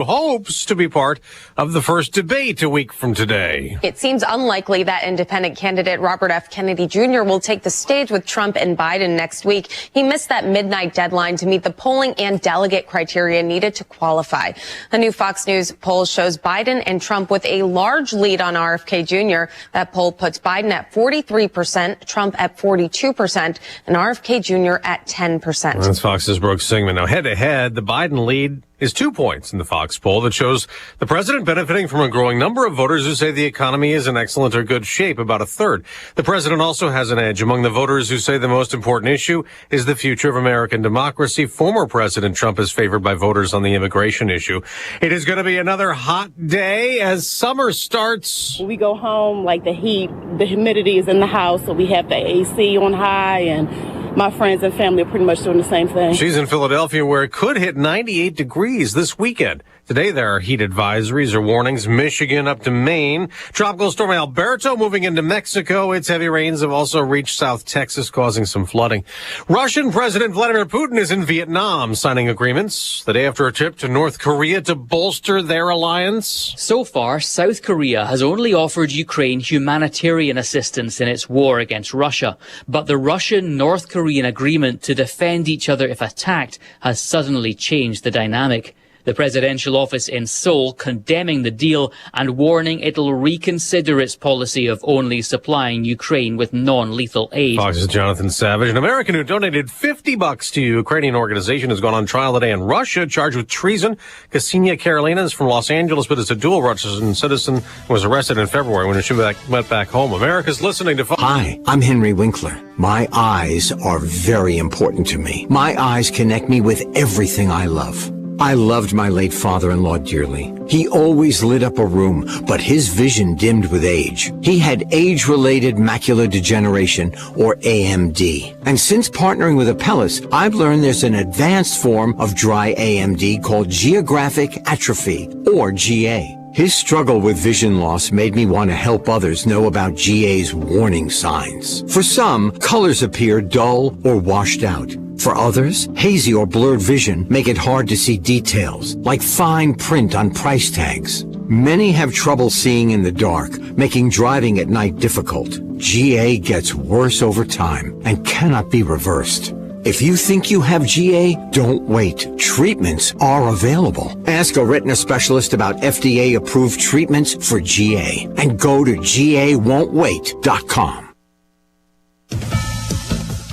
hopes to be part of the first debate a week from today. It seems unlikely that independent candidate Robert F. Kennedy Jr. will take the stage with Trump and Biden next week. He missed that midnight deadline to meet the polling and delegate criteria needed to qualify. A new Fox News poll shows Biden and Trump with a large lead on RFK Jr. That poll puts Biden at 43%, Trump at 42%, and RFK Jr. at 10%. That's Fox's Brooke Singman. Now, head-to-head, the Biden lead is 2 points in the Fox poll that shows the president benefiting from a growing number of voters who say the economy is in excellent or good shape, about a third. The president also has an edge among the voters who say the most important issue is the future of American democracy. Former President Trump is favored by voters on the immigration issue. It is going to be another hot day as summer starts. We go home, like the heat, the humidity is in the house, so we have the AC on high, and my friends and family are pretty much doing the same thing. She's in Philadelphia, where it could hit 98 degrees this weekend. Today, there are heat advisories or warnings. Michigan up to Maine. Tropical storm Alberto moving into Mexico. Its heavy rains have also reached South Texas, causing some flooding. Russian President Vladimir Putin is in Vietnam, signing agreements the day after a trip to North Korea to bolster their alliance. So far, South Korea has only offered Ukraine humanitarian assistance in its war against Russia. But the Russian-North Korean agreement to defend each other if attacked has suddenly changed the dynamic. The presidential office in Seoul condemning the deal and warning it'll reconsider its policy of only supplying Ukraine with non-lethal aid. Fox's Jonathan Savage. An American who donated $50 to a Ukrainian organization has gone on trial today in Russia, charged with treason. Ksenia Karolina is from Los Angeles, but is a dual Russian citizen, was arrested in February when she went back home. America's listening to Fox. Hi, I'm Henry Winkler. My eyes are very important to me. My eyes connect me with everything I love. I loved my late father-in-law dearly. He always lit up a room, but his vision dimmed with age. He had age-related macular degeneration, or AMD. And since partnering with Apellis, I've learned there's an advanced form of dry AMD called geographic atrophy, or GA. His struggle with vision loss made me want to help others know about GA's warning signs. For some, colors appear dull or washed out. For others, hazy or blurred vision make it hard to see details, like fine print on price tags. Many have trouble seeing in the dark, making driving at night difficult. GA gets worse over time and cannot be reversed. If you think you have GA, don't wait. Treatments are available. Ask a retina specialist about FDA-approved treatments for GA and go to GAWon'tWait.com.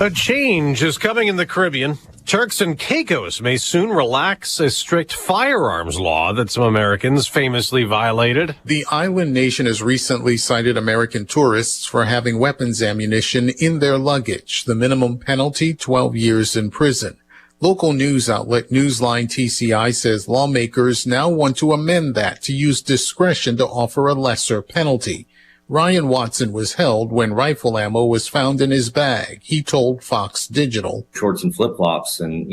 A change is coming in the Caribbean. Turks and Caicos may soon relax a strict firearms law that some Americans famously violated. The island nation has recently cited American tourists for having weapons ammunition in their luggage. The minimum penalty, 12 years in prison. Local news outlet Newsline TCI says lawmakers now want to amend that to use discretion to offer a lesser penalty. Ryan Watson was held when rifle ammo was found in his bag. He told Fox Digital. Shorts and flip-flops and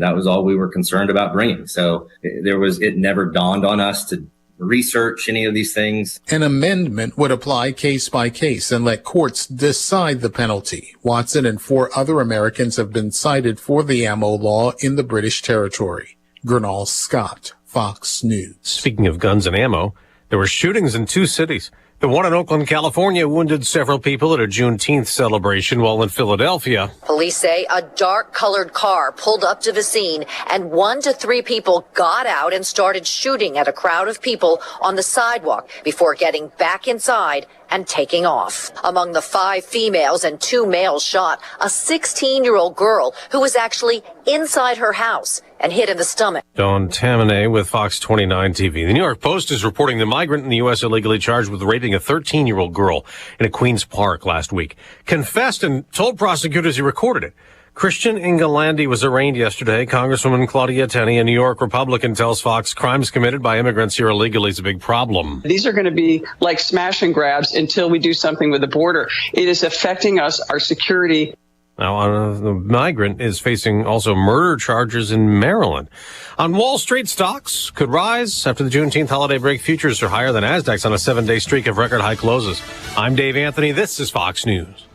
that was all we were concerned about bringing. So it never dawned on us to research any of these things. An amendment would apply case by case and let courts decide the penalty. Watson and 4 other Americans have been cited for the ammo law in the British territory. Gernal Scott, Fox News. Speaking of guns and ammo, there were shootings in 2 cities. The one in Oakland, California, wounded several people at a Juneteenth celebration, while in Philadelphia, police say a dark-colored car pulled up to the scene and 1 to 3 people got out and started shooting at a crowd of people on the sidewalk before getting back inside and taking off. Among the 5 females and 2 males shot, a 16-year-old girl who was actually inside her house and hit in the stomach. Dawn Tamanay with Fox 29 TV. The New York Post is reporting the migrant in the U.S. illegally charged with raping a 13-year-old girl in a Queens park last week confessed and told prosecutors he recorded it. Christian Ingolandi was arraigned yesterday. Congresswoman Claudia Tenney, a New York Republican, tells Fox crimes committed by immigrants here illegally is a big problem. These are going to be like smash and grabs until we do something with the border. It is affecting us, our security. Now, the migrant is facing also murder charges in Maryland. On Wall Street, stocks could rise after the Juneteenth holiday break. Futures are higher than NASDAQ's on a 7-day streak of record high closes. I'm Dave Anthony. This is Fox News.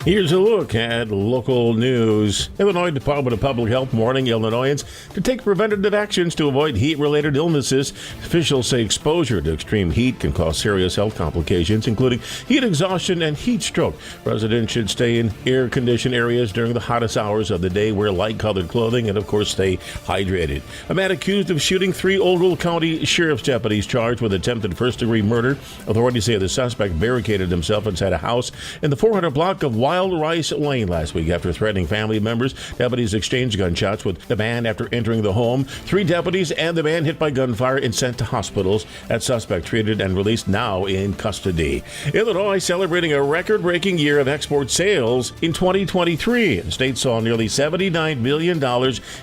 Here's a look at local news. Illinois Department of Public Health warning Illinoisans to take preventative actions to avoid heat-related illnesses. Officials say exposure to extreme heat can cause serious health complications, including heat exhaustion and heat stroke. Residents should stay in air-conditioned areas during the hottest hours of the day, wear light-colored clothing, and, of course, stay hydrated. A man accused of shooting 3 Oldville County Sheriff's deputies charged with attempted first-degree murder. Authorities say the suspect barricaded himself inside a house in the 400 block of Wild Rice Lane last week after threatening family members. Deputies exchanged gunshots with the man after entering the home. 3 deputies and the man hit by gunfire and sent to hospitals. That suspect treated and released, now in custody. Illinois celebrating a record-breaking year of export sales in 2023. The state saw nearly $79 billion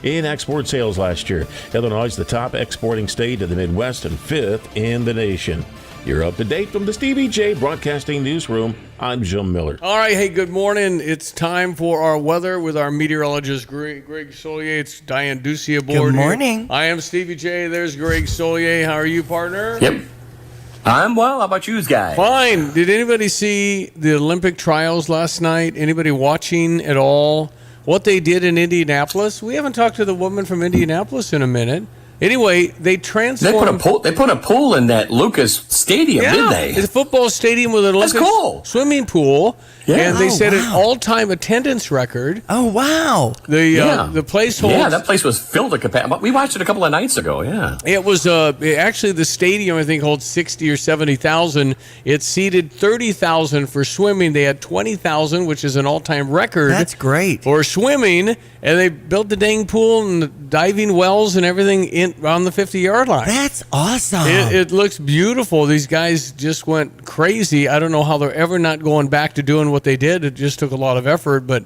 in export sales last year. Illinois is the top exporting state in the Midwest and 5th in the nation. You're up to date from the Stevie Jay Broadcasting Newsroom. I'm Jim Miller. All right, hey, good morning. It's time for our weather with our meteorologist, Greg Solier. It's Diane Ducey aboard. Good morning. Here. I am Stevie Jay. There's Greg Solier. How are you, partner? Yep. I'm well. How about you guys? Fine. Did anybody see the Olympic trials last night? Anybody watching at all? What they did in Indianapolis? We haven't talked to the woman from Indianapolis in a minute. Anyway, they transformed. They put a pool in that Lucas Stadium, didn't they? It's a football stadium with an Olympic swimming pool. Yeah. And they set an all-time attendance record. Oh, wow. The place holds... Yeah, that place was filled to capacity. We watched it a couple of nights ago, yeah. It was... actually, the stadium, I think, holds 60 or 70,000. It seated 30,000 for swimming. They had 20,000, which is an all-time record. That's great. For swimming. And they built the dang pool and the diving wells and everything on the 50-yard line. That's awesome. It looks beautiful. These guys just went crazy. I don't know how they're ever not going back to doing what they did. It just took a lot of effort, but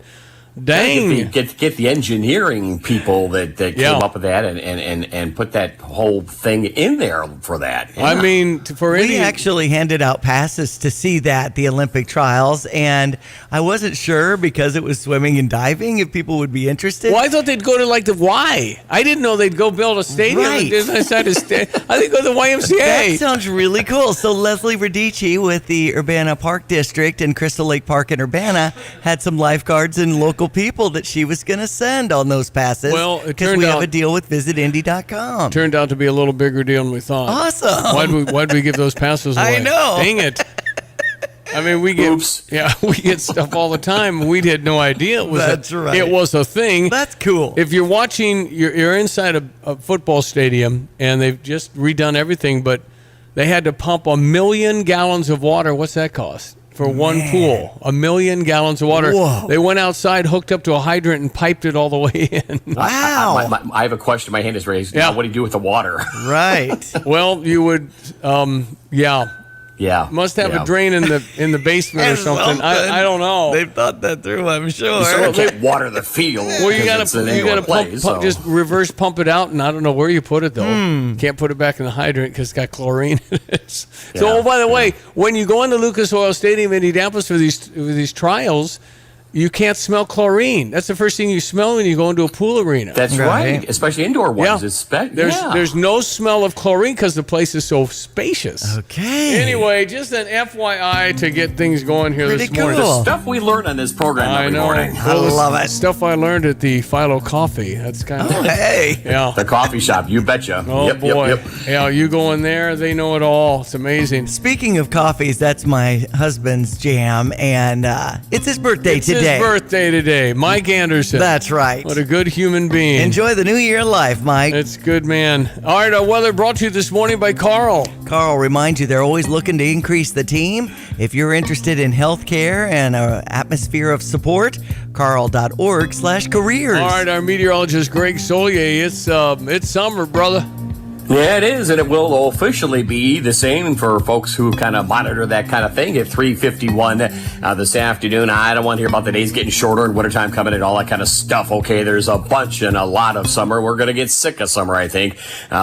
dang. Get the engineering people that came up with that and put that whole thing in there for that. Yeah. I mean, we actually handed out passes to see the Olympic trials, and I wasn't sure because it was swimming and diving if people would be interested. Well, I thought they'd go to like the Y. I didn't know they'd go build a stadium. Right. I thought they'd go to the YMCA. That sounds really cool. So Leslie Radici with the Urbana Park District and Crystal Lake Park in Urbana had some lifeguards and local people that she was going to send on those passes. Well, because we have a deal with visitindy.com. Turned out to be a little bigger deal than we thought. Awesome. Why'd we give those passes away? I know. Dang it. I mean, we get stuff all the time. We had no idea it was a thing. That's cool. If you're watching, you're inside a football stadium, and they've just redone everything, but they had to pump 1 million gallons of water. What's that cost? For one pool, 1 million gallons of water. Whoa. They went outside, hooked up to a hydrant, and piped it all the way in. Wow. I have a question. My hand is raised. Yeah. What do you do with the water? Right. Well, you would, Yeah. Must have a drain in the basement or something. I don't know. They've thought that through, I'm sure. You certainly can't water the field. Well, you got to pump, just reverse pump it out, and I don't know where you put it, though. Can't put it back in the hydrant because it's got chlorine in it. So, by the way, when you go into Lucas Oil Stadium in Indianapolis for these trials, you can't smell chlorine. That's the first thing you smell when you go into a pool arena. That's right. Especially indoor ones. Yeah. There's no smell of chlorine because the place is so spacious. Okay. Anyway, just an FYI to get things going here this morning. The stuff we learn on this program every morning. I love it. Stuff I learned at the Philo Coffee. That's kind of yeah. The coffee shop. You betcha. Oh, boy. Yep. Yeah, you go in there, they know it all. It's amazing. Speaking of coffees, that's my husband's jam, and it's his birthday today. His birthday today, Mike Anderson. That's right. What a good human being. Enjoy the new year of life, Mike. It's good, man. All right, our weather brought to you this morning by Carl. Carl reminds you they're always looking to increase the team. If you're interested in healthcare and an atmosphere of support, carl.org/careers. All right, our meteorologist Greg Solier. It's summer, brother. Yeah, it is, and it will officially be the same for folks who kind of monitor that kind of thing at 3:51 this afternoon. I don't want to hear about the days getting shorter and wintertime coming and all that kind of stuff. Okay, there's a bunch and a lot of summer. We're going to get sick of summer, I think,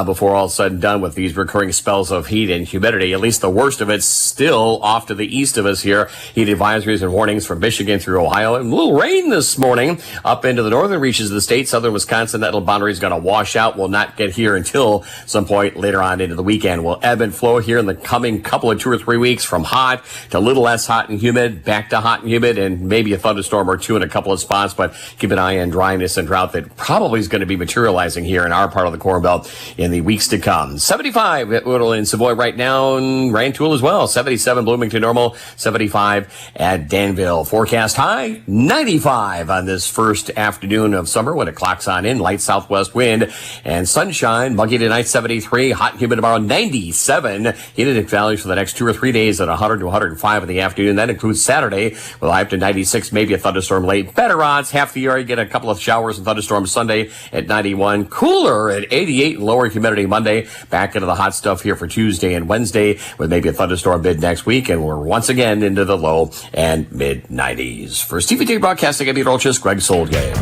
before all is said and done with these recurring spells of heat and humidity. At least the worst of it's still off to the east of us here. Heat advisories and warnings from Michigan through Ohio. And a little rain this morning up into the northern reaches of the state. Southern Wisconsin, that little boundary is going to wash out. Will not get here until some point later on into the weekend. Will ebb and flow here in the coming couple of 2 or 3 weeks from hot to a little less hot and humid, back to hot and humid, and maybe a thunderstorm or two in a couple of spots. But keep an eye on dryness and drought that probably is going to be materializing here in our part of the Corn Belt in the weeks to come. 75 at Woodall in Savoy right now, and Rantoul as well. 77 Bloomington normal, 75 at Danville. Forecast high 95 on this first afternoon of summer when it clocks on in. Light southwest wind and sunshine. Muggy tonight 73, hot and humid tomorrow 97. Hindenburg Valley for the next 2 or 3 days at 100 to 105 in the afternoon. That includes Saturday with high up to 96, maybe a thunderstorm late. Better odds half the year you get a couple of showers and thunderstorms Sunday at 91. Cooler at 88 and lower humidity Monday. Back into the hot stuff here for Tuesday and Wednesday with maybe a thunderstorm mid next week, and we're once again into the low and mid 90s. For Stevie Jay Broadcasting, I'm Roches, Greg Soldgate.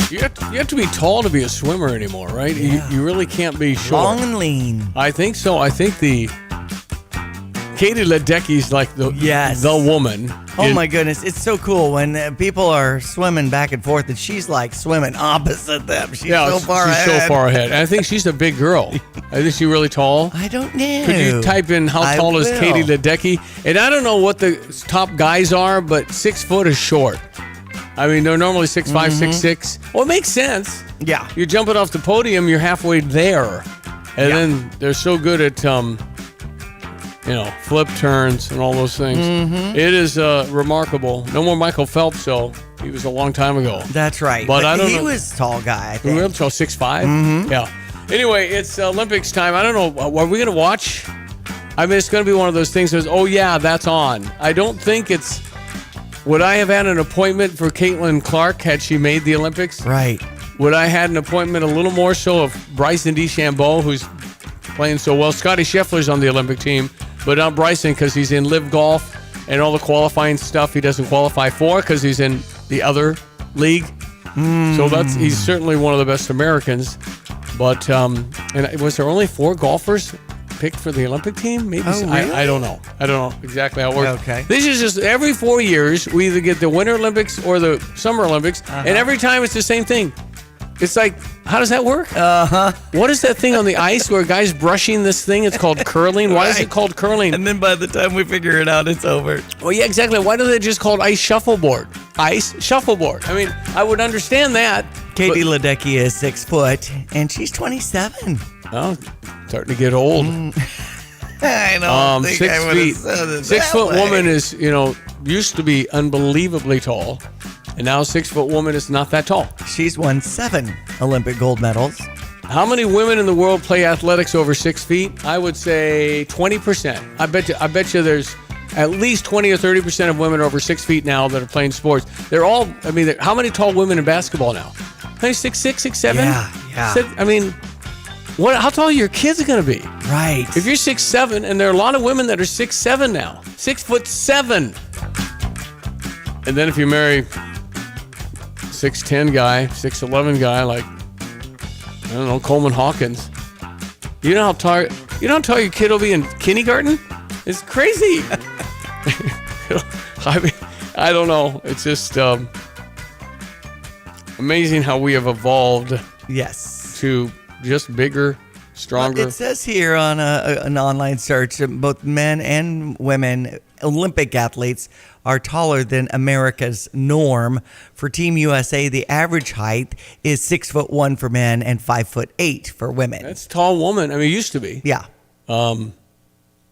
You have to be tall to be a swimmer anymore, right? Yeah. You really can't be short. Long and lean. I think so. I think Katie Ledecky's like the woman. Oh my goodness, it's so cool when people are swimming back and forth and she's like swimming opposite them. She's so far ahead. She's so far ahead. And I think she's a big girl. I think she's really tall. I don't know. Could you type in how tall is Katie Ledecky? And I don't know what the top guys are, but 6 foot is short. I mean, they're normally 6'5", 6'6". Well, it makes sense. Yeah. You're jumping off the podium, you're halfway there. And then they're so good at flip turns and all those things. It is remarkable. No more Michael Phelps, though. He was a long time ago. That's right. But I don't know. He was a tall guy, I think. He was tall, 6'5"? Yeah. Anyway, it's Olympics time. I don't know. Are we going to watch? I mean, it's going to be one of those things that says, oh, yeah, that's on. I don't think it's... Would I have had an appointment for Caitlin Clark had she made the Olympics? Right. Would I had an appointment a little more so of Bryson DeChambeau, who's playing so well? Scotty Scheffler's on the Olympic team, but not Bryson because he's in Live Golf and all the qualifying stuff he doesn't qualify for because he's in the other league. So he's certainly one of the best Americans. But and was there only 4 golfers picked for the Olympic team? Maybe. Really? I don't know. I don't know exactly how it works. Okay. This is just every 4 years we either get the Winter Olympics or the Summer Olympics, and every time it's the same thing. It's like, how does that work? What is that thing on the ice where a guy's brushing this thing? It's called curling. Why is it called curling? And then by the time we figure it out, it's over. Well, yeah, exactly. Why do they just call it ice shuffleboard? Ice shuffleboard. I mean, I would understand that. Katie Ledecky is 6 foot, and she's 27. Oh, starting to get old. I don't think 6 I would feet. have said it 6 foot that way. woman is, used to be unbelievably tall, and now 6 foot woman is not that tall. She's won 7 Olympic gold medals. How many women in the world play athletics over 6 feet? I would say 20%. I bet you there's at least 20 or 30% of women over 6 feet now that are playing sports. They're all, how many tall women in basketball now? 6'6", 6'7"? Yeah. I mean, how tall are your kids going to be? Right. If you're 6'7", and there are a lot of women that are 6'7" now. 6'7". And then if you marry 6'10" guy, 6'11" guy, like, I don't know, Coleman Hawkins. You know how tall your kid will be in kindergarten? It's crazy. I don't know. It's just amazing how we have evolved. Yes. To just bigger, stronger. It says here on an online search, both men and women, Olympic athletes are taller than America's norm. For Team USA, the average height is 6'1" for men and 5'8" for women. That's a tall woman. I mean, it used to be. Yeah.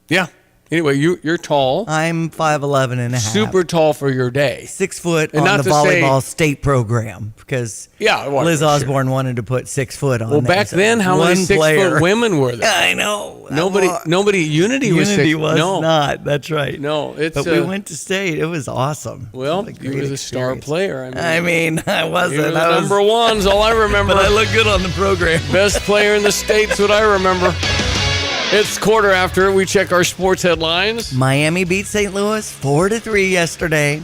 Yeah. Anyway, you're tall. I'm 5'11" and a half. Super tall for your day. 6 foot And on not the to say- volleyball state program because Liz Osborne wanted to put 6 foot on. Well, there, back so then, how many 6 foot women were there? I know. Nobody. Unity was six. Unity was no. not. That's right. No, it's. But we went to state. It was awesome. Well, you were the star player. I wasn't. You were the I was number one's all I remember. But I look good on the program. Best player in the state's what I remember. It's quarter after. We check our sports headlines. Miami beat St. Louis 4-3 yesterday.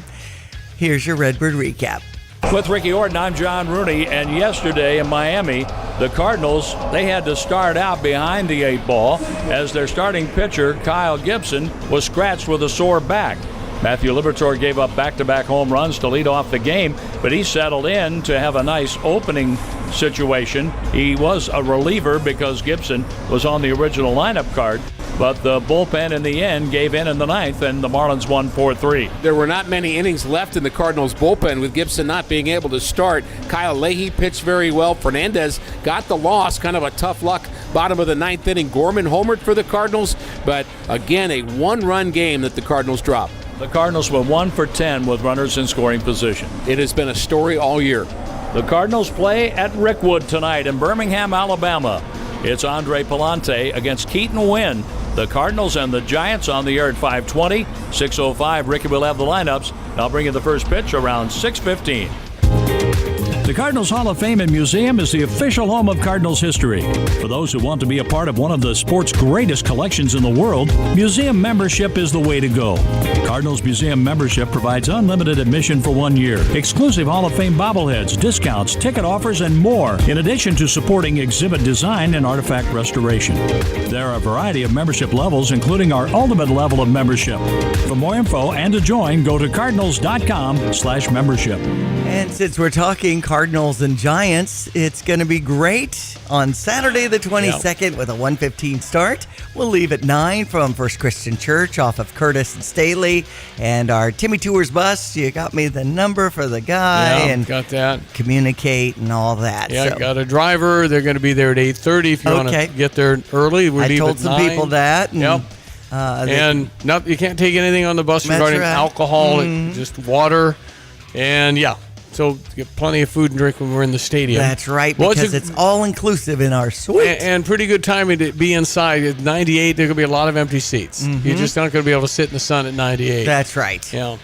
Here's your Redbird recap. With Ricky Orton, I'm John Rooney, and yesterday in Miami, the Cardinals, they had to start out behind the 8 ball as their starting pitcher, Kyle Gibson, was scratched with a sore back. Matthew Liberatore gave up back-to-back home runs to lead off the game, but he settled in to have a nice opening situation. He was a reliever because Gibson was on the original lineup card, but the bullpen in the end gave in the ninth, and the Marlins won 4-3. There were not many innings left in the Cardinals' bullpen with Gibson not being able to start. Kyle Leahy pitched very well. Fernandez got the loss, kind of a tough luck bottom of the ninth inning. Gorman homered for the Cardinals, but again, a one-run game that the Cardinals dropped. The Cardinals were 1 for 10 with runners in scoring position. It has been a story all year. The Cardinals play at Rickwood tonight in Birmingham, Alabama. It's Andre Palante against Keaton Wynn. The Cardinals and the Giants on the air at 5:20. 6:05, Ricky will have the lineups. I'll bring you the first pitch around 6:15. The Cardinals Hall of Fame and Museum is the official home of Cardinals history. For those who want to be a part of one of the sport's greatest collections in the world, museum membership is the way to go. Cardinals Museum membership provides unlimited admission for 1 year, exclusive Hall of Fame bobbleheads, discounts, ticket offers, and more, in addition to supporting exhibit design and artifact restoration. There are a variety of membership levels, including our ultimate level of membership. For more info and to join, go to cardinals.com/membership. And since we're talking Cardinals and Giants, it's going to be great on Saturday the 22nd with a 1:15 start. We'll leave at 9 from First Christian Church off of Curtis and Staley. And our Timmy Tours bus, you got me the number for the guy. And got that. Communicate and all that. Yeah, so. Got a driver. They're going to be there at 8:30 if you want to get there early. We'll I told some people that. And, and you can't take anything on the bus regarding alcohol, just water. And so get plenty of food and drink when we're in the stadium. That's right, because it's all inclusive in our suite. And pretty good timing to be inside. At 98, there are going to be a lot of empty seats. You're just not going to be able to sit in the sun at 98. That's right. Yeah.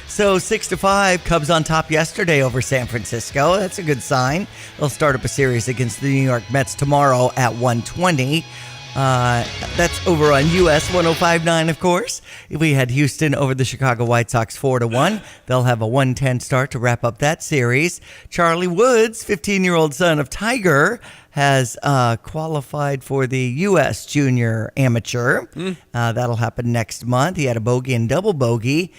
So 6-5, Cubs on top yesterday over San Francisco. That's a good sign. They'll start up a series against the New York Mets tomorrow at 1:20. That's over on US 105.9, of course. We had Houston over the Chicago White Sox 4-1. They'll have a 1:10 start to wrap up that series. Charlie Woods, 15-year-old son of Tiger, has qualified for the U.S. Junior Amateur. That'll happen next month. He had a bogey and double bogey.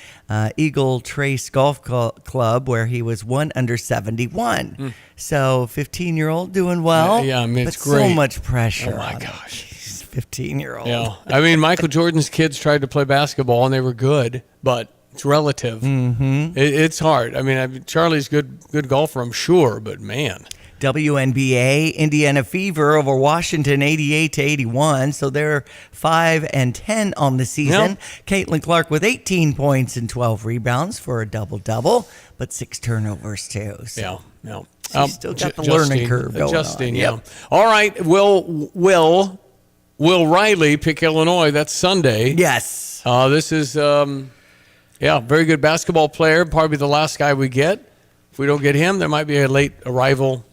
Eagle Trace Golf Club, where he was 1 under 71. So 15-year-old doing well. Yeah, I mean, but it's great. So much pressure. Oh, my gosh. 15-year-old. Yeah. I mean, Michael Jordan's kids tried to play basketball, and they were good, but it's relative. It's hard. I mean, Charlie's good golfer, I'm sure, but man. WNBA, Indiana Fever over Washington 88-81. So they're 5-10 on the season. Caitlin Clark with 18 points and 12 rebounds for a double-double, but 6 turnovers too. So. She's still got the learning curve going on. All right, Will Riley pick Illinois. That's Sunday. Yes. This is, very good basketball player. Probably the last guy we get. If we don't get him, there might be a late arrival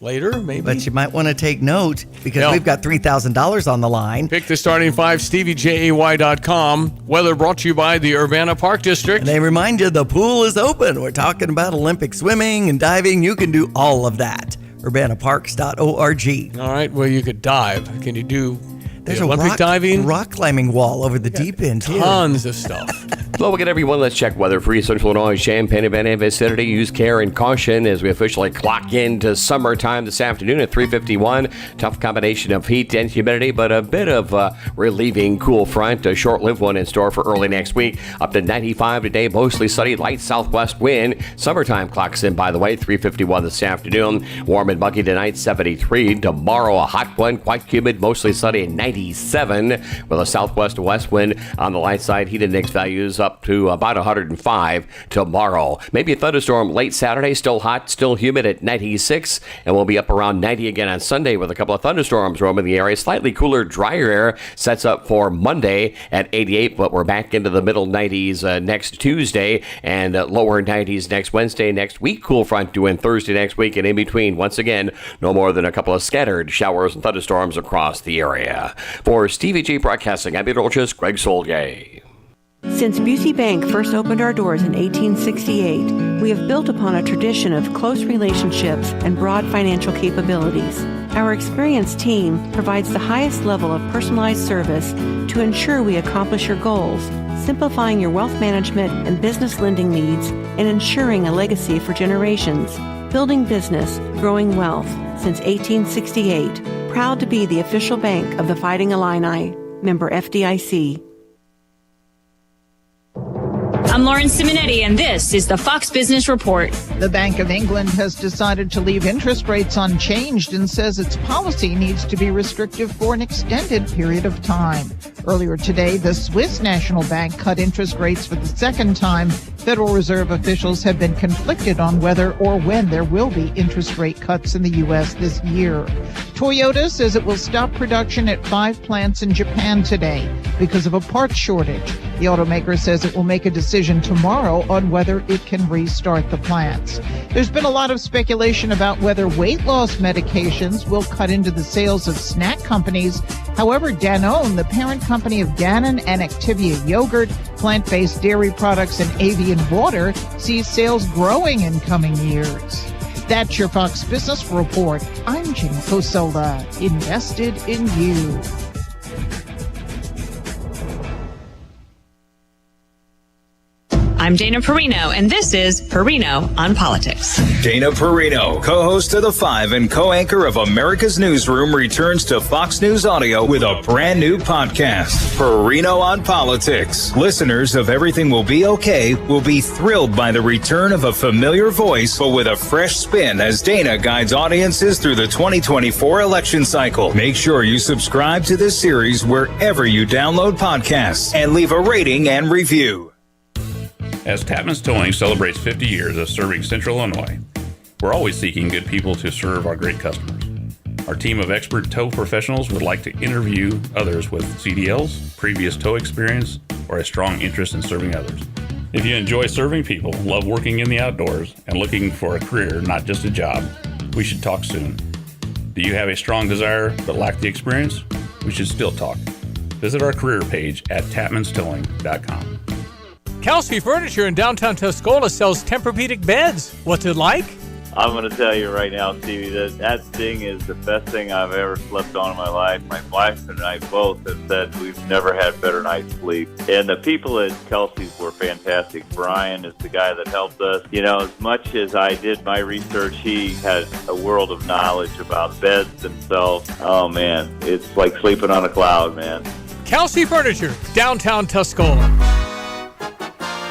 later, maybe. But you might want to take note because we've got $3,000 on the line. Pick the starting 5, StevieJay.com. Weather brought to you by the Urbana Park District. And they remind you the pool is open. We're talking about Olympic swimming and diving. You can do all of that. UrbanaParks.org. All right, well, you could dive. Can you do There's Olympic diving? Rock climbing wall over the deep end, too. Tons of stuff. Well, again, everyone, let's check weather for Central Illinois, Champaign, Urbana, and vicinity. Use care and caution as we officially clock into summertime this afternoon at 3:51. Tough combination of heat and humidity, but a bit of relieving cool front. A short-lived one in store for early next week. Up to 95 today, mostly sunny, light southwest wind. Summertime clocks in, by the way, 3:51 this afternoon. Warm and muggy tonight, 73. Tomorrow, a hot one, quite humid, mostly sunny, 97. With a southwest to west wind on the light side. Heat index values up to about 105 tomorrow. Maybe a thunderstorm late Saturday, still hot, still humid at 96, and we'll be up around 90 again on Sunday with a couple of thunderstorms roaming the area. Slightly cooler, drier air sets up for Monday at 88, but we're back into the middle 90s next Tuesday and lower 90s next Wednesday. Next week, cool front due in Thursday next week, and in between, once again, no more than a couple of scattered showers and thunderstorms across the area. For Stevie Jay Broadcasting, I'm meteorologist Greg Solgay. Since Busey Bank first opened our doors in 1868, we have built upon a tradition of close relationships and broad financial capabilities. Our experienced team provides the highest level of personalized service to ensure we accomplish your goals, simplifying your wealth management and business lending needs and ensuring a legacy for generations. Building business, growing wealth. since 1868. Proud to be the official bank of the Fighting Illini. Member FDIC. I'm Lauren Simonetti, and this is the Fox Business Report. The Bank of England has decided to leave interest rates unchanged and says its policy needs to be restrictive for an extended period of time. Earlier today, the Swiss National Bank cut interest rates for the second time. Federal Reserve officials have been conflicted on whether or when there will be interest rate cuts in the U.S. this year. Toyota says it will stop production at 5 plants in Japan today because of a parts shortage. The automaker says it will make a decision tomorrow on whether it can restart the plants. There's been a lot of speculation about whether weight loss medications will cut into the sales of snack companies. However, Danone, the parent company of Dannon and Activia yogurt, plant-based dairy products, and Avian water, sees sales growing in coming years. That's your Fox Business Report. I'm Jane Cosola, invested in you. I'm Dana Perino, and this is Perino on Politics. Dana Perino, co-host of The Five and co-anchor of America's Newsroom, returns to Fox News Audio with a brand new podcast, Perino on Politics. Listeners of Everything Will Be Okay will be thrilled by the return of a familiar voice, but with a fresh spin as Dana guides audiences through the 2024 election cycle. Make sure you subscribe to this series wherever you download podcasts and leave a rating and review. As Tapman's Towing celebrates 50 years of serving Central Illinois, we're always seeking good people to serve our great customers. Our team of expert tow professionals would like to interview others with CDLs, previous tow experience, or a strong interest in serving others. If you enjoy serving people, love working in the outdoors, and looking for a career, not just a job, we should talk soon. Do you have a strong desire but lack the experience? We should still talk. Visit our career page at tapmanstowing.com. Kelsey Furniture in downtown Tuscola sells Tempur-Pedic beds. What's it like? I'm going to tell you right now, Stevie, that thing is the best thing I've ever slept on in my life. My wife and I both have said we've never had better night's sleep. And the people at Kelsey's were fantastic. Brian is the guy that helped us. You know, as much as I did my research, he had a world of knowledge about beds themselves. Oh, man, it's like sleeping on a cloud, man. Kelsey Furniture, downtown Tuscola.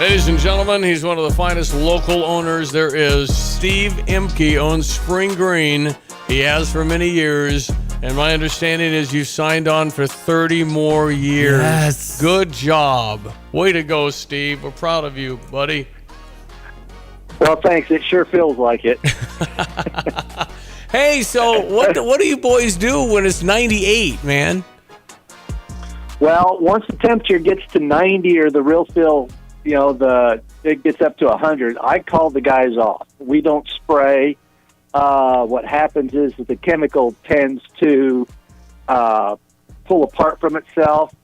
Ladies and gentlemen, he's one of the finest local owners there is. Steve Imke owns Spring Green. He has for many years. And my understanding is you signed on for 30 more years. Yes. Good job. Way to go, Steve. We're proud of you, buddy. Well, thanks. It sure feels like it. Hey, so what do you boys do when it's 98, man? Well, once the temperature gets to 90 or the real feel, you know, it gets up to 100, I call the guys off. We don't spray. What happens is that the chemical tends to pull apart from itself,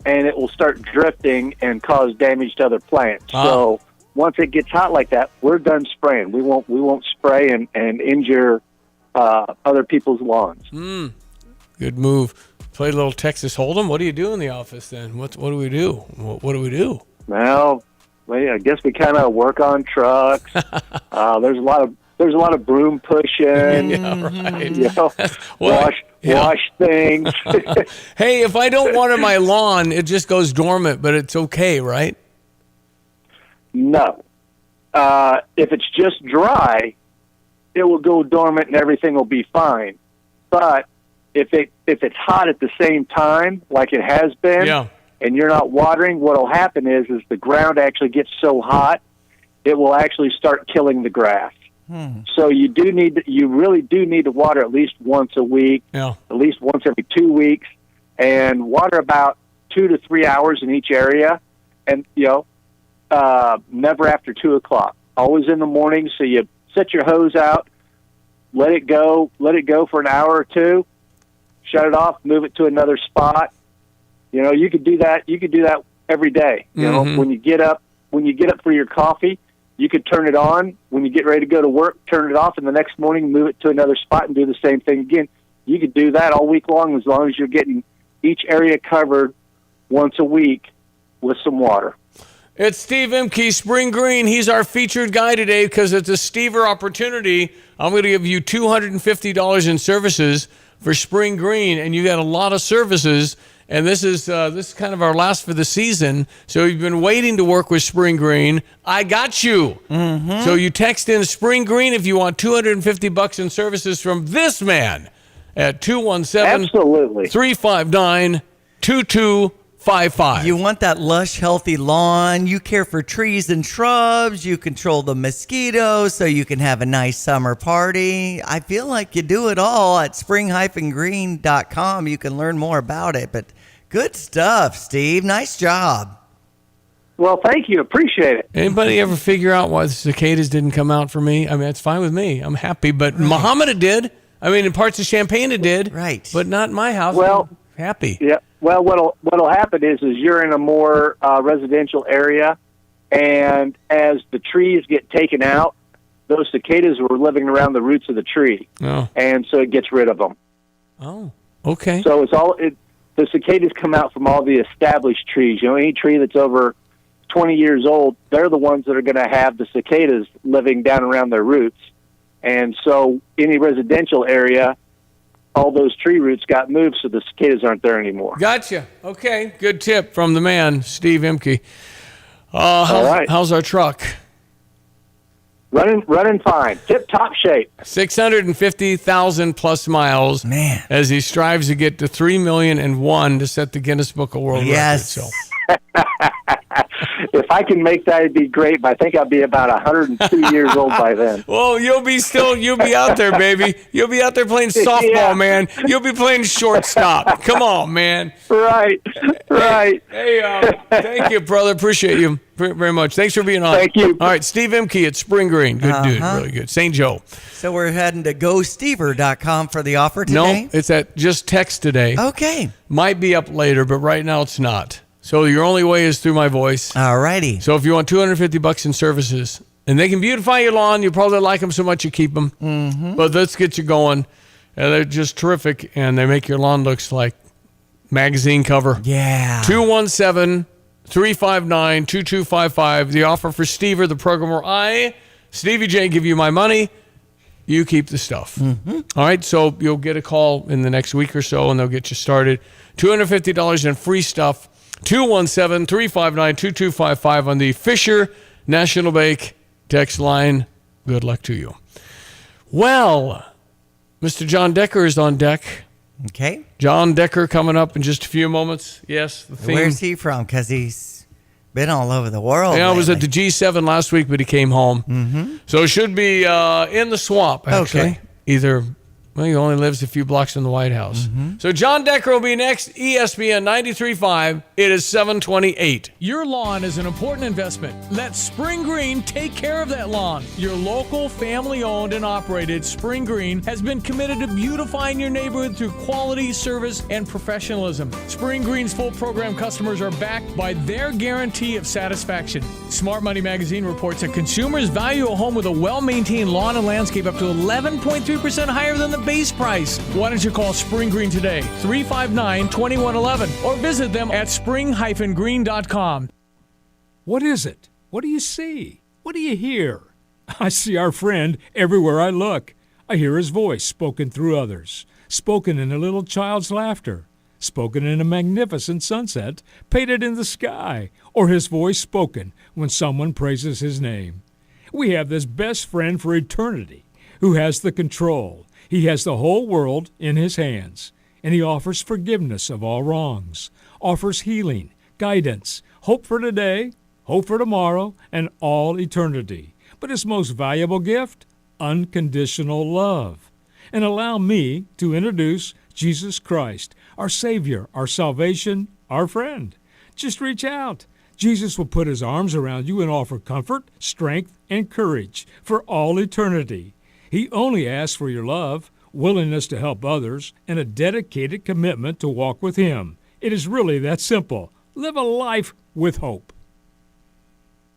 and it will start drifting and cause damage to other plants. So once it gets hot like that, we're done spraying. We won't spray and injure other people's lawns. Good move. Play a little Texas Hold'em. What do you do in the office then? What do we do? What do we do? Well, I guess we kind of work on trucks. There's a lot of broom pushing. Yeah, right. You know, wash things. Hey, if I don't water my lawn, it just goes dormant, but it's okay, right? No. If it's just dry, it will go dormant and everything will be fine. But if it's hot at the same time, like it has been, and you're not watering, what will happen is the ground actually gets so hot, it will actually start killing the grass. So you really do need to water at least once a week, at least once every 2 weeks, and water about 2 to 3 hours in each area, and never after 2 o'clock. Always in the morning. So you set your hose out, let it go for an hour or two, shut it off, move it to another spot. You know, you could do that. You could do that every day. You know, when you get up for your coffee, you could turn it on. When you get ready to go to work, turn it off, and the next morning move it to another spot and do the same thing again. You could do that all week long as you're getting each area covered once a week with some water. It's Steve Imke, Spring Green. He's our featured guy today because it's a Stever opportunity. I'm going to give you $250 in services for Spring Green, and you got a lot of services. And this is kind of our last for the season. So you've been waiting to work with Spring Green. I got you. Mm-hmm. So you text in Spring Green if you want $250 in services from this man at 217-359-2255. You want that lush, healthy lawn. You care for trees and shrubs. You control the mosquitoes so you can have a nice summer party. I feel like you do it all at spring-green.com. You can learn more about it. But good stuff, Steve. Nice job. Well, thank you. Appreciate it. Anybody ever figure out why the cicadas didn't come out for me? I mean, it's fine with me. I'm happy. But Muhammad, it did. I mean, in parts of Champaign, it did. Right. But not in my house. Well, I'm happy. Yeah. Well, what'll happen is you're in a more residential area, and as the trees get taken out, those cicadas were living around the roots of the tree, and so it gets rid of them. Oh, okay. So the cicadas come out from all the established trees. You know, any tree that's over 20 years old, they're the ones that are going to have the cicadas living down around their roots, and so any residential area, all those tree roots got moved, so the cicadas aren't there anymore. Gotcha. Okay, good tip from the man, Steve Imke. All right. How's our truck? Running fine. Tip-top shape. 650,000 plus miles. Man. As he strives to get to 3,000,001 to set the Guinness Book of World Records. So. If I can make that, it'd be great, but I think I'll be about 102 years old by then. Well, you'll be out there, baby. You'll be out there playing softball, man. You'll be playing shortstop. Come on, man. Right. Hey, thank you, brother. Appreciate you very much. Thanks for being on. Thank you. All right, Steve Imke at Spring Green. Good dude, really good. St. Joe. So we're heading to gostever.com for the offer today? No, it's at just text today. Okay. Might be up later, but right now it's not. So your only way is through my voice. All righty. So if you want $250 in services, and they can beautify your lawn, you probably like them so much you keep them. Mm-hmm. But let's get you going. And they're just terrific, and they make your lawn looks like magazine cover. Yeah. 217-359-2255. The offer for Stever, the program where I, Stevie Jay, give you my money. You keep the stuff. Mm-hmm. All right, so you'll get a call in the next week or so, and they'll get you started. $250 in free stuff. 217-359-2255 on the Fisher National Bank text line. Good luck to you. Well, Mr. John Decker is on deck. Okay. John Decker coming up in just a few moments. Yes, the theme. Where's he from? Because he's been all over the world. Yeah, I was at the G7 last week, but he came home. Mm-hmm. So it should be in the swamp, actually. Okay. Either... Well, he only lives a few blocks from the White House. Mm-hmm. So John Decker will be next, ESPN 93.5. It is 7:28. Your lawn is an important investment. Let Spring Green take care of that lawn. Your local, family-owned and operated Spring Green has been committed to beautifying your neighborhood through quality, service, and professionalism. Spring Green's full program customers are backed by their guarantee of satisfaction. Smart Money Magazine reports that consumers value a home with a well-maintained lawn and landscape up to 11.3% higher than the base price. Why don't you call Spring Green today, 359-2111, or visit them at spring-green.com. What is it? What do you see? What do you hear? I see our friend everywhere I look. I hear his voice spoken through others, spoken in a little child's laughter, spoken in a magnificent sunset painted in the sky, or his voice spoken when someone praises his name. We have this best friend for eternity who has the control. He has the whole world in his hands, and he offers forgiveness of all wrongs, offers healing, guidance, hope for today, hope for tomorrow, and all eternity. But his most valuable gift, unconditional love. And allow me to introduce Jesus Christ, our Savior, our salvation, our friend. Just reach out. Jesus will put his arms around you and offer comfort, strength, and courage for all eternity. He only asks for your love, willingness to help others, and a dedicated commitment to walk with him. It is really that simple. Live a life with hope.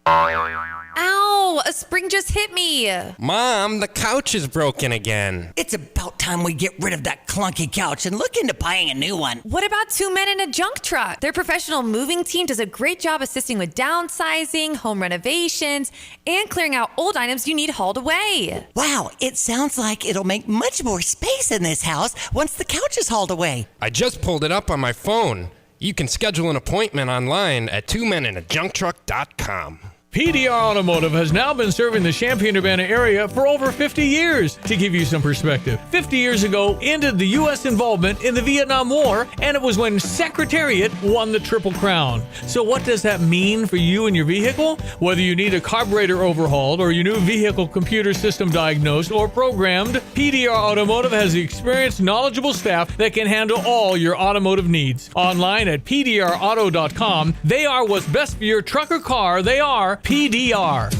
Ow! no! A spring just hit me! Mom, the couch is broken again. It's about time we get rid of that clunky couch and look into buying a new one. What about two men in a junk truck? Their professional moving team does a great job assisting with downsizing, home renovations, and clearing out old items you need hauled away. Wow, it sounds like it'll make much more space in this house once the couch is hauled away. I just pulled it up on my phone. You can schedule an appointment online at twomeninajunktruck.com. PDR Automotive has now been serving the Champaign-Urbana area for over 50 years. To give you some perspective, 50 years ago ended the U.S. involvement in the Vietnam War, and it was when Secretariat won the Triple Crown. So what does that mean for you and your vehicle? Whether you need a carburetor overhauled or your new vehicle computer system diagnosed or programmed, PDR Automotive has the experienced, knowledgeable staff that can handle all your automotive needs. Online at pdrauto.com, they are what's best for your truck or car. They are PDR.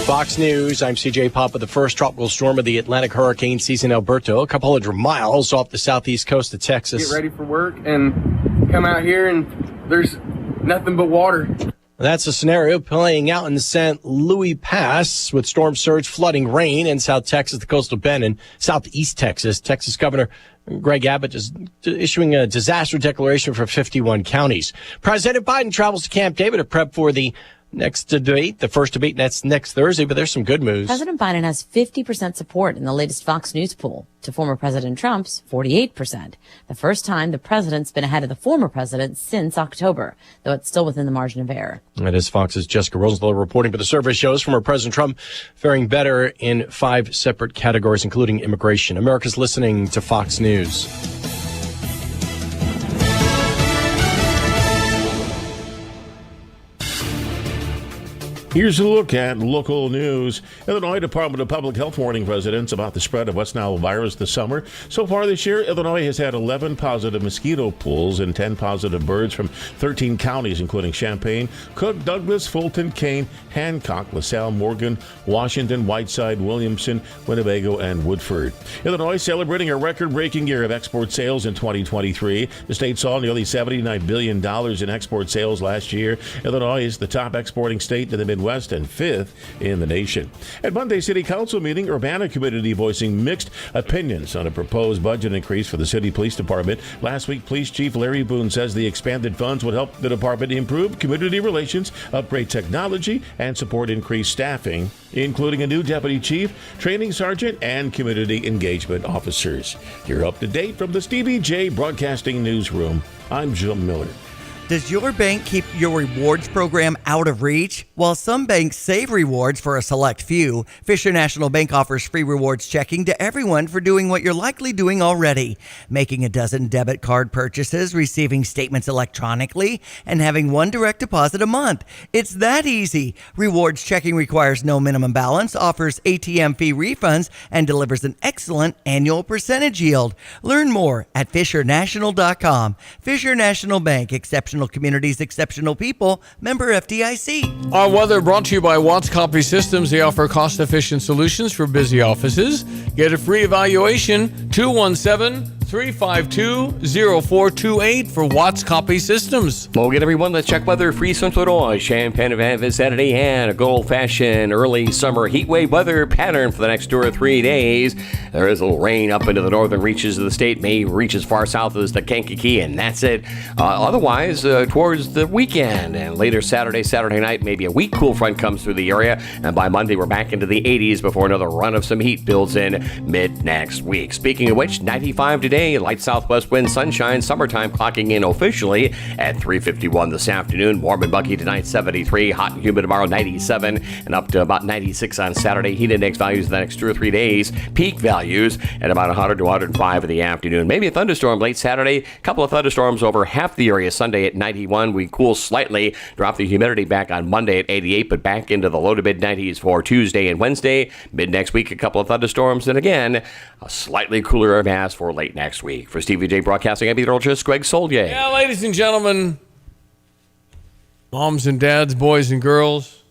Fox News, I'm CJ Pop with the first tropical storm of the Atlantic hurricane season, Alberto, a couple hundred miles off the southeast coast of Texas. Get ready for work and come out here and there's nothing but water. That's a scenario playing out in St. Louis Pass with storm surge, flooding, rain in South Texas, the coastal bend, and southeast Texas. Texas Governor Greg Abbott is issuing a disaster declaration for 51 counties. President Biden travels to Camp David to prep for the next debate, the first debate, that's next Thursday, but there's some good news. President Biden has 50% support in the latest Fox News poll to former President Trump's 48%. The first time the president's been ahead of the former president since October, though it's still within the margin of error. That is Fox's Jessica Rosenthal reporting, but the survey shows former President Trump faring better in 5 separate categories, including immigration. America's listening to Fox News. Here's a look at local news. Illinois Department of Public Health warning residents about the spread of West Nile virus this summer. So far this year, Illinois has had 11 positive mosquito pools and 10 positive birds from 13 counties, including Champaign, Cook, Douglas, Fulton, Kane, Hancock, LaSalle, Morgan, Washington, Whiteside, Williamson, Winnebago, and Woodford. Illinois celebrating a record-breaking year of export sales in 2023. The state saw nearly $79 billion in export sales last year. Illinois is the top exporting state in the Midwest and 5th in the nation. At Monday's City Council meeting, Urbana community voicing mixed opinions on a proposed budget increase for the city police department. Last week, Police Chief Larry Boone says the expanded funds would help the department improve community relations, upgrade technology, and support increased staffing, including a new deputy chief, training sergeant, and community engagement officers. You're up to date from the Stevie Jay Broadcasting Newsroom. I'm Jim Miller. Does your bank keep your rewards program out of reach? While some banks save rewards for a select few, Fisher National Bank offers free rewards checking to everyone for doing what you're likely doing already. Making a dozen debit card purchases, receiving statements electronically, and having one direct deposit a month. It's that easy. Rewards checking requires no minimum balance, offers ATM fee refunds, and delivers an excellent annual percentage yield. Learn more at FisherNational.com. Fisher National Bank, exceptional communities, exceptional people, member FDIC. Our weather brought to you by Watts Copy Systems. They offer cost-efficient solutions for busy offices. Get a free evaluation, 217-352-0428 for Watts Copy Systems. Well, get everyone, let's check weather. Free Central Illinois, Champaign event this Saturday, and a good old-fashioned early summer heat wave weather pattern for the next 2 or 3 days. There is a little rain up into the northern reaches of the state, may reach as far south as the Kankakee, and that's it. Otherwise, towards the weekend and later Saturday night, maybe a weak cool front comes through the area, and by Monday we're back into the 80s before another run of some heat builds in mid next week. Speaking of which, 95 today, light southwest wind, sunshine, summertime clocking in officially at 3:51 this afternoon. Warm and muggy tonight, 73, hot and humid tomorrow, 97, and up to about 96 on Saturday. Heat index values the next 2 or 3 days, peak values at about 100 to 105 in the afternoon. Maybe a thunderstorm late Saturday, a couple of thunderstorms over half the area Sunday at 91. We cool slightly, drop the humidity back on Monday at 88, but back into the low to mid 90s for Tuesday and Wednesday. Mid next week, a couple of thunderstorms, and again, a slightly cooler mass for late next week. For Stevie Jay Broadcasting, I'm meteorologist Greg Soldier. Yeah, ladies and gentlemen, moms and dads, boys and girls,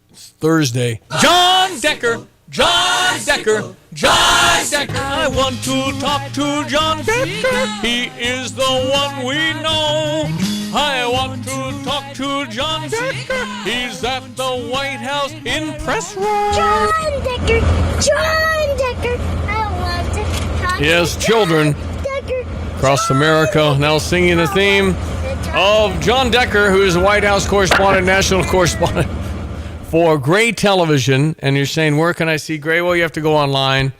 it's Thursday. John Decker. John Decker. John Decker. I want to talk to John Decker. He is the one we know. I want to talk to John Decker. He's at the White House in press room. John Decker. John Decker. I want to talk Yes, to children John Decker. across America now singing the theme of John Decker, who is a White House correspondent, national correspondent for Gray Television. And you're saying, where can I see Gray? Well, you have to go online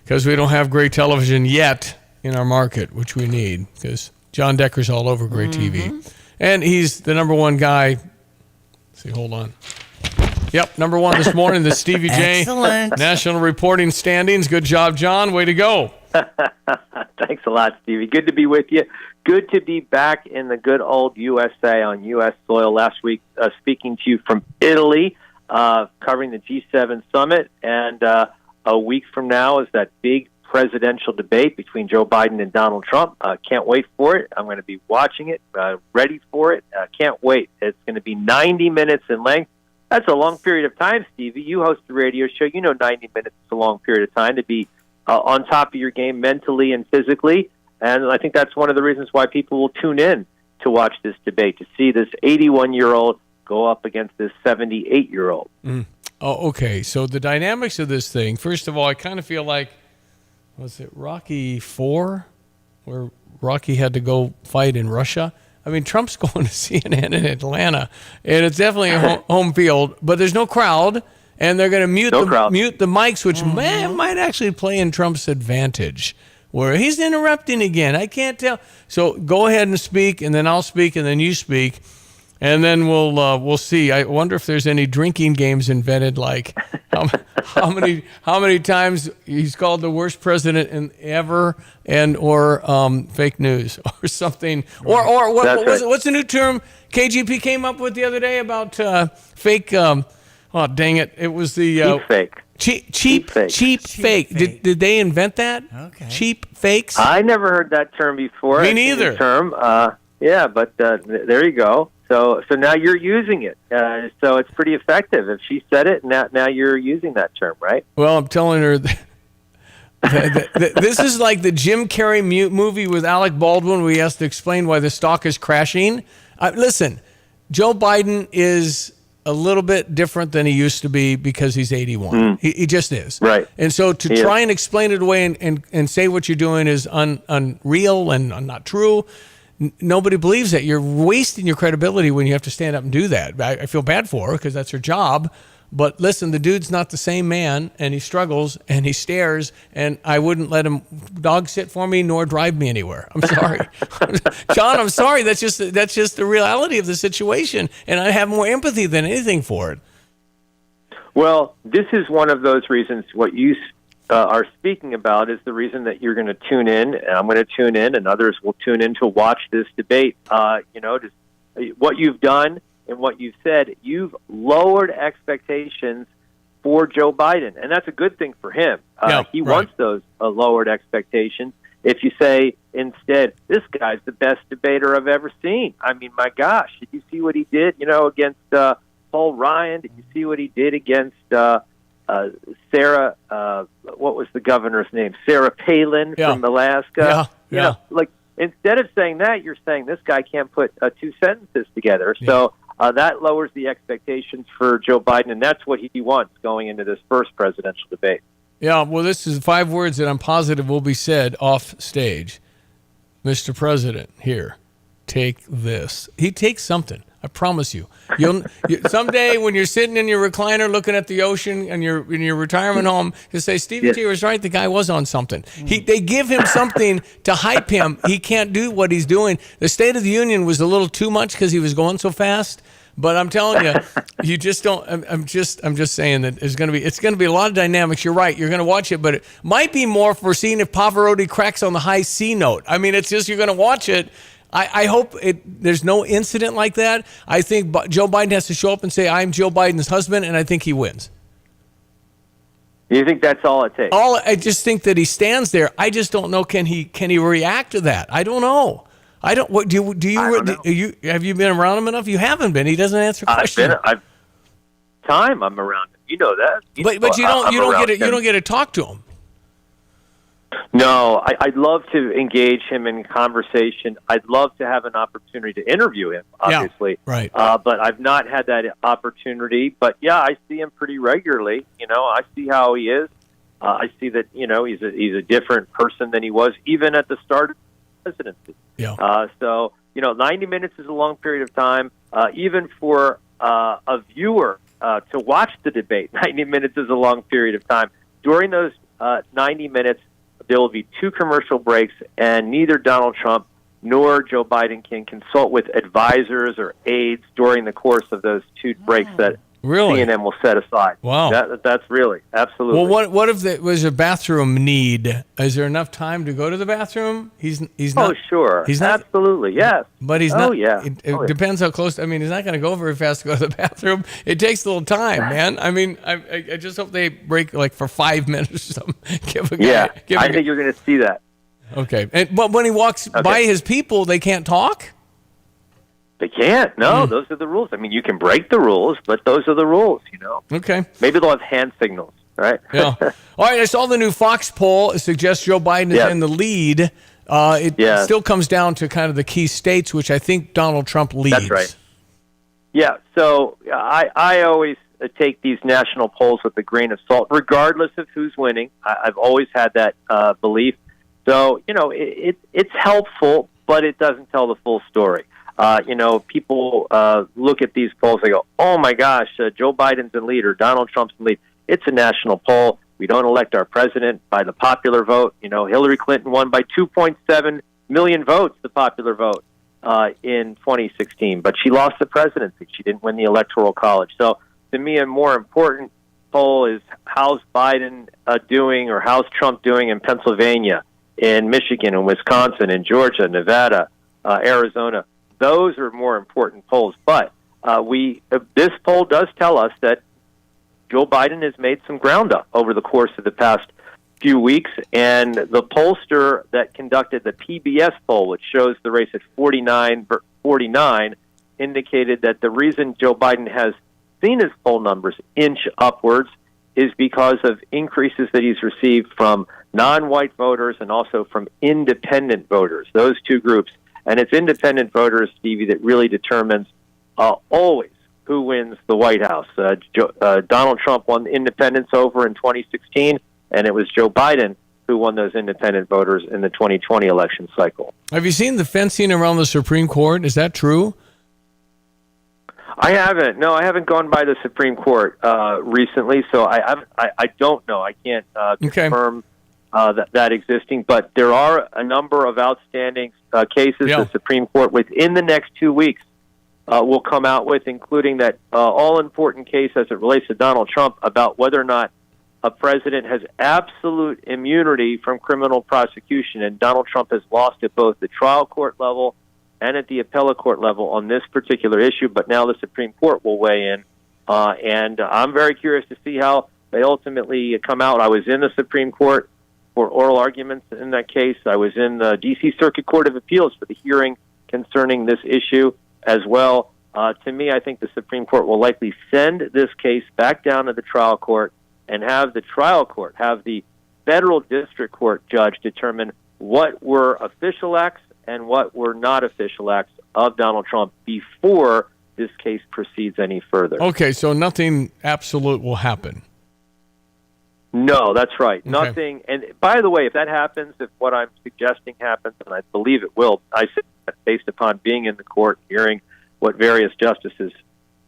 because we don't have Gray Television yet in our market, which we need because John Decker's all over Gray TV. And he's the number one guy. Let's see, hold on. Yep, number one this morning, the Stevie Jay National Reporting Standings. Good job, John. Way to go. Thanks a lot, Stevie. Good to be with you. Good to be back in the good old USA on U.S. soil. Last week, speaking to you from Italy, covering the G7 summit. And a week from now is that big presidential debate between Joe Biden and Donald Trump. Can't wait for it. I'm going to be watching it, ready for it. Can't wait. It's going to be 90 minutes in length. That's a long period of time, Stevie. You host a radio show. You know 90 minutes is a long period of time to be on top of your game mentally and physically. And I think that's one of the reasons why people will tune in to watch this debate, to see this 81-year-old go up against this 78-year-old. Oh, okay. So the dynamics of this thing, first of all, I kind of feel like, was it Rocky IV, where Rocky had to go fight in Russia? I mean, Trump's going to CNN in Atlanta, and it's definitely a home field, but there's no crowd, and they're going to mute the mics, which might actually play in Trump's advantage, where he's interrupting again. I can't tell. So go ahead and speak, and then I'll speak, and then you speak, and then we'll see. I wonder if there's any drinking games invented, like how many times he's called the worst president ever, or fake news or something, or what's the new term KGP came up with the other day about fake? Oh, dang it! It was the cheap fake. Did they invent that? Okay. Cheap fakes. I never heard that term before. Me neither. Yeah, but there you go. So now you're using it. So it's pretty effective. If she said it, now you're using that term, right? Well, I'm telling her this is like the Jim Carrey movie with Alec Baldwin where he has to explain why the stock is crashing. Listen, Joe Biden is a little bit different than he used to be because he's 81. He just is. Right. And so to try and explain it away and say what you're doing is unreal and not true, nobody believes that. You're wasting your credibility when you have to stand up and do that. I feel bad for her because that's her job. But listen, the dude's not the same man, and he struggles, and he stares, and I wouldn't let him dog sit for me nor drive me anywhere. I'm sorry. John, I'm sorry. That's just the reality of the situation, and I have more empathy than anything for it. Well, this is one of those reasons. What you are speaking about is the reason that you're going to tune in, and I'm going to tune in, and others will tune in to watch this debate. Just what you've done and what you've said, you've lowered expectations for Joe Biden, and that's a good thing for him. He wants those lowered expectations. If you say instead, this guy's the best debater I've ever seen. I mean, my gosh, did you see what he did, against Paul Ryan? Did you see what he did against Sarah, what was the governor's name? Sarah Palin from Alaska. Instead of saying that, you're saying this guy can't put two sentences together. So that lowers the expectations for Joe Biden, and that's what he wants going into this first presidential debate. Yeah, well, this is 5 words that I'm positive will be said off stage. Mr. President, here, take this. He takes something. I promise you. Someday when you're sitting in your recliner looking at the ocean and you're in your retirement home, you say, Stevie Jay was right. The guy was on something. They give him something to hype him. He can't do what he's doing. The State of the Union was a little too much because he was going so fast. But I'm telling you, you just don't. I'm just saying that it's going to be a lot of dynamics. You're right. You're going to watch it, but it might be more for seeing if Pavarotti cracks on the high C note. I mean, it's just you're going to watch it. I hope there's no incident like that. I think Joe Biden has to show up and say, I'm Joe Biden's husband, and I think he wins. You think that's all it takes? I just think that he stands there. I just don't know. Can he react to that? I don't know. I don't. What do you? Have you been around him enough? You haven't been. He doesn't answer questions. I'm around him. You know that. But you don't get to talk to him. No, I'd love to engage him in conversation. I'd love to have an opportunity to interview him, obviously. Yeah, right. But I've not had that opportunity. But, yeah, I see him pretty regularly. I see how he is. I see that, he's a different person than he was even at the start of the presidency. Yeah. So, 90 minutes is a long period of time. Even for a viewer to watch the debate, 90 minutes is a long period of time. During those 90 minutes, there will be 2 commercial breaks, and neither Donald Trump nor Joe Biden can consult with advisors or aides during the course of those 2 breaks that CNN will set aside. Wow. That's really, absolutely. Well, what if there was a bathroom need? Is there enough time to go to the bathroom? He's not. Oh, sure. He's not. Absolutely, yes. But he's Oh, not. yeah. It depends how close. I mean, he's not going to go very fast to go to the bathroom. It takes a little time, man. I mean, I just hope they break like for 5 minutes or something. I think you're going to see that. Okay. But when he walks by his people, they can't talk? They can't. No, those are the rules. I mean, you can break the rules, but those are the rules, Okay. Maybe they'll have hand signals, right? Yeah. All right, I saw the new Fox poll. It suggests Joe Biden is in the lead. It still comes down to kind of the key states, which I think Donald Trump leads. That's right. Yeah, so I always take these national polls with a grain of salt, regardless of who's winning. I've always had that belief. So, it's helpful, but it doesn't tell the full story. People look at these polls, they go, oh my gosh, Joe Biden's in lead or Donald Trump's in lead. It's a national poll. We don't elect our president by the popular vote. Hillary Clinton won by 2.7 million votes, the popular vote, in 2016. But she lost the presidency. She didn't win the Electoral College. So to me, a more important poll is how's Biden doing or how's Trump doing in Pennsylvania, in Michigan, in Wisconsin, in Georgia, Nevada, Arizona. Those are more important polls. But this poll does tell us that Joe Biden has made some ground up over the course of the past few weeks. And the pollster that conducted the PBS poll, which shows the race at 49, indicated that the reason Joe Biden has seen his poll numbers inch upwards is because of increases that he's received from non-white voters and also from independent voters, those 2 groups. And it's independent voters, Stevie, that really determines always who wins the White House. Donald Trump won independents over in 2016, and it was Joe Biden who won those independent voters in the 2020 election cycle. Have you seen the fencing around the Supreme Court? Is that true? I haven't. No, I haven't gone by the Supreme Court recently, so I don't know. I can't confirm that existing, but there are a number of outstanding cases the Supreme Court within the next 2 weeks will come out with, including that all-important case as it relates to Donald Trump about whether or not a president has absolute immunity from criminal prosecution. And Donald Trump has lost at both the trial court level and at the appellate court level on this particular issue, but now the Supreme Court will weigh in. And I'm very curious to see how they ultimately come out. I was in the Supreme Court for oral arguments in that case. I was in the D.C. Circuit Court of Appeals for the hearing concerning this issue as well. To me, I think the Supreme Court will likely send this case back down to the trial court and have the trial court, have the federal district court judge determine what were official acts and what were not official acts of Donald Trump before this case proceeds any further. Okay, so nothing absolute will happen. No, that's right. Nothing. And by the way, if that happens, if what I'm suggesting happens, and I believe it will, I say that based upon being in the court, hearing what various justices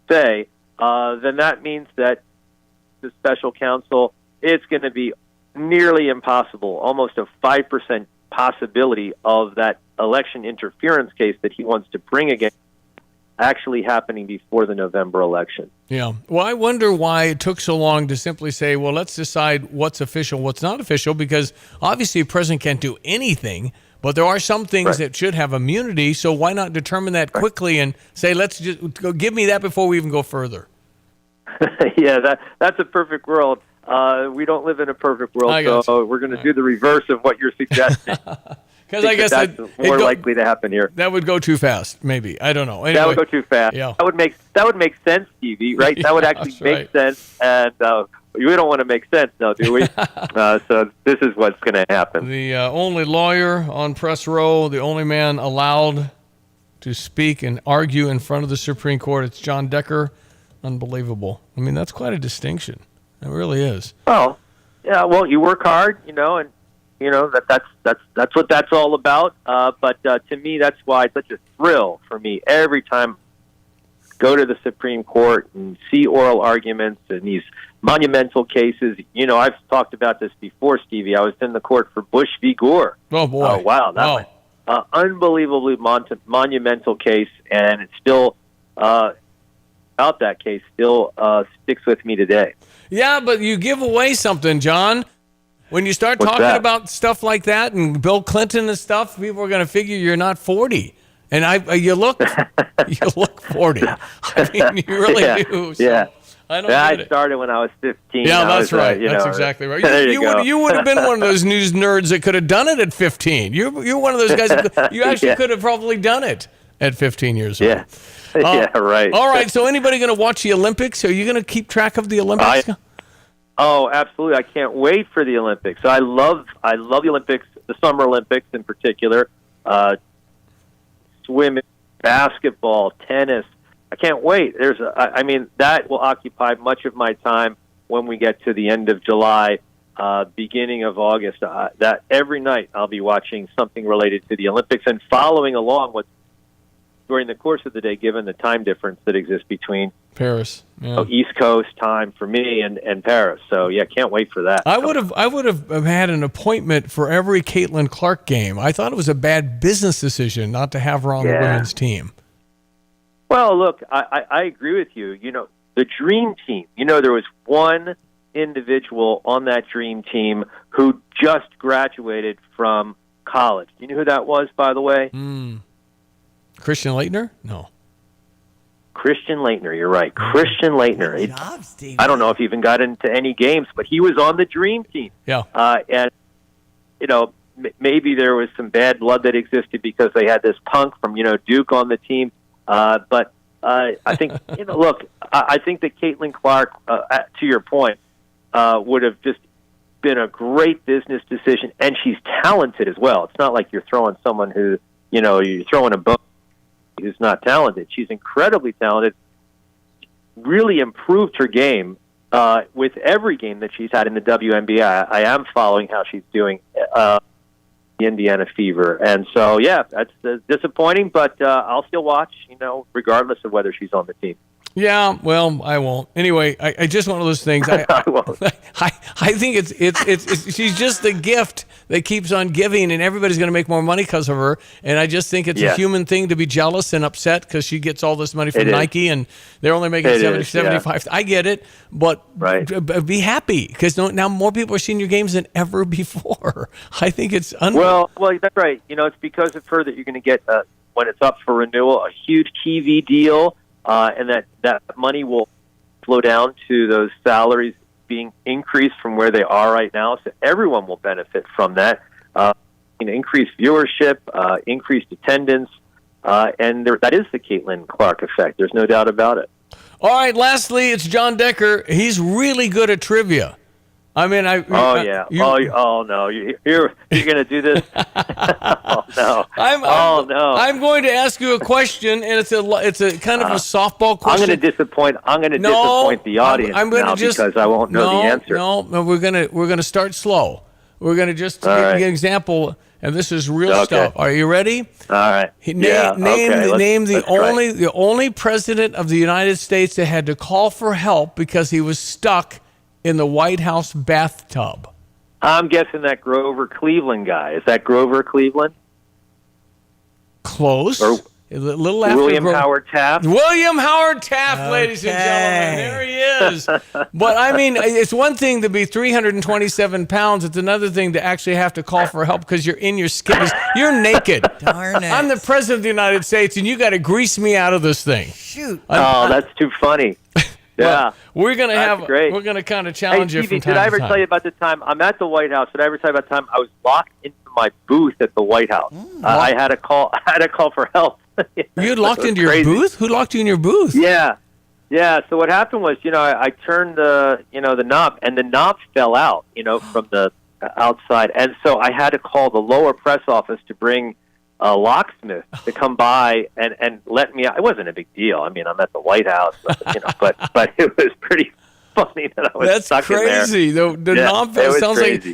say, then that means that the special counsel, it's going to be nearly impossible, almost a 5% possibility of that election interference case that he wants to bring against actually happening before the November election. Yeah. Well, I wonder why it took so long to simply say, well, let's decide what's official, what's not official, because obviously a president can't do anything, but there are some things that should have immunity, so why not determine that quickly and say, let's just give me that before we even go further? Yeah, that's a perfect world. We don't live in a perfect world, so we're going to do the reverse of what you're suggesting. Because I guess that's more likely to happen here. That would go too fast, maybe. I don't know. Anyway, that would go too fast. Yeah. That would make sense, Stevie, right? That would actually make sense, and we don't want to make sense now, do we? So this is what's going to happen. The only lawyer on press row, the only man allowed to speak and argue in front of the Supreme Court, it's John Decker. Unbelievable. I mean, that's quite a distinction. It really is. Well, yeah. Well, you work hard, and that's what that's all about. But to me, that's why it's such a thrill for me every time I go to the Supreme Court and see oral arguments and these monumental cases. I've talked about this before, Stevie. I was in the court for Bush v. Gore. Oh boy! Oh wow, that was an unbelievably monumental case, and it's still about that case still sticks with me today. Yeah, but you give away something, John. When you start What's talking that? about stuff like that and Bill Clinton and stuff, people are going to figure you're not 40. And you look 40. I mean, you really do. So Yeah. I don't get it. Started when I was 15. Yeah, that's right. That's exactly right. You would have been one of those news nerds that could have done it at 15. You're one of those guys you actually could have probably done it at 15 years old. Yeah. Yeah, right. All right, so anybody going to watch the Olympics? Are you going to keep track of the Olympics? Oh, absolutely. I can't wait for the Olympics. I love the Olympics, the Summer Olympics in particular. Swimming, basketball, tennis. I can't wait. That will occupy much of my time when we get to the end of July, beginning of August. That every night I'll be watching something related to the Olympics and following along with during the course of the day, given the time difference that exists between Paris, East Coast time for me and Paris. So yeah, can't wait for that. I would have had an appointment for every Caitlin Clark game. I thought it was a bad business decision not to have her on the women's team. Well, look, I agree with you. The dream team. There was one individual on that dream team who just graduated from college. Do you know who that was, by the way? Christian Laettner? No. Christian Laettner, you're right. Christian Laettner. Good job, Steve. I don't know if he even got into any games, but he was on the dream team. Yeah. And, maybe there was some bad blood that existed because they had this punk from, Duke on the team. But I think, look, I think that Caitlin Clark, to your point, would have just been a great business decision, and she's talented as well. It's not like you're throwing someone who, you're throwing a bone who's not talented. She's incredibly talented, really improved her game with every game that she's had in the WNBA. I am following how she's doing the Indiana Fever. And so, yeah, that's disappointing, but I'll still watch, regardless of whether she's on the team. Yeah, well, I won't. Anyway, I just one of those things. I won't. I think it's she's just the gift that keeps on giving, and everybody's going to make more money because of her. And I just think it's a human thing to be jealous and upset because she gets all this money from Nike, and they're only making 75. I get it, but be happy because now more people are seeing your games than ever before. I think it's well, that's right. It's because of her that you're going to get when it's up for renewal a huge TV deal. And that money will flow down to those salaries being increased from where they are right now. So everyone will benefit from that. Increased viewership, increased attendance, and that is the Caitlin Clark effect. There's no doubt about it. All right, lastly, it's John Decker. He's really good at trivia. I mean, oh no! You're going to do this? Oh no! I'm going to ask you a question, and it's a kind of a softball question. I'm going to disappoint the audience because I won't know the answer. No, we're gonna start slow. We're gonna just give you an example, and this is real stuff. Are you ready? All right. Name the only president of the United States that had to call for help because he was stuck in the White House bathtub. I'm guessing that Grover Cleveland guy. Is that Grover Cleveland? Close. Or a little after William Howard Taft. William Howard Taft, ladies and gentlemen. There he is. But, I mean, it's one thing to be 327 pounds. It's another thing to actually have to call for help because you're in your skin. You're naked. Darn it. I'm the president of the United States, and you got to grease me out of this thing. Shoot. That's too funny. Yeah, we're gonna kind of challenge you from time to time. Did I ever tell you about the time I'm at the White House? Did I ever tell you about the time I was locked into my booth at the White House. I had to call for help. You locked into your booth? Who locked you in your booth? Yeah. So what happened was, I turned the knob, and the knob fell out, from the outside, and so I had to call the lower press office to bring a locksmith to come by and let me out. It wasn't a big deal. I mean, I'm at the White House, but it was pretty funny that I was stuck in there. That's crazy. The knob fell.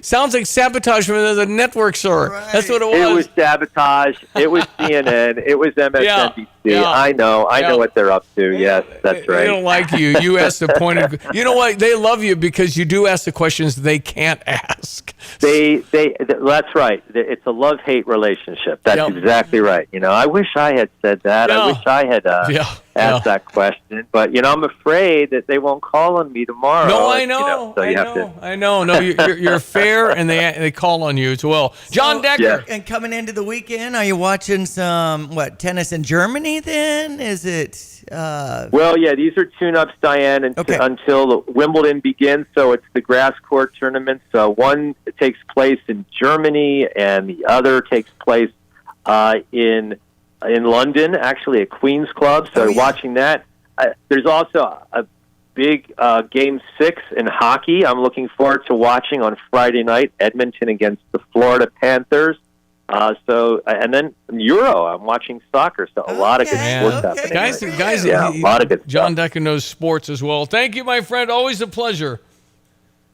Sounds like sabotage from the network, sir. Right. That's what it was. It was sabotage. It was CNN. It was MSNBC. Yeah. I know what they're up to. Yes, that's right. They don't like you. You ask the pointed. You know what? They love you because you do ask the questions they can't ask. That's right. It's a love-hate relationship. That's exactly right. I wish I had said that. Yeah. I wish I had asked that question. But I'm afraid that they won't call on me tomorrow. No, I know. I know. No, you're fair, and they call on you as well. John Decker. Yeah. And coming into the weekend, are you watching some tennis in Germany? Then is it? Well, yeah, these are tune-ups, Diane, until Wimbledon begins. So it's the grass court tournaments. One takes place in Germany, and the other takes place in London, actually at Queen's Club. So watching that. There's also a big Game 6 in hockey. I'm looking forward to watching on Friday night, Edmonton against the Florida Panthers. And then Euro, I'm watching soccer, so a lot of good sports happening. Guys, a lot of good John stuff. Decker knows sports as well. Thank you, my friend. Always a pleasure.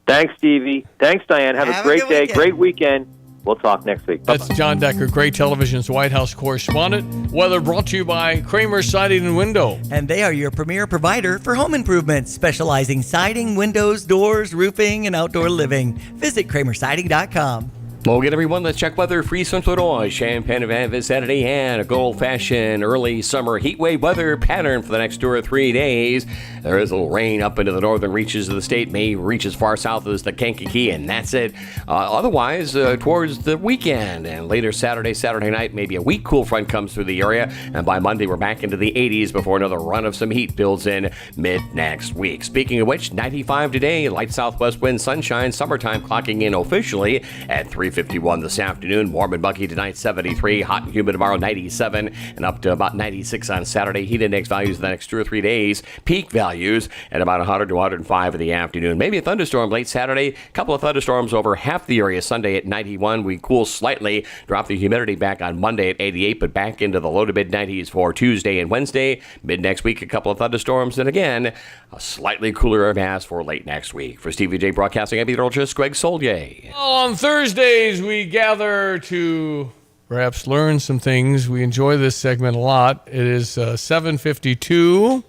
Thanks, Stevie. Thanks, Diane. Have a great day, great weekend. We'll talk next week. Bye-bye. That's John Decker, Great Television's White House correspondent. Weather brought to you by Kramer Siding and Window. And they are your premier provider for home improvements, specializing siding, windows, doors, roofing, and outdoor living. Visit kramersiding.com. Well, again, everyone, let's check weather. Free Central Illinois, Champaign Event Vicinity, and a good old-fashioned early summer heat wave weather pattern for the next 2 or 3 days. There is a little rain up into the northern reaches of the state, may reach as far south as the Kankakee, and that's it. Otherwise, towards the weekend and later Saturday night, maybe a weak cool front comes through the area, and by Monday, we're back into the 80s before another run of some heat builds in mid-next week. Speaking of which, 95 today, light southwest wind, sunshine, summertime clocking in officially at 3:51 this afternoon. Warm and muggy tonight, 73. Hot and humid tomorrow, 97. And up to about 96 on Saturday. Heat index values the next 2 or 3 days. Peak values at about 100 to 105 in the afternoon. Maybe a thunderstorm late Saturday. A couple of thunderstorms over half the area Sunday at 91. We cool slightly. Drop the humidity back on Monday at 88, but back into the low to mid 90s for Tuesday and Wednesday. Mid next week, a couple of thunderstorms. And again, a slightly cooler mass for late next week. For Stevie Jay Broadcasting, I'm meteorologist Greg Soldier. On Thursdays, we gather to perhaps learn some things. We enjoy this segment a lot. It is 7:52.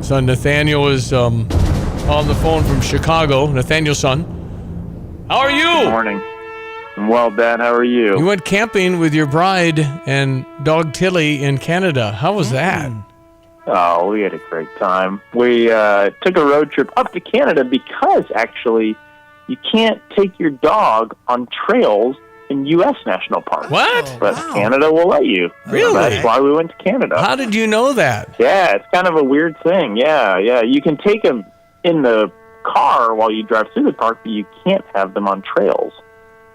Son Nathaniel is on the phone from Chicago. Nathaniel, son, how are you? Good morning. I'm well, Dad. How are you? You went camping with your bride and dog Tilly in Canada. How was that? Oh, we had a great time. We took a road trip up to Canada because, actually, you can't take your dog on trails in U.S. national parks. What? But Canada will let you. Really? That's why we went to Canada. How did you know that? Yeah, it's kind of a weird thing. Yeah. You can take them in the car while you drive through the park, but you can't have them on trails.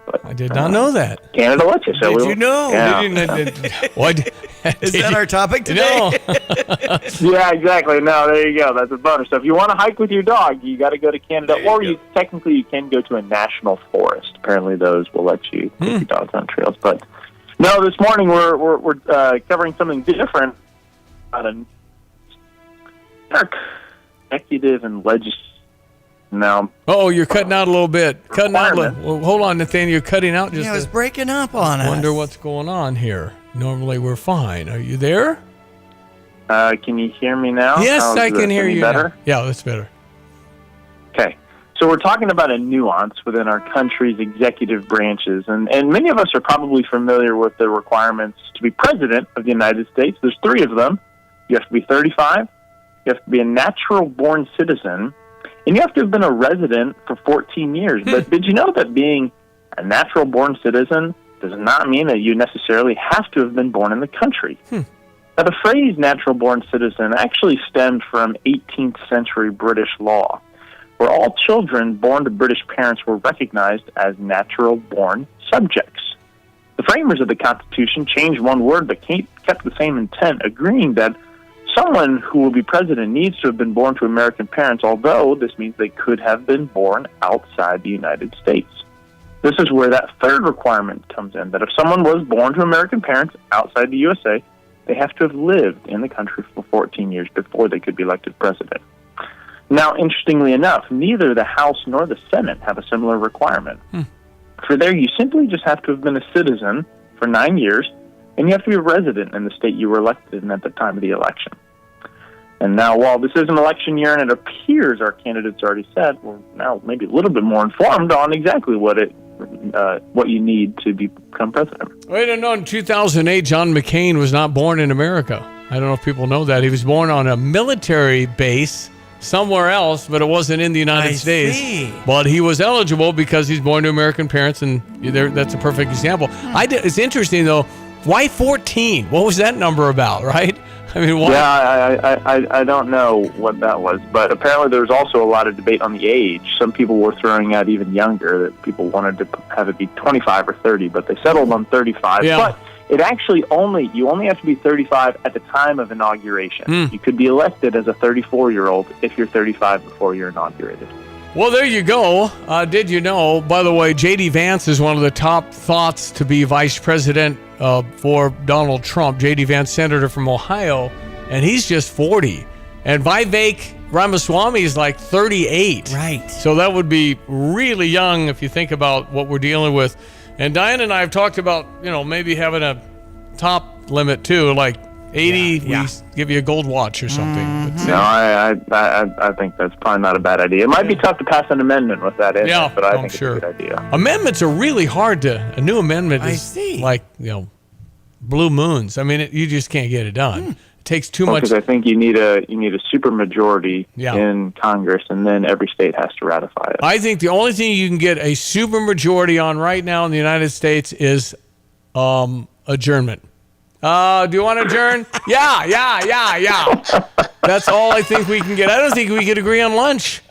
But, I did not know that. Canada lets you. So did you know? Yeah. What? Is that our topic today? No. Yeah, exactly. No, there you go. That's a bonus. So if you want to hike with your dog, you got to go to Canada, or technically you can go to a national forest. Apparently, those will let you take your dogs on trails. But no, this morning we're covering something different. Executive and legislative. Now. Oh, you're cutting out a little bit. Cutting out a little. Well, hold on, Nathaniel. You're cutting out just. Yeah, it was breaking up on us. Wonder what's going on here. Normally we're fine. Are you there? Can you hear me now? Yes, I can hear you. Better? Now. Yeah, that's better. Okay. So we're talking about a nuance within our country's executive branches, and many of us are probably familiar with the requirements to be president of the United States. There's 3 of them. You have to be 35, you have to be a natural-born citizen, and you have to have been a resident for 14 years. But did you know that being a natural-born citizen does not mean that you necessarily have to have been born in the country? Now, the phrase natural-born citizen actually stemmed from 18th century British law, where all children born to British parents were recognized as natural-born subjects. The framers of the Constitution changed one word but kept the same intent, agreeing that someone who will be president needs to have been born to American parents, although this means they could have been born outside the United States. This is where that third requirement comes in, that if someone was born to American parents outside the USA, they have to have lived in the country for 14 years before they could be elected president. Now, interestingly enough, neither the House nor the Senate have a similar requirement. For there, you simply just have to have been a citizen for 9 years, and you have to be a resident in the state you were elected in at the time of the election. And now, while this is an election year and it appears our candidates already said, we're now maybe a little bit more informed on exactly what you need to become president. Wait, no, in 2008, John McCain was not born in America. I don't know if people know that. He was born on a military base somewhere else, but it wasn't in the United States. See. But he was eligible because he's born to American parents, and that's a perfect example. It's interesting, though. Why 14? What was that number about, right? I mean, why? Yeah, I don't know what that was, but apparently there was also a lot of debate on the age. Some people were throwing out even younger, that people wanted to have it be 25 or 30, but they settled on 35. Yeah. But it actually you only have to be 35 at the time of inauguration. You could be elected as a 34-year-old if you're 35 before you're inaugurated. Well, there you go. Did you know, by the way, J.D. Vance is one of the top thoughts to be vice president for Donald Trump. J.D. Vance, senator from Ohio, and he's just 40. And Vivek Ramaswamy is like 38. Right. So that would be really young if you think about what we're dealing with. And Diane and I have talked about, maybe having a top limit too, like 80, we give you a gold watch or something. But, No, I think that's probably not a bad idea. It might be tough to pass an amendment with that in it, but I think it's a good idea. Amendments are really hard a new amendment is like, blue moons. I mean, you just can't get it done. It takes too much. Because I think you need a super majority in Congress, and then every state has to ratify it. I think the only thing you can get a super majority on right now in the United States is adjournment. Do you want to adjourn? Yeah. That's all I think we can get. I don't think we could agree on lunch.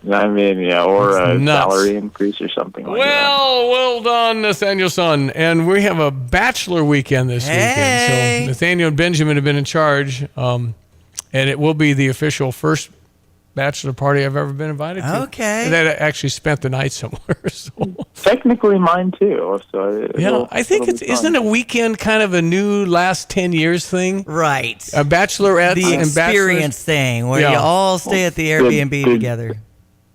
I mean, or a salary increase or something like that. Well done, Nathaniel Son. And we have a bachelor weekend this weekend. So Nathaniel and Benjamin have been in charge, and it will be the official first bachelor party I've ever been invited to. Okay. That actually spent the night somewhere. So. Technically mine too. So I think isn't a weekend kind of a new last 10 years thing? Right. A bachelorette the and experience thing where you all stay at the Airbnb together.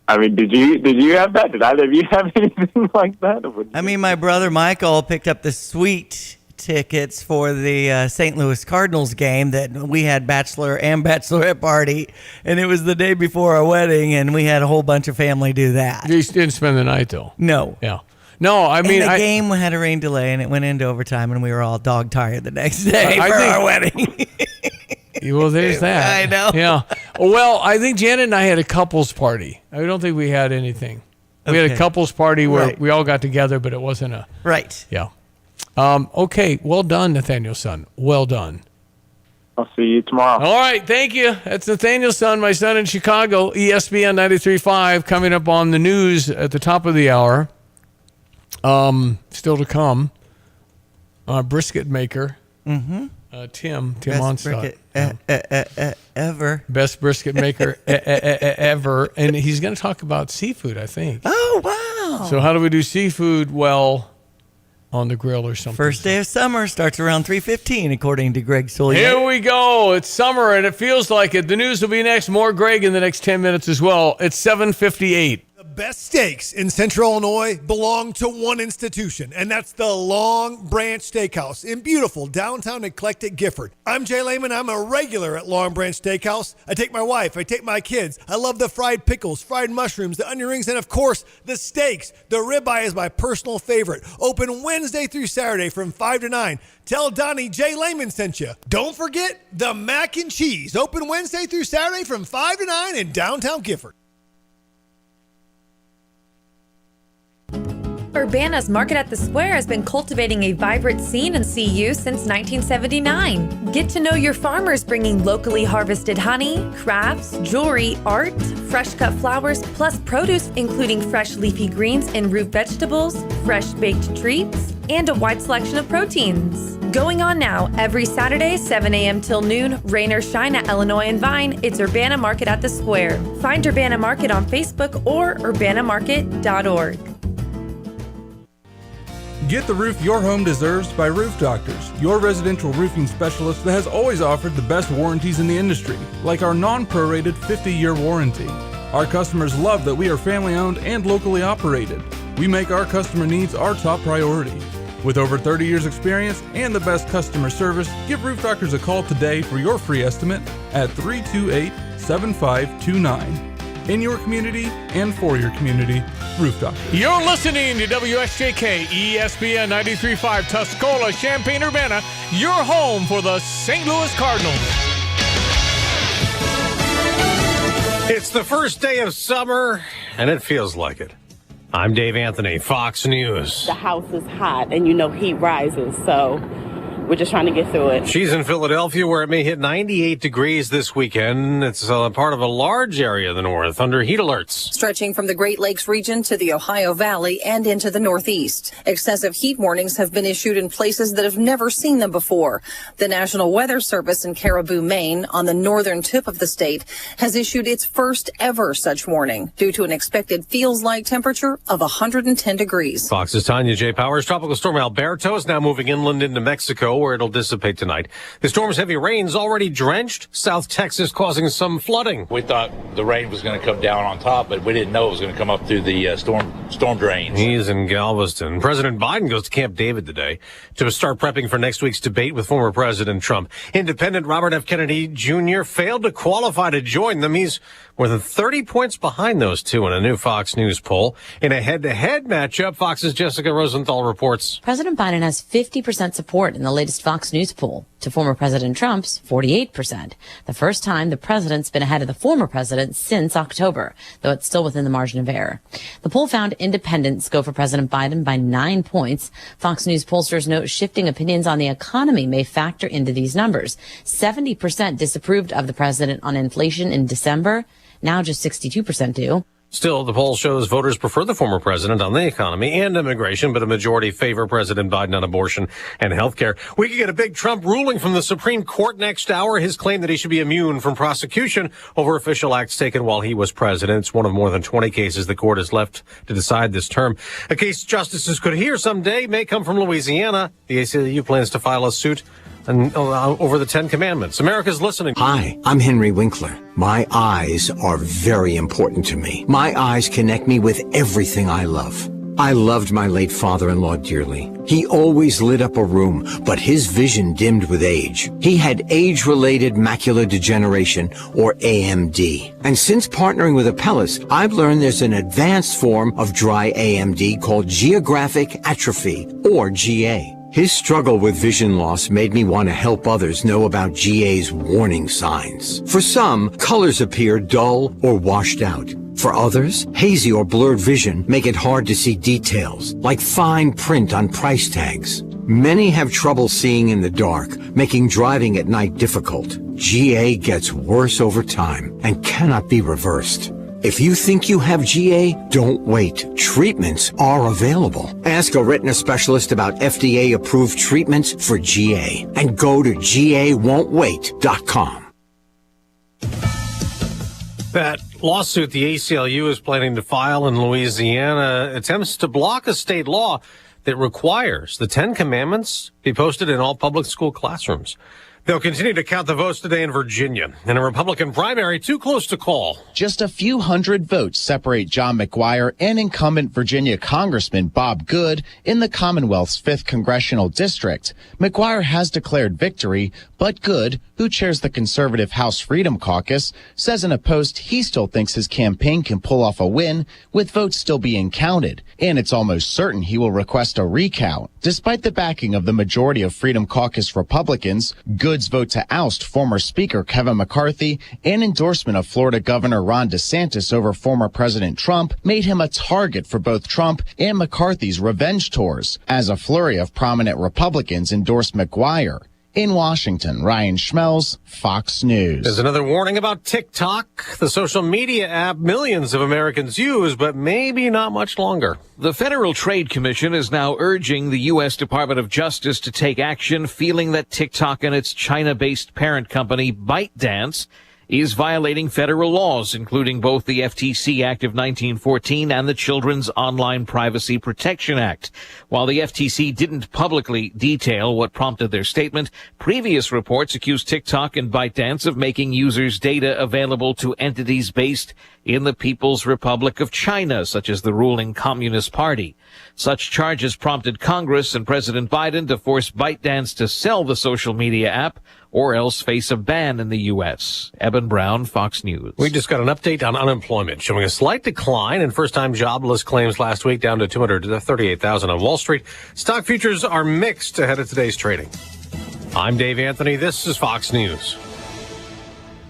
I mean, did you have that? Did either of you have anything like that? I mean, my brother Michael picked up the suite tickets for the St. Louis Cardinals game that we had bachelor and bachelorette party, and it was the day before our wedding, and we had a whole bunch of family do that. You didn't spend the night, though. No. Yeah. No, I mean... And the game had a rain delay, and it went into overtime, and we were all dog-tired the next day for our wedding. Well, there's that. I know. Yeah. Well, I think Janet and I had a couples party. I don't think we had anything. We had a couples party where we all got together, but it wasn't a... Right. Yeah. Okay. Well done, Nathaniel Son. Well done. I'll see you tomorrow. All right. Thank you. That's Nathaniel Son, my son in Chicago, ESPN 93.5, coming up on the news at the top of the hour. Still to come. Brisket maker. Mm-hmm. Tim Best Onstad. brisket ever. Best brisket maker ever. And he's going to talk about seafood, I think. Oh, wow. So how do we do seafood well on the grill or something? First day of summer starts around 3:15, according to Greg Solier. Here we go. It's summer, and it feels like it. The news will be next. More Greg in the next 10 minutes as well. It's 7:58. The best steaks in Central Illinois belong to one institution, and that's the Long Branch Steakhouse in beautiful downtown eclectic Gifford. I'm Jay Lehman. I'm a regular at Long Branch Steakhouse. I take my wife. I take my kids. I love the fried pickles, fried mushrooms, the onion rings, and of course, the steaks. The ribeye is my personal favorite. Open Wednesday through Saturday from 5 to 9. Tell Donnie Jay Lehman sent you. Don't forget the mac and cheese. Open Wednesday through Saturday from 5 to 9 in downtown Gifford. Urbana's Market at the Square has been cultivating a vibrant scene in CU since 1979. Get to know your farmers bringing locally harvested honey, crafts, jewelry, art, fresh cut flowers, plus produce including fresh leafy greens and root vegetables, fresh baked treats, and a wide selection of proteins. Going on now, every Saturday, 7 a.m. till noon, rain or shine at Illinois and Vine, it's Urbana Market at the Square. Find Urbana Market on Facebook or urbanamarket.org. Get the roof your home deserves by Roof Doctors, your residential roofing specialist that has always offered the best warranties in the industry, like our non-prorated 50-year warranty. Our customers love that we are family-owned and locally operated. We make our customer needs our top priority. With over 30 years experience and the best customer service, give Roof Doctors a call today for your free estimate at 328-7529. In your community and for your community, Roof Doctors. You're listening to WSJK ESPN 93.5 Tuscola, Champaign-Urbana, your home for the St. Louis Cardinals. It's the first day of summer, and it feels like it. I'm Dave Anthony, Fox News. The house is hot, and you know heat rises, so we're just trying to get through it. She's in Philadelphia, where it may hit 98 degrees this weekend. It's part of a large area of the north under heat alerts. Stretching from the Great Lakes region to the Ohio Valley and into the Northeast. Excessive heat warnings have been issued in places that have never seen them before. The National Weather Service in Caribou, Maine, on the northern tip of the state, has issued its first ever such warning due to an expected feels-like temperature of 110 degrees. Fox's Tanya J. Powers. Tropical storm Alberto is now moving inland into Mexico, where it'll dissipate tonight. The storm's heavy rains already drenched South Texas, causing some flooding. We thought the rain was going to come down on top, but we didn't know it was going to come up through the storm drains. He's in Galveston. President Biden goes to Camp David today to start prepping for next week's debate with former President Trump. Independent Robert F. Kennedy Jr. failed to qualify to join them. He's more than 30 points behind those two in a new Fox News poll. In a head-to-head matchup, Fox's Jessica Rosenthal reports. President Biden has 50% support in the latest Fox News poll to former President Trump's 48%. The first time the president's been ahead of the former president since October, though it's still within the margin of error. The poll found independents go for President Biden by 9 points. Fox News pollsters note shifting opinions on the economy may factor into these numbers. 70% disapproved of the president on inflation in December. Now just 62% do. Still, the poll shows voters prefer the former president on the economy and immigration, but a majority favor President Biden on abortion and health care. We could get a big Trump ruling from the Supreme Court next hour. His claim that he should be immune from prosecution over official acts taken while he was president. It's one of more than 20 cases the court has left to decide this term. A case justices could hear someday may come from Louisiana. The ACLU plans to file a suit over the 10 Commandments. America's listening. Hi, I'm Henry Winkler. My eyes are very important to me. My eyes connect me with everything I love. I loved my late father-in-law dearly. He always lit up a room, but his vision dimmed with age. He had age-related macular degeneration, or AMD. And since partnering with Apellis, I've learned there's an advanced form of dry AMD called geographic atrophy, or GA. His struggle with vision loss made me want to help others know about GA's warning signs. For some, colors appear dull or washed out. For others, hazy or blurred vision make it hard to see details, like fine print on price tags. Many have trouble seeing in the dark, making driving at night difficult. GA gets worse over time and cannot be reversed. If you think you have GA, don't wait. Treatments are available. Ask a retina specialist about FDA-approved treatments for GA and go to GAWon'tWait.com. That lawsuit the ACLU is planning to file in Louisiana attempts to block a state law that requires the 10 Commandments be posted in all public school classrooms. They'll continue to count the votes today in Virginia in a Republican primary too close to call. Just a few hundred votes separate John McGuire and incumbent Virginia Congressman Bob Good in the Commonwealth's 5th Congressional District. McGuire has declared victory, but Good, who chairs the conservative House Freedom Caucus, says in a post he still thinks his campaign can pull off a win with votes still being counted. And it's almost certain he will request a recount. Despite the backing of the majority of Freedom Caucus Republicans, Good Good's vote to oust former Speaker Kevin McCarthy and endorsement of Florida Governor Ron DeSantis over former President Trump made him a target for both Trump and McCarthy's revenge tours, as a flurry of prominent Republicans endorsed McGuire. In Washington, Ryan Schmelz, Fox News. There's another warning about TikTok, the social media app millions of Americans use, but maybe not much longer. The Federal Trade Commission is now urging the U.S. Department of Justice to take action, feeling that TikTok and its China-based parent company, ByteDance, is violating federal laws, including both the FTC Act of 1914 and the Children's Online Privacy Protection Act. While the FTC didn't publicly detail what prompted their statement, previous reports accused TikTok and ByteDance of making users' data available to entities based in the People's Republic of China, such as the ruling Communist Party. Such charges prompted Congress and President Biden to force ByteDance to sell the social media app or else face a ban in the U.S. Eben Brown, Fox News. We just got an update on unemployment, showing a slight decline in first-time jobless claims last week, down to 238,000 on Wall Street. Stock futures are mixed ahead of today's trading. I'm Dave Anthony. This is Fox News.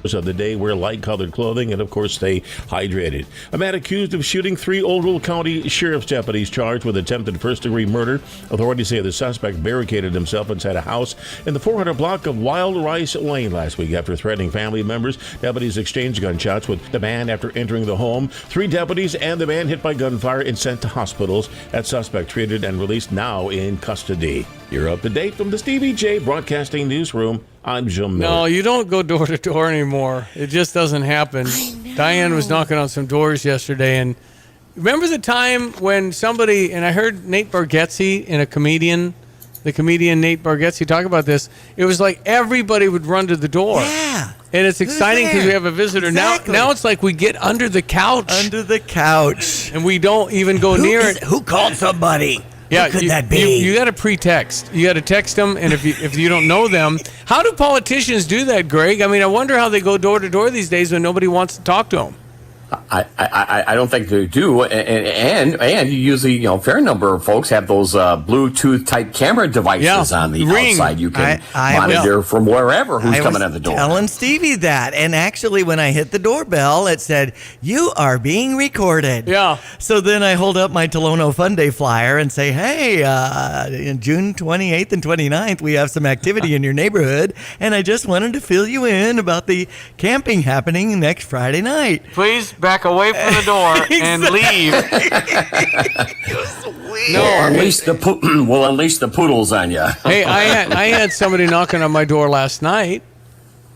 Of the day, wear light-colored clothing and, of course, stay hydrated. A man accused of shooting 3 Oldville County Sheriff's deputies charged with attempted first-degree murder. Authorities say the suspect barricaded himself inside a house in the 400 block of Wild Rice Lane last week after threatening family members. Deputies exchanged gunshots with the man after entering the home. 3 deputies and the man hit by gunfire and sent to hospitals. That suspect treated and released, now in custody. You're up to date from the Stevie Jay Broadcasting Newsroom. I'm Jim Miller. No, you don't go door to door anymore. It just doesn't happen. Diane was knocking on some doors yesterday, and remember the time when somebody, and I heard Nate Bargatze, the comedian Nate Bargatze, talk about this. It was like everybody would run to the door. Yeah. And it's exciting because we have a visitor. Exactly. Now it's like we get under the couch. Under the couch. And we don't even go near it. Who called somebody? Yeah, Who could that be? You got to pre-text. You got to text them, and if you don't know them, how do politicians do that, Greg? I mean, I wonder how they go door to door these days when nobody wants to talk to them. I don't think they do, and usually, a fair number of folks have those Bluetooth type camera devices on the outside. You can monitor from wherever who's coming at the door. Telling Stevie that, and actually, when I hit the doorbell, it said, "You are being recorded." Yeah. So then I hold up my Tolono Fun Day flyer and say, "Hey, in June 28th and 29th, we have some activity in your neighborhood, and I just wanted to fill you in about the camping happening next Friday night. Please back away from the door and leave." We'll unleash the poodles on you. Hey, I had somebody knocking on my door last night.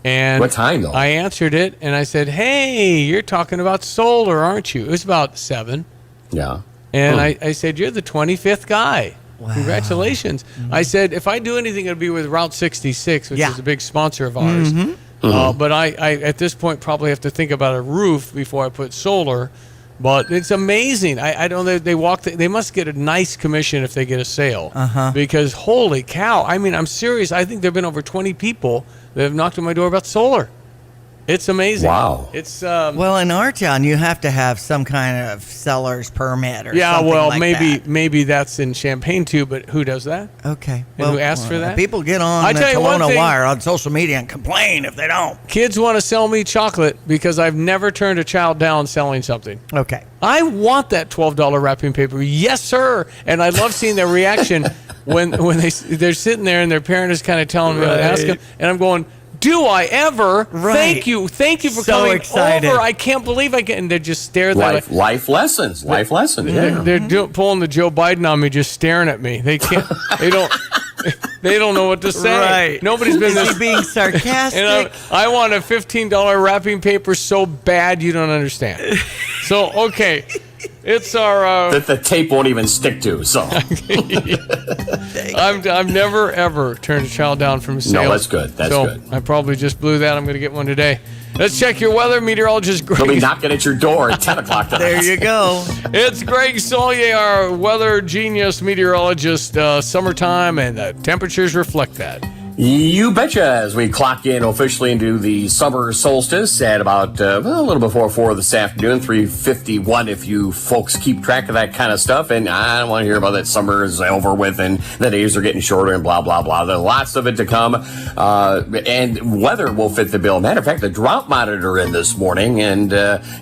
And what time, though? I answered it, and I said, "Hey, you're talking about solar, aren't you?" It was about 7. Yeah. And I said, "You're the 25th guy. Wow. Congratulations." Mm-hmm. I said, "If I do anything, it'll be with Route 66, which is a big sponsor of ours." Mm-hmm. But I at this point probably have to think about a roof before I put solar. But it's amazing. I don't know. They must get a nice commission if they get a sale. Because holy cow! I mean, I'm serious. I think there've been over 20 people that have knocked on my door about solar. It's amazing. Wow. It's well, in our town, you have to have some kind of seller's permit or something like that. Maybe that's in Champaign too, but who does that? Okay. And who asked for that? People get on the Kelowna Wire on social media and complain if they don't. Kids want to sell me chocolate because I've never turned a child down selling something. Okay. I want that $12 wrapping paper. Yes, sir. And I love seeing their reaction when they're sitting there and their parent is kind of telling me to ask them, and I'm going, "Do I ever?" Right. Thank you for so coming excited. over. I can't believe I can. And they just stare that life lessons. Life lessons. Yeah. They're pulling the Joe Biden on me, just staring at me. They can't. They don't. They don't know what to say. Right. Nobody's been Is he being sarcastic? And I want a $15 wrapping paper so bad you don't understand. So okay. It's our that the tape won't even stick to. So I've never ever turned a child down from a sale. No, that's good. That's good. I probably just blew that. I'm going to get one today. Let's check your weather, meteorologist Greg. He'll be knocking at your door at 10 o'clock tonight. There you go. It's Greg Solier, our weather genius meteorologist. Summertime, and the temperatures reflect that. You betcha. As we clock in officially into the summer solstice at about a little before 4 this afternoon, 3:51 if you folks keep track of that kind of stuff. And I don't want to hear about that summer is over with and the days are getting shorter and blah, blah, blah. There's lots of it to come. And weather will fit the bill. Matter of fact, the drought monitor in this morning. And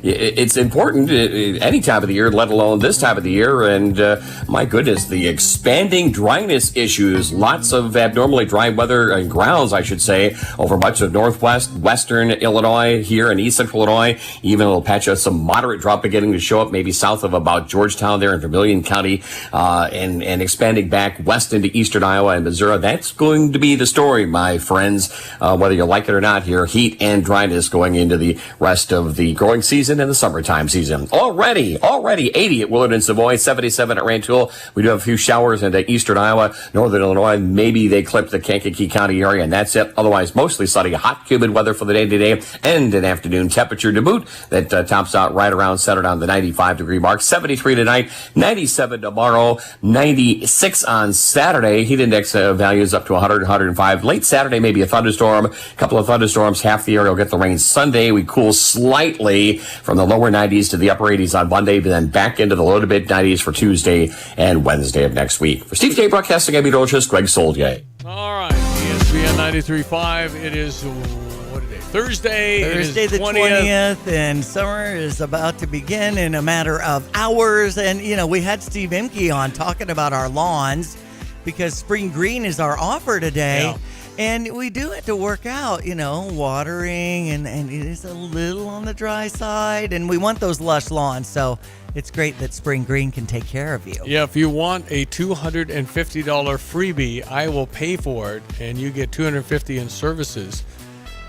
it's important any time of the year, let alone this time of the year. And my goodness, the expanding dryness issues. Lots of abnormally dry weather and grounds, I should say, over much of northwest, western Illinois, here in east central Illinois. Even a little patch of some moderate drought beginning to show up, maybe south of about Georgetown there in Vermilion County, and expanding back west into eastern Iowa and Missouri. That's going to be the story, my friends, whether you like it or not here. Heat and dryness going into the rest of the growing season and the summertime season. Already 80 at Willard and Savoy, 77 at Rantoul. We do have a few showers into eastern Iowa, northern Illinois. Maybe they clip the Kankakee County area, and that's it. Otherwise, mostly sunny, hot, humid weather for the day today, and an afternoon temperature to boot that tops out right around centered on the 95-degree mark. 73 tonight, 97 tomorrow, 96 on Saturday. Heat index values up to 100, 105. Late Saturday, maybe a thunderstorm, a couple of thunderstorms. Half the area will get the rain Sunday. We cool slightly from the lower 90s to the upper 80s on Monday, but then back into the low to mid 90s for Tuesday and Wednesday of next week. For Stevie Jay Broadcasting, I'm meteorologist Greg Soldier. All right, ESPN 93.5. It is, what day? Thursday the 20th, and summer is about to begin in a matter of hours. And, we had Steve Imke on talking about our lawns because spring green is our offer today. Yeah. And we do have to work out, watering, and it is a little on the dry side. And we want those lush lawns, so it's great that Spring Green can take care of you. Yeah, if you want a $250 freebie, I will pay for it, and you get $250 in services.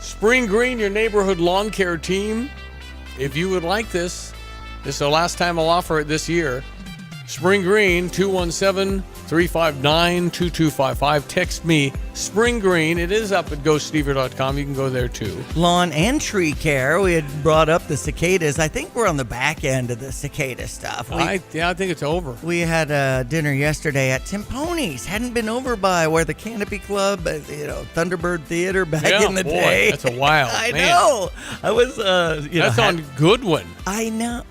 Spring Green, your neighborhood lawn care team. If you would like this is the last time I'll offer it this year. Spring Green, 217-359-2255. Text me, Spring Green. It is up at GoStever.com. You can go there too. Lawn and tree care. We had brought up the cicadas. I think we're on the back end of the cicada stuff. I think it's over. We had a dinner yesterday at Timponi's. Hadn't been over by where the Canopy Club, Thunderbird Theater back in the day. That's a while. I know. I was, That's on Goodwin. I know.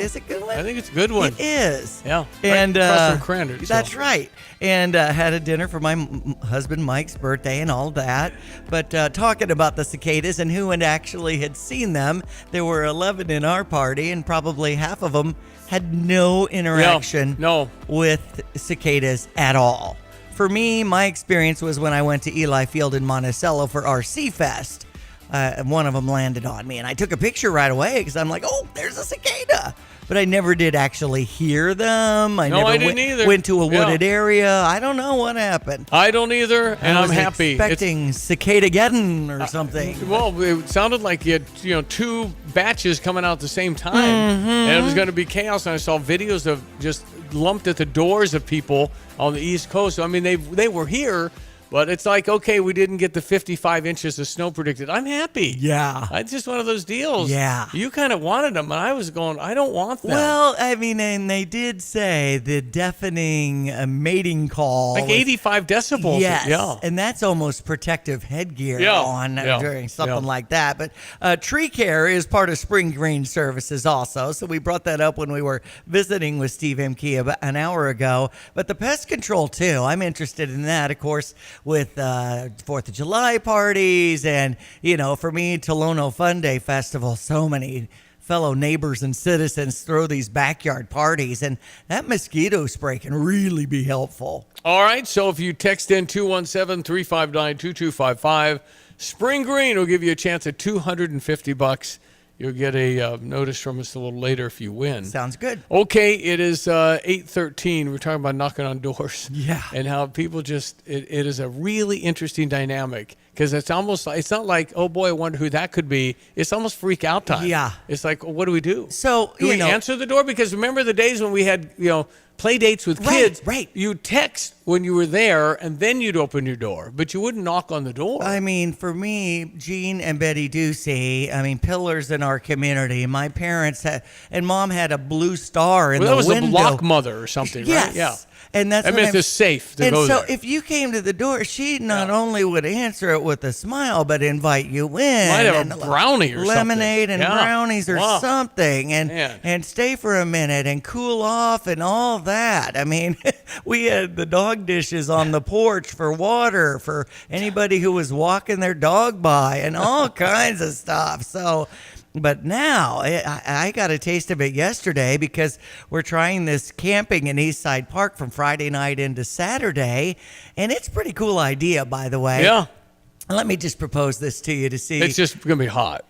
Is it Goodwin? I think it's Goodwin. It is. Yeah. And across from Crandon, that's right. And had a dinner for my husband Mike's birthday and all that. But talking about the cicadas and who actually had seen them, there were 11 in our party, and probably half of them had no interaction with cicadas at all. For me, my experience was when I went to Eli Field in Monticello for RC Fest. And one of them landed on me, and I took a picture right away because I'm like, oh, there's a cicada. But I never did actually hear them. I didn't either. Went to a wooded area. I don't know what happened. I don't either, and I'm happy. Expecting cicada-geddon or something. Well, it sounded like you had, two batches coming out at the same time, and it was going to be chaos. And I saw videos of just lumped at the doors of people on the East Coast. I mean, they were here. But it's like, okay, we didn't get the 55 inches of snow predicted. I'm happy. Yeah. It's just one of those deals. Yeah. You kind of wanted them, and I was going, I don't want them. Well, I mean, and they did say the deafening mating call. Like 85 decibels. Yes. Yeah. And that's almost protective headgear on during something like that. But tree care is part of Spring Green services also. So we brought that up when we were visiting with Steve Imke about an hour ago. But the pest control, too. I'm interested in that, of course, with 4th of July parties and, for me, Tolono Fun Day Festival, so many fellow neighbors and citizens throw these backyard parties, and that mosquito spray can really be helpful. All right, so if you text in 217-359-2255, Spring Green will give you a chance at $250. You'll get a notice from us a little later if you win. Sounds good. Okay, it is 8:13. We're talking about knocking on doors. Yeah. And how people just, it is a really interesting dynamic because it's not like, oh boy, I wonder who that could be. It's almost freak out time. Yeah. It's like, well, what do we do? So, do we answer the door? Because remember the days when we had, play dates with kids, right. you text when you were there, and then you'd open your door, but you wouldn't knock on the door. I mean, for me, Gene and Betty Ducey, pillars in our community. My parents had, and Mom had a blue star in the window. That was a block mother or something, yes. right? Yeah. And that's meant it's safe to go so there. if you came to the door, she not only would answer it with a smile, but invite you in. Might have a brownie or lemonade something. and brownies or Wow. something, Man. and stay for a minute and cool off and all that. I mean, we had the dog dishes on the porch for water for anybody who was walking their dog by and all kinds of stuff. So. But now, I got a taste of it yesterday because we're trying this camping in Eastside Park from Friday night into Saturday, and it's a pretty cool idea, by the way. Yeah. Let me just propose this to you to see. It's just going to be hot.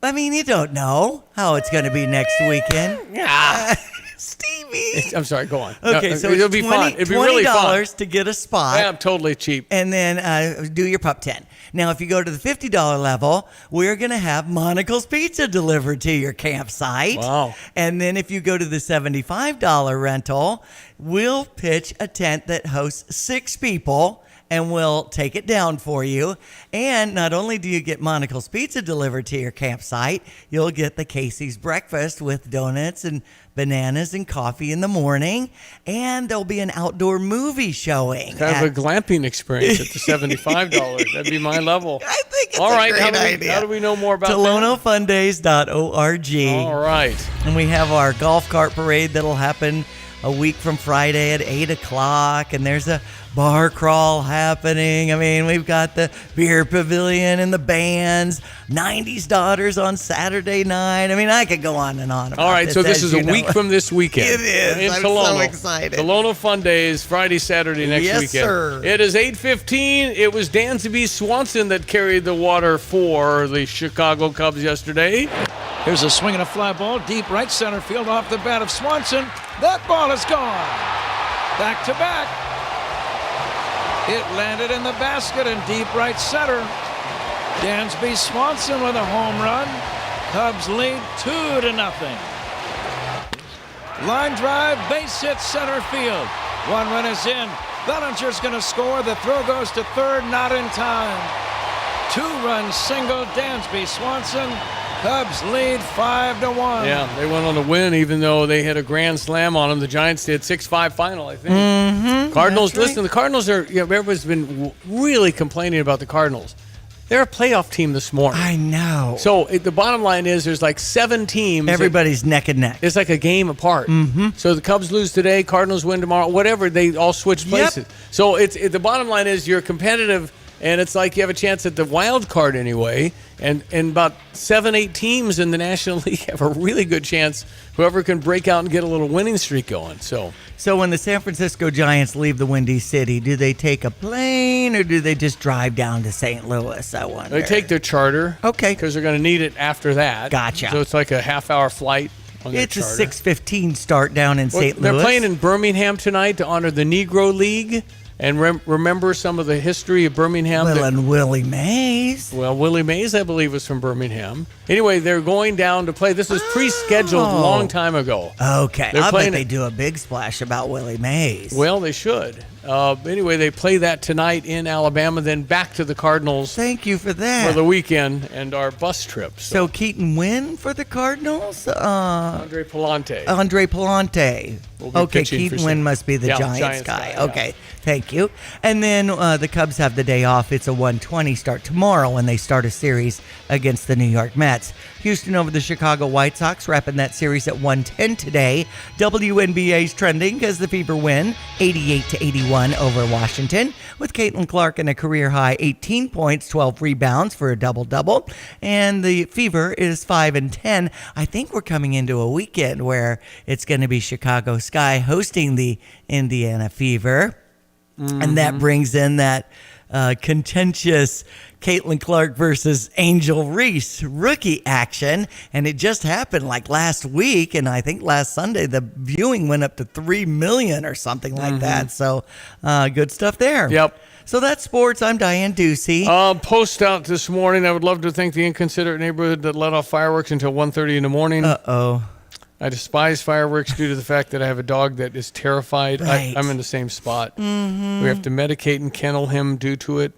I mean, you don't know how it's going to be next weekend. Yeah. Stevie. I'm sorry, go on. Okay, No, so it'll it's be fun. It'll be really fun. $20 to get a spot. Yeah, totally cheap. And then do your pup tent. Now, if you go to the $50 level, we're going to have Monocle's Pizza delivered to your campsite. Wow. And then if you go to the $75 rental, we'll pitch a tent that hosts 6 people, and we'll take it down for you. And not only do you get Monocle's Pizza delivered to your campsite, you'll get the Casey's breakfast with donuts and bananas and coffee in the morning, and there'll be an outdoor movie showing. Kind of a glamping experience at the $75. That'd be my level. I think it's All right, a great idea. How do we know more about that? TolonoFundays.org. All right. And we have our golf cart parade that'll happen a week from Friday at 8 o'clock, and there's a bar crawl happening. I mean, we've got the beer pavilion and the bands, 90s Daughters on Saturday night. I mean, I could go on and on about All right, so this is a week from this weekend. It is. In I'm Tolono. so excited. Tolono Fun Days, Friday, Saturday next Yes, weekend. sir. It is 8:15. It was Dansby Swanson that carried the water for the Chicago Cubs yesterday. Here's a swing and a fly ball, deep right center field off the bat of Swanson. That ball is gone. Back to back. It landed in the basket in deep right center. Dansby Swanson with a home run. Cubs lead 2-0. Line drive, base hit center field. 1 run is in. Bellinger's going to score. The throw goes to third, not in time. 2-run single, Dansby Swanson. Cubs lead 5-1. Yeah, they went on to win, even though they had a grand slam on them. The Giants did 6-5 final, I think. Mm-hmm, Cardinals, right. listen, the Cardinals are, everybody's been really complaining about the Cardinals. They're a playoff team this morning. I know. So the bottom line is there's like 7 teams. Everybody's neck and neck. It's like a game apart. Mm-hmm. So the Cubs lose today, Cardinals win tomorrow, whatever, they all switch places. So the bottom line is you're competitive, and it's like you have a chance at the wild card anyway. And about 7-8 teams in the National League have a really good chance. Whoever can break out and get a little winning streak going. So when the San Francisco Giants leave the Windy City, do they take a plane or do they just drive down to St. Louis? I wonder. they take their charter. Okay. Because they're going to need it after that. Gotcha. So it's like a half-hour flight on their It's charter. a 6:15 start down in St. Louis. They're playing in Birmingham tonight to honor the Negro League. And remember some of the history of Birmingham. Well, and Willie Mays. Well, Willie Mays, I believe, was from Birmingham. Anyway, they're going down to play. This was pre-scheduled a long time ago. Okay. They're I playing bet they do a big splash about Willie Mays. Well, they should. Anyway, they play that tonight in Alabama, then back to the Cardinals. Thank you for that. For the weekend and our bus trip. So Keaton win for the Cardinals? Andre Palante. Andre Palante. Will be Okay, pitching for Keaton Wynn Sam. must be the Yeah, Giants guy. yeah. Okay, thank you. And then the Cubs have the day off. It's a 1:20 start tomorrow when they start a series against the New York Mets. Houston over the Chicago White Sox, wrapping that series at 1:10 today. WNBA's trending because the Fever win 88-81 over Washington, with Caitlin Clark in a career-high 18 points, 12 rebounds for a double-double. And the Fever is 5-10. I think we're coming into a weekend where it's going to be Chicago Sky hosting the Indiana Fever. And that brings in that contentious Caitlin Clark versus Angel Reese rookie action. And it just happened like last week. And I think last Sunday, the viewing went up to 3 million or something like that. So good stuff there. Yep. So that's sports. I'm Diane Ducey. Post out this morning. I would love to thank the inconsiderate neighborhood that let off fireworks until 1:30 in the morning. Uh-oh. I despise fireworks due to the fact that I have a dog that is terrified. Right. I'm in the same spot. Mhm. We have to medicate and kennel him due to it.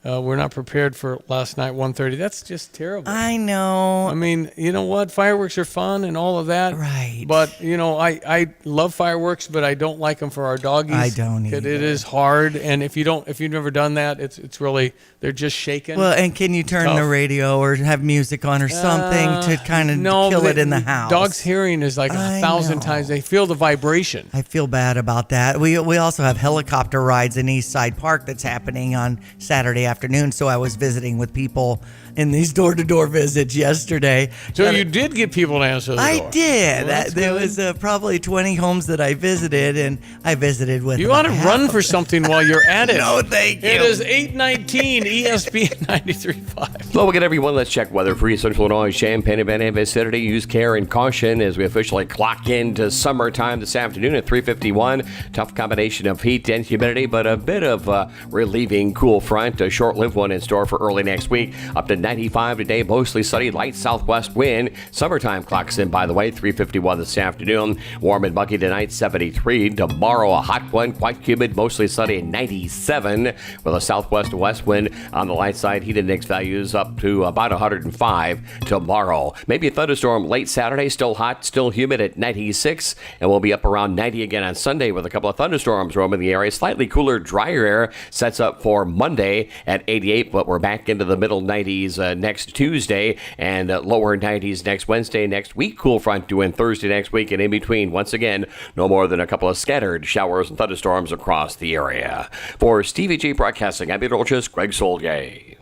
We're not prepared for last night, 1:30. That's just terrible. I know. I mean, you know what? Fireworks are fun and all of that. Right. But, you know, I love fireworks, but I don't like them for our doggies. I don't either. It is hard. And if you've never done that, it's really, they're just shaking. Well, and can you turn the radio or have music on or something to kind of kill it in the house? Dog's hearing is like 1,000 times. They feel the vibration. I feel bad about that. We also have helicopter rides in East Side Park that's happening on Saturday afternoon. So I was visiting with people in these door-to-door visits yesterday. So you did get people to answer the door. I did. Well, There was probably 20 homes that I visited, and I visited with You ought to run for something while you're at it. No, thank you. It is 8:19 ESPN 93.5. Hello again, everyone. Let's check weather for Central Illinois, Champaign, and vicinity. Use care and caution as we officially clock into summertime this afternoon at 3:51. Tough combination of heat and humidity, but a bit of relieving cool front. A short-lived one in store for early next week. Up to 95 today, mostly sunny, light southwest wind. Summertime clocks in, by the way, 3:51 this afternoon. Warm and muggy tonight, 73. Tomorrow, a hot one, quite humid, mostly sunny, 97. With a southwest to west wind on the light side. Heat index values up to about 105 tomorrow. Maybe a thunderstorm late Saturday, still hot, still humid at 96. And we'll be up around 90 again on Sunday with a couple of thunderstorms roaming the area. Slightly cooler, drier air sets up for Monday at 88, but we're back into the middle 90s next Tuesday and lower 90s next Wednesday. Next week, cool front due in Thursday next week, and in between, once again, no more than a couple of scattered showers and thunderstorms across the area. For Stevie Jay Broadcasting, I'm meteorologist Greg Solgay.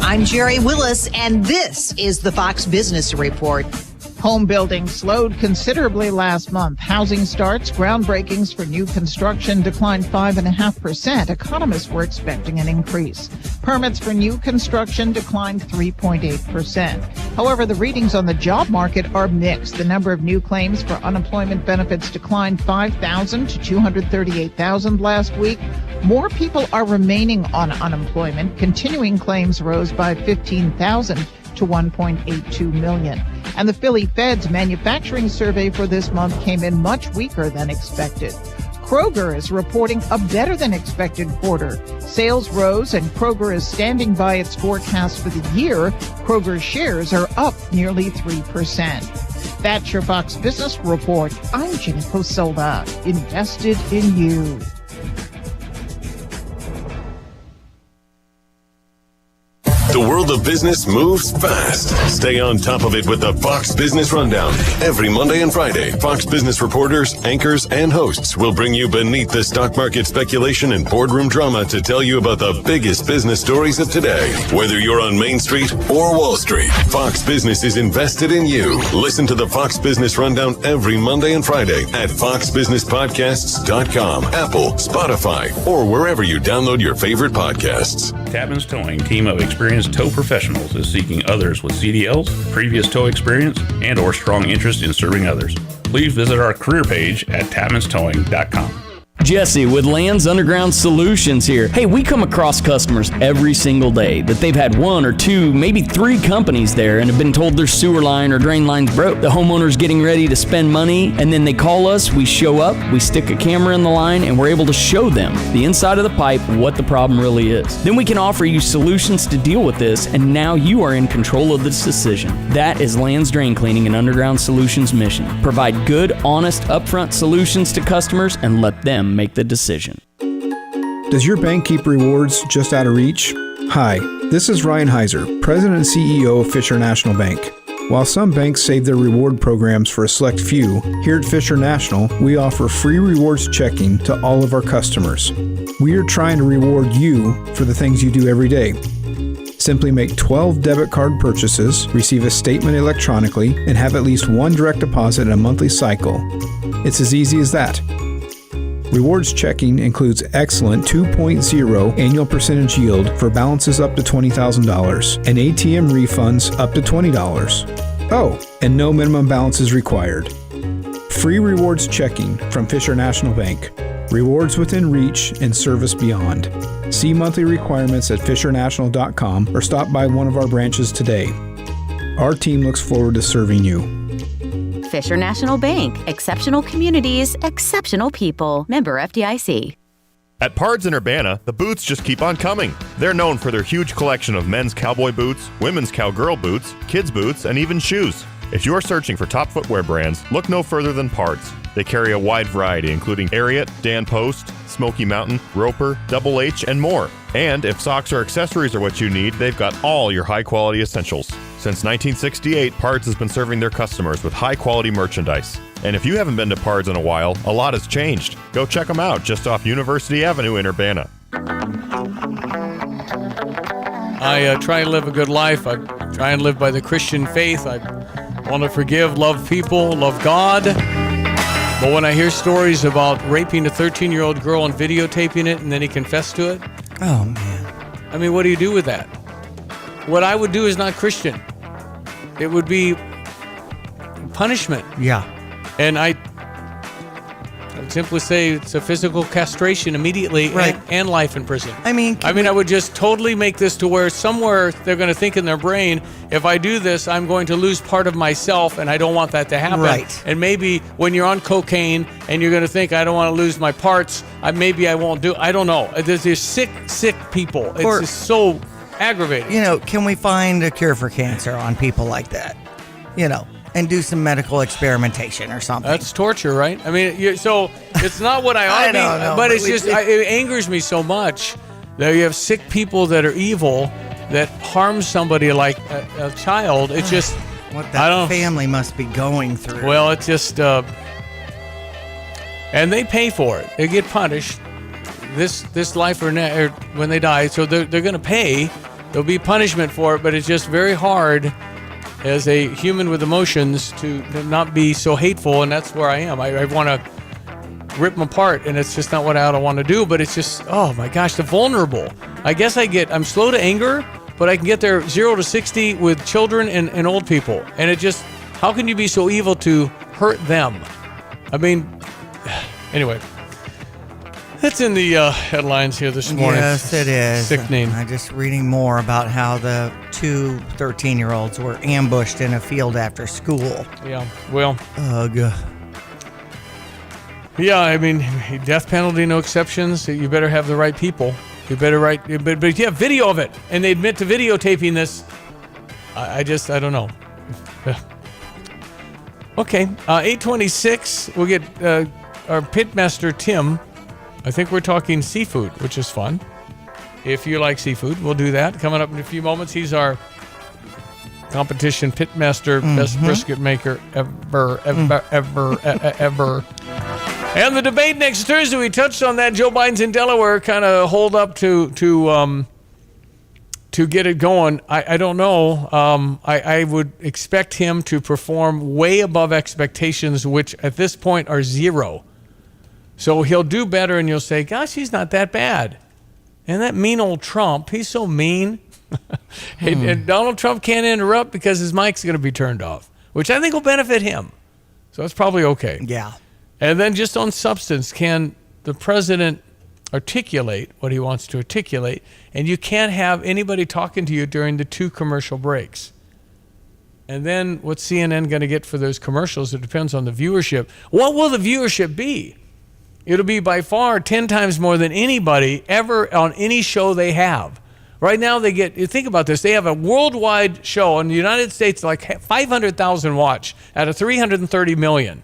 I'm Jerry Willis, and this is the Fox Business Report. Home building slowed considerably last month. Housing starts, groundbreakings for new construction declined 5.5%. Economists were expecting an increase. Permits for new construction declined 3.8%. However, the readings on the job market are mixed. The number of new claims for unemployment benefits declined 5,000 to 238,000 last week. More people are remaining on unemployment. Continuing claims rose by 15,000 to 1.82 million. And the Philly Fed's manufacturing survey for this month came in much weaker than expected. Kroger is reporting a better than expected quarter. Sales rose and Kroger is standing by its forecast for the year. Kroger shares are up nearly 3%. That's your Fox Business Report. I'm Jenny Posolda, invested in you. The world of business moves fast. Stay on top of it with the Fox Business Rundown. Every Monday and Friday, Fox Business reporters, anchors, and hosts will bring you beneath the stock market speculation and boardroom drama to tell you about the biggest business stories of today. Whether you're on Main Street or Wall Street, Fox Business is invested in you. Listen to the Fox Business Rundown every Monday and Friday at foxbusinesspodcasts.com, Apple, Spotify, or wherever you download your favorite podcasts. Tapman's Towing, team of experienced tow professionals, is seeking others with CDLs, previous tow experience, and or strong interest in serving others. Please visit our career page at tapmanstowing.com. Jesse with Land's Underground Solutions here. Hey, we come across customers every single day that they've had one or two, maybe three companies there and have been told their sewer line or drain line's broke. The homeowner's getting ready to spend money, and then they call us, we show up, we stick a camera in the line, and we're able to show them the inside of the pipe, what the problem really is. Then we can offer you solutions to deal with this, and now you are in control of this decision. That is Land's Drain Cleaning and Underground Solutions' mission. Provide good, honest, upfront solutions to customers and let them make the decision. Does your bank keep rewards just out of reach? Hi, this is Ryan Heiser, President and CEO of Fisher National Bank. While some banks save their reward programs for a select few, here at Fisher National, we offer free rewards checking to all of our customers. We are trying to reward you for the things you do every day. Simply make 12 debit card purchases, receive a statement electronically, and have at least one direct deposit in a monthly cycle. It's as easy as that. Rewards checking includes excellent 2.0 annual percentage yield for balances up to $20,000 and ATM refunds up to $20. Oh, and no minimum balance is required. Free rewards checking from Fisher National Bank. Rewards within reach and service beyond. See monthly requirements at fishernational.com or stop by one of our branches today. Our team looks forward to serving you. Fisher National Bank. Exceptional communities, exceptional people. Member FDIC. At Pards in Urbana, the boots just keep on coming. They're known for their huge collection of men's cowboy boots, women's cowgirl boots, kids' boots, and even shoes. If you're searching for top footwear brands, look no further than Pards. They carry a wide variety, including Ariat, Dan Post, Smoky Mountain, Roper, Double H, and more. And if socks or accessories are what you need, they've got all your high-quality essentials. Since 1968, Pards has been serving their customers with high-quality merchandise. And if you haven't been to Pards in a while, a lot has changed. Go check them out just off University Avenue in Urbana. I try and live a good life. I try and live by the Christian faith. I want to forgive, love people, love God. But when I hear stories about raping a 13-year-old girl and videotaping it and then he confessed to it. Oh, man. I mean, what do you do with that? What I would do is not Christian. It would be punishment. Yeah. And I would simply say it's a physical castration immediately, right, and life in prison. I mean, I would just totally make this to where somewhere they're going to think in their brain, if I do this, I'm going to lose part of myself, and I don't want that to happen. Right. And maybe when you're on cocaine and you're going to think, I don't want to lose my parts, maybe I won't do. I don't know. There's sick people. It's just so aggravating. You know, can we find a cure for cancer on people like that? You know, and do some medical experimentation or something. That's torture, right? I mean, so it's not what I ought to be, but it's just, it angers me so much that you have sick people that are evil that harm somebody like a child. It's just, what that family must be going through. Well, it's just, and they pay for it. They get punished this life or when they die. So they're going to pay. There'll be punishment for it, but it's just very hard as a human with emotions to not be so hateful, and that's where I am. I want to rip them apart, and it's just not what I want to do, but it's just, oh my gosh, the vulnerable. I guess I'm slow to anger, but I can get there 0 to 60 with children and old people. And it just, how can you be so evil to hurt them? I mean, anyway. That's in the headlines here this morning. Yes, it is. Sickening. I'm just reading more about how the two 13-year-olds were ambushed in a field after school. Yeah, well. Ugh. Yeah, I mean, death penalty, no exceptions. You better have the right people. You better but you have video of it, and they admit to videotaping this. I don't know. Okay, 8:26. We'll get our pitmaster Tim. I think we're talking seafood, which is fun. If you like seafood, we'll do that. Coming up in a few moments, he's our competition pitmaster, best brisket maker ever. And the debate next Thursday, we touched on that. Joe Biden's in Delaware, kind of hold up to get it going. I don't know. I would expect him to perform way above expectations, which at this point are 0. So he'll do better, and you'll say, gosh, he's not that bad. And that mean old Trump, he's so mean. And Donald Trump can't interrupt because his mic's going to be turned off, which I think will benefit him. So that's probably okay. Yeah. And then just on substance, can the president articulate what he wants to articulate? And you can't have anybody talking to you during the 2 commercial breaks. And then what's CNN going to get for those commercials? It depends on the viewership. What will the viewership be? It'll be by far 10 times more than anybody ever on any show they have. Right now, think about this, they have a worldwide show in the United States, like 500,000 watch out of 330 million.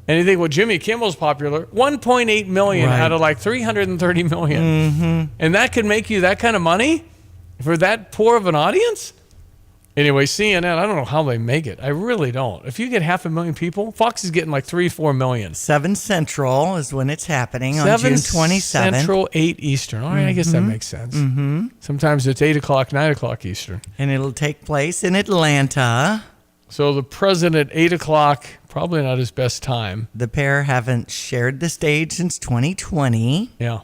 And you think, well, Jimmy Kimmel's popular. 1.8 million out of like 330 million. Mm-hmm. And that could make you that kind of money for that poor of an audience? Anyway, CNN, I don't know how they make it. I really don't. If you get 500,000 people, Fox is getting like 3-4 million. 7 Central is when it's happening on June 27th. 7 Central, 8 Eastern. All right, I guess that makes sense. Mm-hmm. Sometimes it's 8 o'clock, 9 o'clock Eastern. And it'll take place in Atlanta. So the president, 8 o'clock, probably not his best time. The pair haven't shared the stage since 2020. Yeah.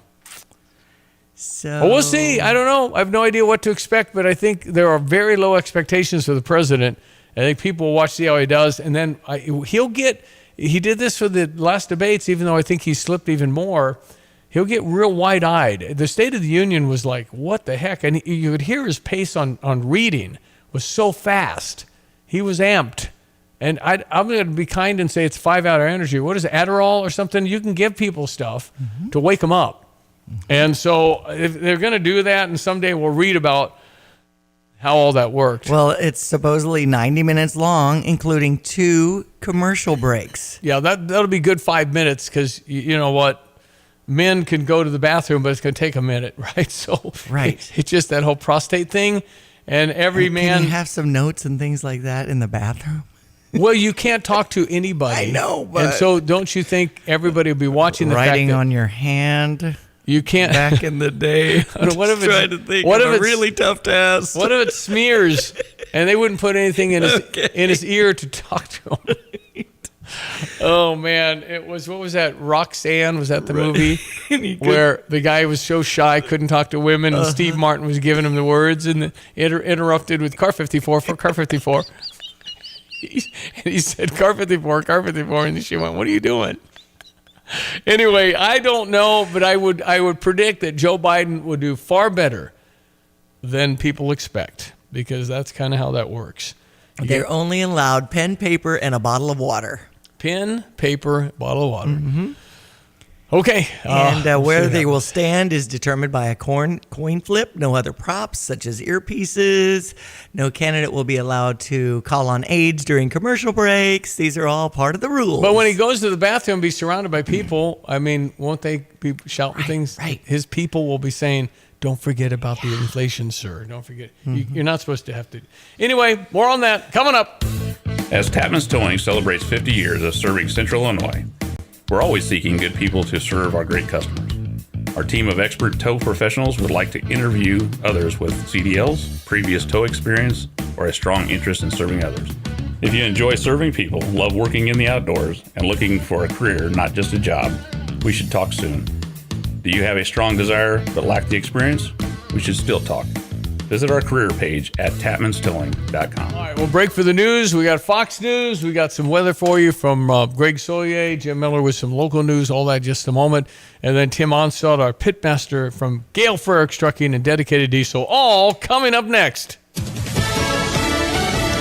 So well, we'll see. I don't know. I have no idea what to expect, but I think there are very low expectations for the president. I think people will watch, see how he does, and then he did this for the last debates, even though I think he slipped even more. He'll get real wide-eyed. The State of the Union was like, what the heck? And you could hear his pace on reading was so fast. He was amped. And I'm going to be kind and say it's 5-hour energy. What is it, Adderall or something? You can give people stuff to wake them up. And so if they're going to do that, and someday we'll read about how all that worked. Well, it's supposedly 90 minutes long, including 2 commercial breaks. Yeah, that'll be good 5 minutes because you know what? Men can go to the bathroom, but it's going to take a minute, right? So it's just that whole prostate thing. And every man... Can you have some notes and things like that in the bathroom? Well, you can't talk to anybody. I know, but... And so don't you think everybody will be watching the writing fact that on your hand... You can't. Back in the day, what if trying to think of a really tough task. What if it smears and they wouldn't put anything in his ear to talk to him? Oh man, what was that? Roxanne, was that the movie where the guy was so shy couldn't talk to women, and Steve Martin was giving him the words and interrupted with car 54 for car 54. He said car 54, and she went, "What are you doing?" Anyway, I don't know, but I would predict that Joe Biden would do far better than people expect, because that's kind of how that works. They're only allowed pen, paper, and a bottle of water. Pen, paper, bottle of water. Mm-hmm. Okay. And where they will stand is determined by a coin flip. No other props, such as earpieces. No candidate will be allowed to call on aides during commercial breaks. These are all part of the rules. But when he goes to the bathroom, be surrounded by people. I mean, won't they be shouting things? Right. His people will be saying, "Don't forget about the inflation, sir. Don't forget." You're not supposed to have to. Anyway, more on that coming up. As Tapman's Towing celebrates 50 years of serving Central Illinois, we're always seeking good people to serve our great customers. Our team of expert tow professionals would like to interview others with CDLs, previous tow experience, or a strong interest in serving others. If you enjoy serving people, love working in the outdoors, and looking for a career, not just a job, we should talk soon. Do you have a strong desire but lack the experience? We should still talk. Visit our career page at tapmanstowing.com. All right, we'll break for the news. We got Fox News. We got some weather for you from Greg Solier, Jim Miller with some local news, all that just a moment. And then Tim Onstad, our pitmaster from Gale Frericks Trucking and Dedicated Diesel, all coming up next.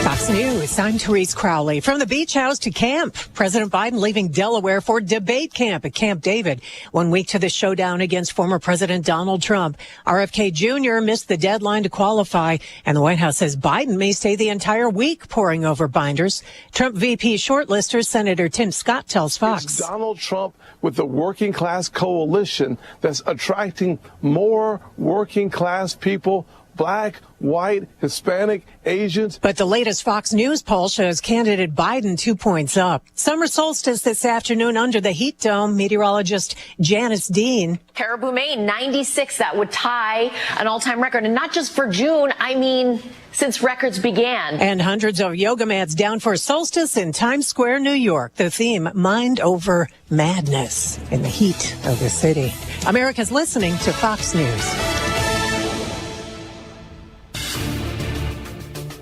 Fox News, I'm Therese Crowley. From the beach house to camp, President Biden leaving Delaware for debate camp at Camp David. 1 week to the showdown against former President Donald Trump. RFK Jr. missed the deadline to qualify, and the White House says Biden may stay the entire week poring over binders. Trump VP shortlister Senator Tim Scott tells Fox. It's Donald Trump with the working class coalition that's attracting more working class people, Black, white, Hispanic, Asians. But the latest Fox News poll shows candidate Biden 2 points up. Summer solstice this afternoon under the heat dome. Meteorologist Janice Dean. Caribou, Maine, 96. That would tie an all-time record. And not just for June, I mean, since records began. And hundreds of yoga mats down for solstice in Times Square, New York. The theme, Mind Over Madness, in the heat of the city. America's listening to Fox News.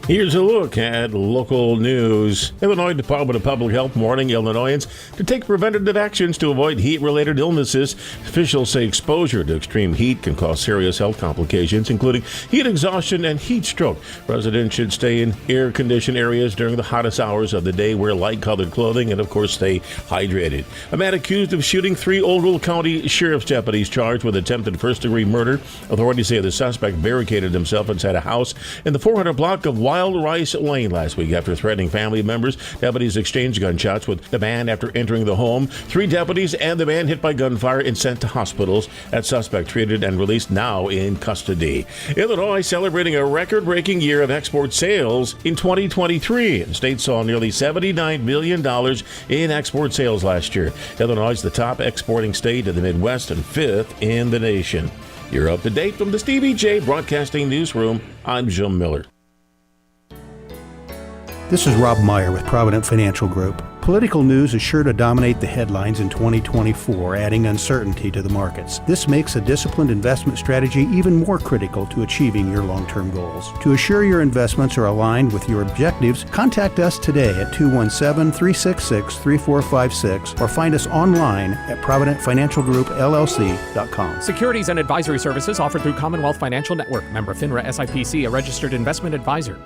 Here's a look at local news. Illinois Department of Public Health warning Illinoisans to take preventative actions to avoid heat-related illnesses. Officials say exposure to extreme heat can cause serious health complications, including heat exhaustion and heat stroke. Residents should stay in air-conditioned areas during the hottest hours of the day, wear light-colored clothing, and, of course, stay hydrated. A man accused of shooting 3 Old County Sheriff's deputies charged with attempted first-degree murder. Authorities say the suspect barricaded himself inside a house in the 400 block of Wild Rice Lane last week after threatening family members. Deputies exchanged gunshots with the man after entering the home. 3 deputies and the man hit by gunfire and sent to hospitals. That suspect treated and released, now in custody. Illinois celebrating a record-breaking year of export sales in 2023. The state saw nearly $79 million in export sales last year. Illinois is the top exporting state of the Midwest and 5th in the nation. You're up to date from the Stevie Jay Broadcasting Newsroom. I'm Jim Miller. This is Rob Meyer with Provident Financial Group. Political news is sure to dominate the headlines in 2024, adding uncertainty to the markets. This makes a disciplined investment strategy even more critical to achieving your long-term goals. To assure your investments are aligned with your objectives, contact us today at 217-366-3456 or find us online at ProvidentFinancialGroupLLC.com. Securities and advisory services offered through Commonwealth Financial Network. Member FINRA SIPC, a registered investment advisor.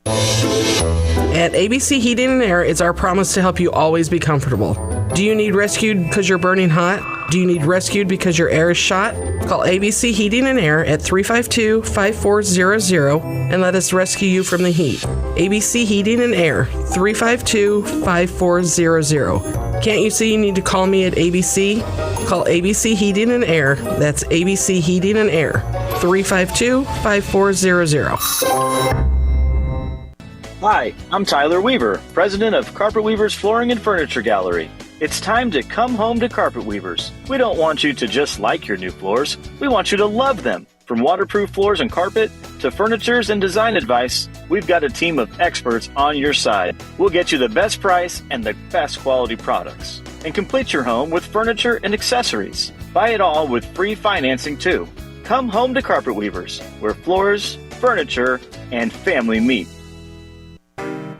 At ABC Heating and Air, it's our promise to help you always be comfortable. Do you need rescued because you're burning hot? Do you need rescued because your air is shot? Call ABC Heating and Air at 352-5400 and let us rescue you from the heat. ABC Heating and Air, 352-5400. Can't you see you need to call me at ABC? Call ABC Heating and Air. That's ABC Heating and Air, 352-5400. Hi, I'm Tyler Weaver, president of Carpet Weavers Flooring and Furniture Gallery. It's time to come home to Carpet Weavers. We don't want you to just like your new floors. We want you to love them. From waterproof floors and carpet to furnitures and design advice, we've got a team of experts on your side. We'll get you the best price and the best quality products. And complete your home with furniture and accessories. Buy it all with free financing too. Come home to Carpet Weavers, where floors, furniture, and family meet.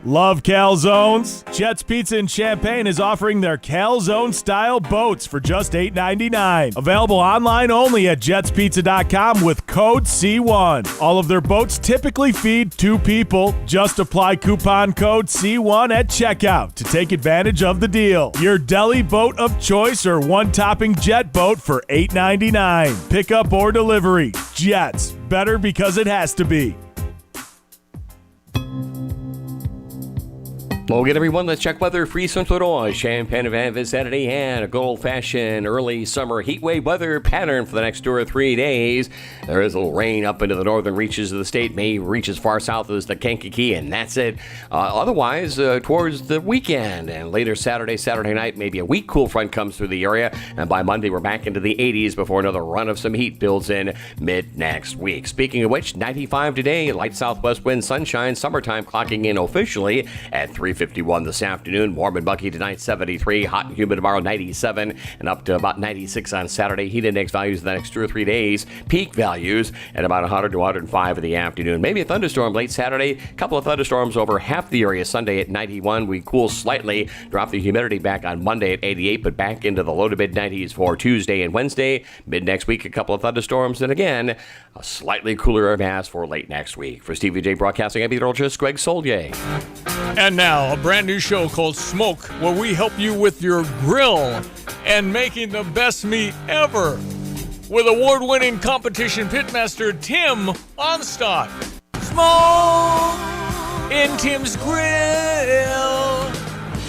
Love calzones? Jet's Pizza in Champaign is offering their calzone-style boats for just $8.99. Available online only at jetspizza.com with code C1. All of their boats typically feed 2 people. Just apply coupon code C1 at checkout to take advantage of the deal. Your deli boat of choice or one-topping jet boat for $8.99. Pickup or delivery. Jets. Better because it has to be. Well, again, everyone, let's check weather. Free Central Illinois, Champaign event vicinity, and a good old-fashioned early summer heat wave weather pattern for the next 2 or 3 days. There is a little rain up into the northern reaches of the state, may reach as far south as the Kankakee, and that's it. Otherwise, towards the weekend and later Saturday night, maybe a weak cool front comes through the area, and by Monday, we're back into the 80s before another run of some heat builds in mid-next week. Speaking of which, 95 today, light southwest wind, sunshine, summertime clocking in officially at 3:51 this afternoon. Warm and muggy tonight, 73. Hot and humid tomorrow, 97. And up to about 96 on Saturday. Heat index values in the next 2 or 3 days. Peak values at about 100 to 105 in the afternoon. Maybe a thunderstorm late Saturday. A couple of thunderstorms over half the area Sunday at 91. We cool slightly. Drop the humidity back on Monday at 88, but back into the low to mid 90s for Tuesday and Wednesday. Mid next week, a couple of thunderstorms. And again, a slightly cooler mass for late next week. For Stevie Jay Broadcasting, I'm meteorologist Greg Solier. And now, a brand new show called Smoke, where we help you with your grill and making the best meat ever. With award-winning competition pitmaster Tim Onstadt. Smoke in Tim's Grill.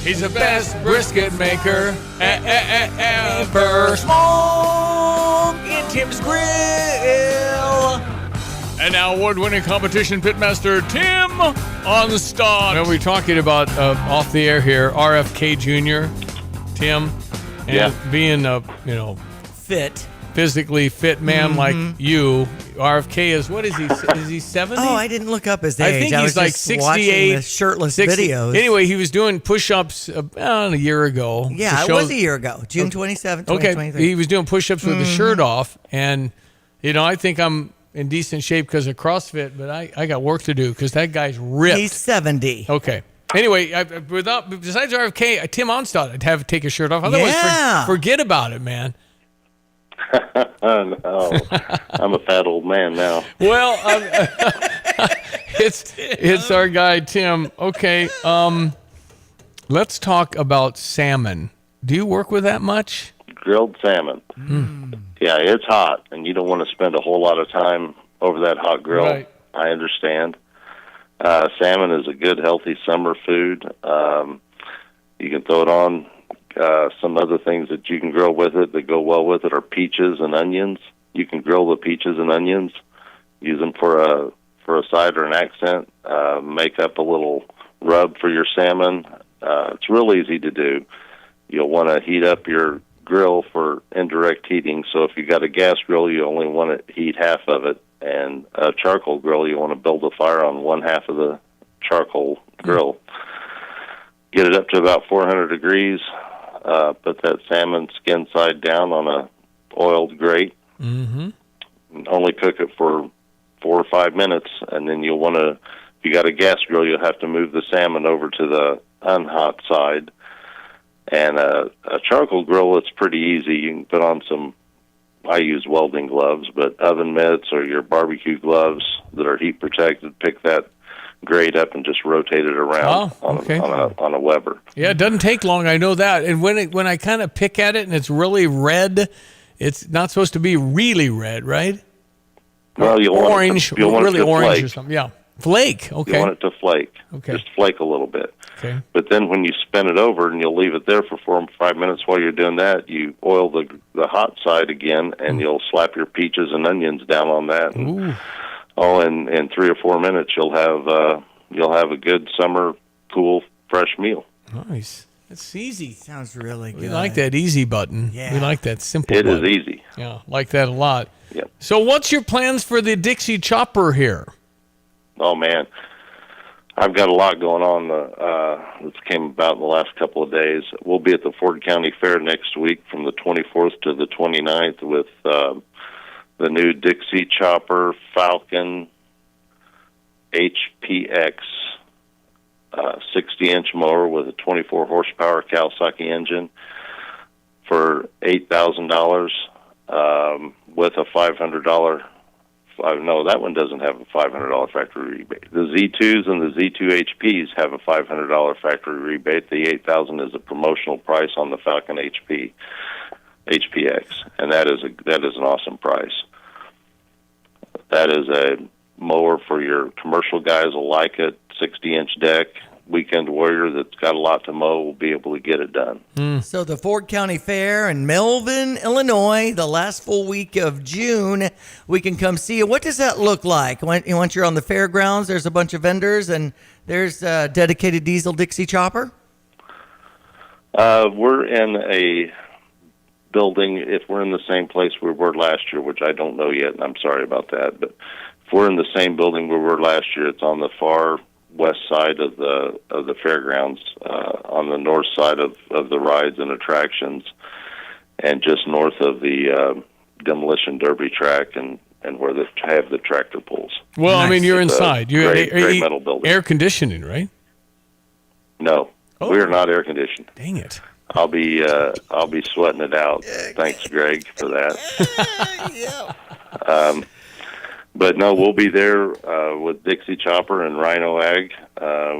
He's the best brisket maker ever. Smoke in Tim's Grill. And now award-winning competition pitmaster Tim Onstadt. Well, we're talking about off the air here, RFK Jr., Tim, and being a physically fit man like you. RFK is, what is he? Is he 70? Oh, I didn't look up his age. I think he's like 68. Shirtless 60. videos. Anyway, he was doing push-ups about a year ago. Yeah, it was a year ago, June 27th, 2023. Okay, he was doing push-ups with the shirt off, and I think I'm in decent shape because of CrossFit, but I got work to do because that guy's ripped. He's 70. Okay. Anyway, besides RFK, Tim Onstadt, I'd have to take his shirt off. Otherwise, forget about it, man. No, I'm a fat old man now. Well, it's our guy Tim. Okay, let's talk about salmon. Do you work with that much? Grilled salmon. Yeah, it's hot, and you don't want to spend a whole lot of time over that hot grill. Right. I understand. Salmon is a good, healthy summer food. You can throw it on. Some other things that you can grill with it that go well with it are peaches and onions. You can grill the peaches and onions, use them for a side or an accent, make up a little rub for your salmon. It's real easy to do. You'll want to heat up your grill for indirect heating. So if you got a gas grill, you only want to heat half of it. And a charcoal grill, you want to build a fire on one half of the charcoal grill. Get it up to about 400 degrees. Put that salmon skin side down on a oiled grate. Mm-hmm. Only cook it for 4 or 5 minutes, and then you'll want to, if you got a gas grill, you'll have to move the salmon over to the unhot side. And a charcoal grill, it's pretty easy. You can put on some, I use welding gloves, but oven mitts or your barbecue gloves that are heat protected, pick that grate up and just rotate it around on a Weber. Yeah, it doesn't take long. I know that. And when I kind of pick at it and it's really red, it's not supposed to be really red, right? Well, you'll orange, want it really to orange flake. or something. Yeah, flake. Okay. You want it to flake. Okay. Just flake a little bit. Okay. But then when you spin it over and you'll leave it there for 4 or 5 minutes while you're doing that, you oil the hot side again, and you'll slap your peaches and onions down on that. And, in 3 or 4 minutes you'll have a good summer cool fresh meal. Nice. It's easy. Sounds really good. We like that easy button. Yeah. We like that simple It is button. easy. Yeah, like that a lot. Yep. So what's your plans for the Dixie Chopper here? Oh, man. I've got a lot going on that's came about in the last couple of days. We'll be at the Ford County Fair next week from the 24th to the 29th with the new Dixie Chopper Falcon HPX 60-inch mower with a 24-horsepower Kawasaki engine for $8,000 with a $500. No, that one doesn't have a $500 factory rebate. The Z2s and the Z2 HPs have a $500 factory rebate. The $8,000 is a promotional price on the Falcon HPX, and that is an awesome price. That is a mower for your commercial guys will like it. 60-inch deck. Weekend warrior that's got a lot to mow will be able to get it done. So the Ford County Fair in Melvin, Illinois, the last full week of June, we can come see you. What does that look like? Once you're on the fairgrounds, there's a bunch of vendors, and there's a dedicated diesel Dixie Chopper? We're in a building, if we're in the same place we were last year, which I don't know yet, and I'm sorry about that, but if we're in the same building we were last year, it's on the far west side of the fairgrounds, on the north side of the rides and attractions, and just north of the demolition derby track and where they have the tractor pulls. Well, nice. I mean, you're it's inside. You're great metal building. Air conditioning, right? No, we are not air conditioned. Dang it! I'll be sweating it out. Thanks, Greg, for that. But no, we'll be there with Dixie Chopper and Rhino Ag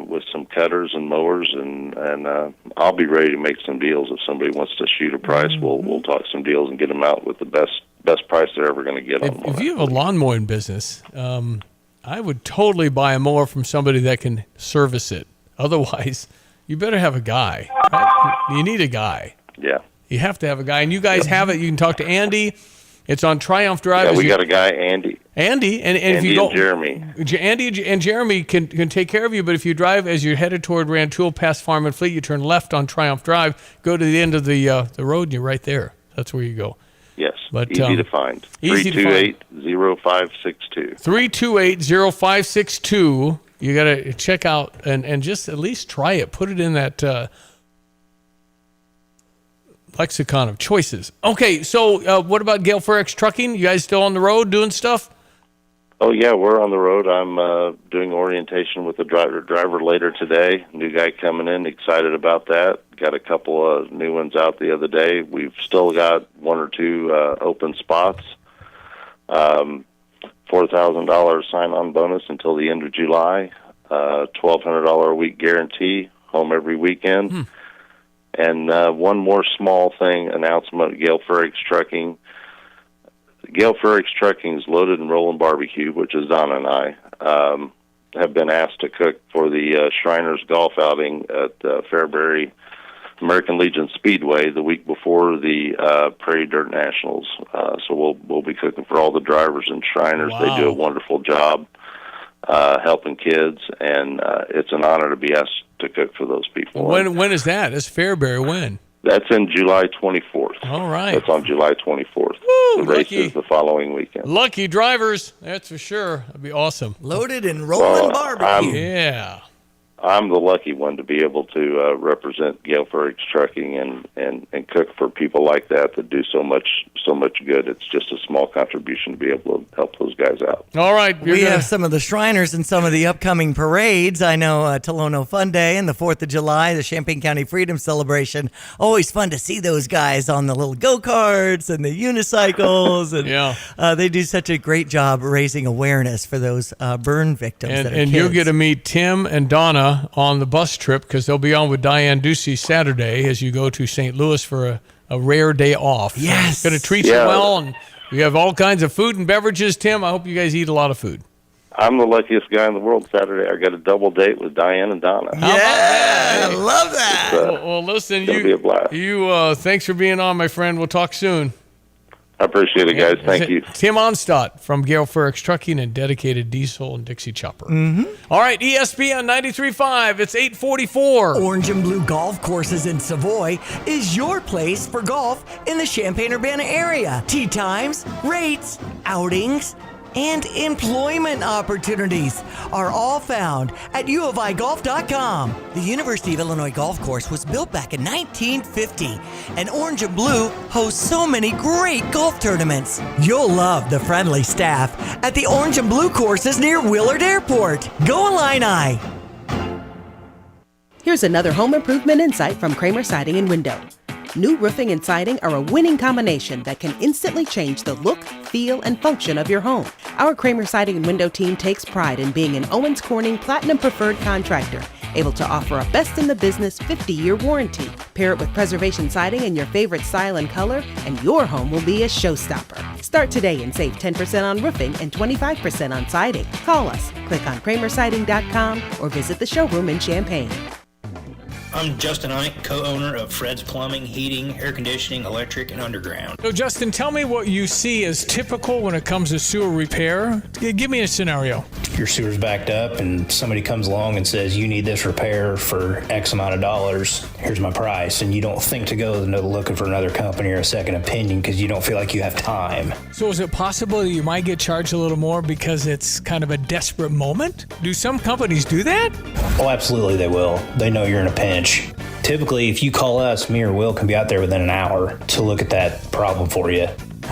with some cutters and mowers, and I'll be ready to make some deals. If somebody wants to shoot a price, we'll talk some deals and get them out with the best price they're ever going to get on one. If you have a lawn mowing business, I would totally buy a mower from somebody that can service it. Otherwise, you better have a guy. Right? You need a guy. Yeah. You have to have a guy, and you guys have it. You can talk to Andy. It's on Triumph Drive. Yeah, we got a guy, Andy. Andy, and Andy if you go, and Jeremy. Andy and Jeremy can take care of you. But if you drive as you're headed toward Rantoul past Farm and Fleet, you turn left on Triumph Drive, go to the end of the road, and you're right there. That's where you go. Yes, but easy to find. 328-0562. 328-0562. You got to check out and just at least try it. Put it in that lexicon of choices. Okay, so what about Gale Forex Trucking? You guys still on the road doing stuff? Oh, yeah, we're on the road. I'm doing orientation with the driver later today. New guy coming in, excited about that. Got a couple of new ones out the other day. We've still got 1 or 2 open spots. $4,000 sign-on bonus until the end of July. $1,200 a week guarantee, home every weekend. And one more small thing, announcement, Gale Forex Trucking. Gale Forex Trucking's Loaded and Rolling Barbecue, which is Donna and I, have been asked to cook for the Shriners Golf outing at Fairbury American Legion Speedway the week before the Prairie Dirt Nationals. So we'll be cooking for all the drivers and Shriners. Wow. They do a wonderful job helping kids, and it's an honor to be asked to cook for those people. When is that? It's Fairbury. When? That's in July 24th. All right. That's on July 24th. Woo, the race is the following weekend. Lucky drivers, that's for sure. That'd be awesome. Loaded and Rolling Barbecue. Yeah. I'm the lucky one to be able to represent Gale Forex Trucking and cook for people like that do so so much good. It's just a small contribution to be able to help those guys out. All right. We have some of the Shriners in some of the upcoming parades. I know Tolono Fun Day and the 4th of July, the Champaign County Freedom Celebration. Always fun to see those guys on the little go-karts and the unicycles. And they do such a great job raising awareness for those burn victims. And you'll get to meet Tim and Donna on the bus trip because they'll be on with Diane Ducey Saturday as you go to St. Louis for a rare day off. Yes. Going to treat you well, and we have all kinds of food and beverages. Tim, I hope you guys eat a lot of food. I'm the luckiest guy in the world Saturday. I got a double date with Diane and Donna. I love that. Well, listen, it'll be a blast. Thanks for being on, my friend. We'll talk soon. I appreciate it, guys. Thank you. Tim Onstadt from Gale Ferrex Trucking and Dedicated Diesel and Dixie Chopper. All right, ESPN 93.5. It's 8:44. Orange and Blue Golf Courses in Savoy is your place for golf in the Champaign-Urbana area. Tee times, rates, outings, and employment opportunities are all found at uofigolf.com. The University of Illinois Golf Course was built back in 1950, and Orange and Blue hosts so many great golf tournaments. You'll love the friendly staff at the Orange and Blue courses near Willard Airport. Go Illini! Here's another home improvement insight from Kramer Siding and Window. New roofing and siding are a winning combination that can instantly change the look, feel, and function of your home. Our Kramer Siding and Window team takes pride in being an Owens Corning Platinum Preferred contractor, able to offer a best-in-the-business 50-year warranty. Pair it with preservation siding in your favorite style and color, and your home will be a showstopper. Start today and save 10% on roofing and 25% on siding. Call us, click on kramersiding.com, or visit the showroom in Champaign. I'm Justin Ike, co-owner of Fred's Plumbing, Heating, Air Conditioning, Electric, and Underground. So, Justin, tell me what you see as typical when it comes to sewer repair. Give me a scenario. Your sewer's backed up and somebody comes along and says, you need this repair for X amount of dollars. Here's my price. And you don't think to go looking for another company or a second opinion because you don't feel like you have time. So is it possible that you might get charged a little more because it's kind of a desperate moment? Do some companies do that? Oh, absolutely they will. They know you're in a pinch. Typically, if you call us, me or Will can be out there within an hour to look at that problem for you.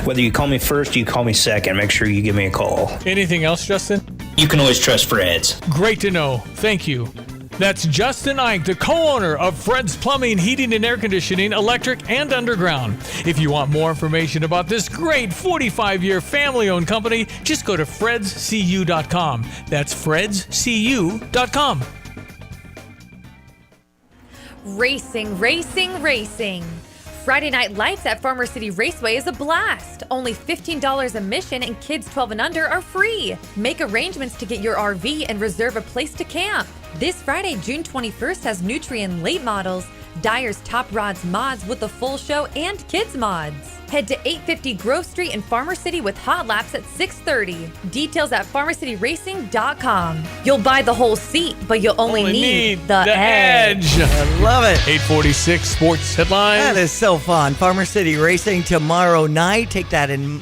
Whether you call me first or you call me second, make sure you give me a call. Anything else, Justin? You can always trust Fred's. Great to know. Thank you. That's Justin Ike, the co-owner of Fred's Plumbing, Heating, and Air Conditioning, Electric, and Underground. If you want more information about this great 45-year family-owned company, just go to fredscu.com. That's fredscu.com. Racing, racing, racing. Friday Night Lights at Farmer City Raceway is a blast. Only $15 admission and kids 12 and under are free. Make arrangements to get your RV and reserve a place to camp. This Friday, June 21st, has Nutrien late models, Dyer's Top Rods mods with the full show, and kids mods. Head to 850 Grove Street in Farmer City with hot laps at 6:30. Details at farmercityracing.com. You'll buy the whole seat, but you'll only need the edge. I love it. 846 Sports Headlines. That is so fun. Farmer City Racing tomorrow night. Take that in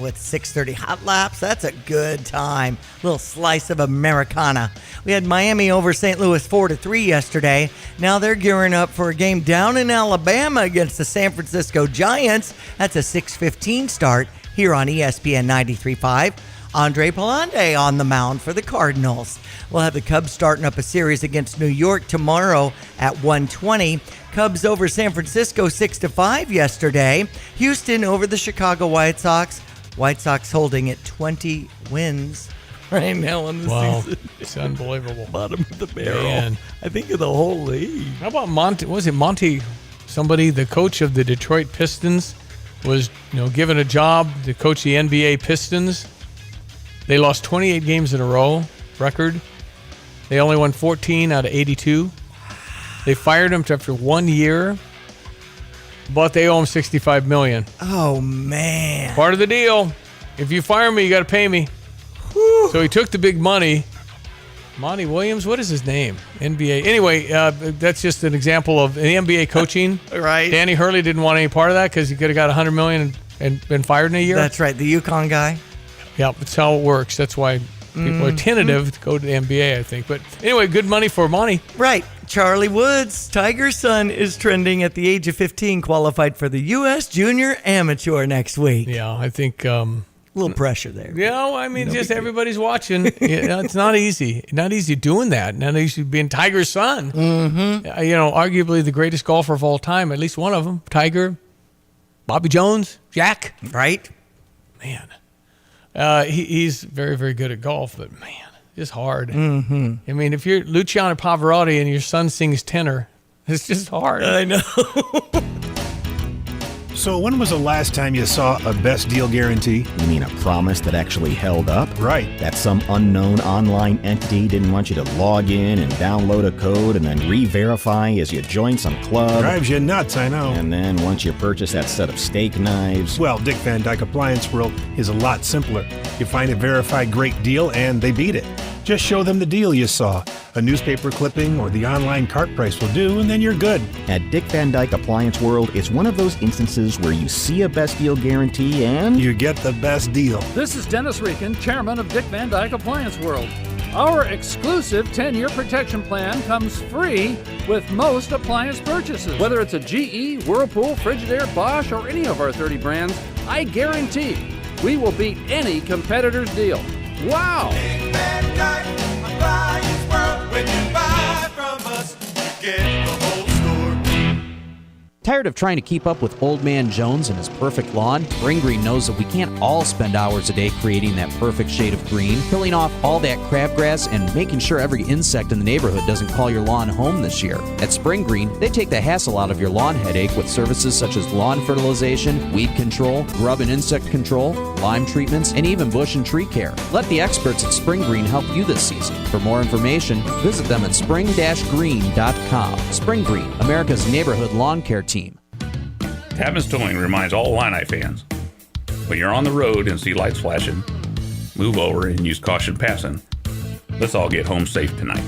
with 6:30 hot laps. That's a good time. Little slice of Americana. We had Miami over St. Louis 4-3 yesterday. Now they're gearing up for a game down in Alabama against the San Francisco Giants. That's a 6:15 start here on ESPN 93.5. Andre Palande on the mound for the Cardinals. We'll have the Cubs starting up a series against New York tomorrow at 1:20. Cubs over San Francisco 6-5 yesterday. Houston over the Chicago White Sox. White Sox holding at 20 wins right now in the season. It's unbelievable. Bottom of the barrel. Man. I think of the whole league. How about Monty? Was it Monty? Somebody, the coach of the Detroit Pistons, was given a job to coach the NBA Pistons. They lost 28 games in a row, record. They only won 14 out of 82. They fired him after 1 year, but they owe him $65 million. Oh, man. Part of the deal. If you fire me, you got to pay me. Whew. So he took the big money. Monty Williams, what is his name? NBA. Anyway, that's just an example of the NBA coaching. Right. Danny Hurley didn't want any part of that because he could have got $100 million and been fired in a year. That's right. The UConn guy. Yeah, that's how it works. That's why People are tentative to go to the NBA, I think. But anyway, good money for money. Right. Charlie Woods, Tiger's son, is trending at the age of 15, qualified for the U.S. Junior Amateur next week. Yeah, I think... a little pressure there. Yeah, I mean, just everybody's watching. It's not easy. Not easy doing that. Not easy being Tiger's son. Mm-hmm. Arguably the greatest golfer of all time, at least one of them. Tiger, Bobby Jones, Jack. Right. Man. He's very, very good at golf, but man, it's hard. Mm-hmm. I mean, if you're Luciano Pavarotti and your son sings tenor, it's just hard. I know. So when was the last time you saw a best deal guarantee? You mean a promise that actually held up? Right. That some unknown online entity didn't want you to log in and download a code and then re-verify as you join some club. Drives you nuts, I know. And then once you purchase that set of steak knives... Well, Dick Van Dyke Appliance World is a lot simpler. You find a verified great deal and they beat it. Just show them the deal you saw. A newspaper clipping or the online cart price will do, and then you're good. At Dick Van Dyke Appliance World, it's one of those instances where you see a best deal guarantee and... you get the best deal. This is Dennis Rieken, chairman of Dick Van Dyke Appliance World. Our exclusive 10-year protection plan comes free with most appliance purchases. Whether it's a GE, Whirlpool, Frigidaire, Bosch, or any of our 30 brands, I guarantee we will beat any competitor's deal. Wow! Dick Van Dyke Appliance World. When you buy from us, you get the whole store. Tired of trying to keep up with Old Man Jones and his perfect lawn? Spring Green knows that we can't all spend hours a day creating that perfect shade of green, killing off all that crabgrass, and making sure every insect in the neighborhood doesn't call your lawn home this year. At Spring Green, they take the hassle out of your lawn headache with services such as lawn fertilization, weed control, grub and insect control, lime treatments, and even bush and tree care. Let the experts at Spring Green help you this season. For more information, visit them at spring-green.com. Spring Green, America's neighborhood lawn care team. Tapman's Towing reminds all Illini fans, when you're on the road and see lights flashing, move over and use caution passing. Let's all get home safe tonight.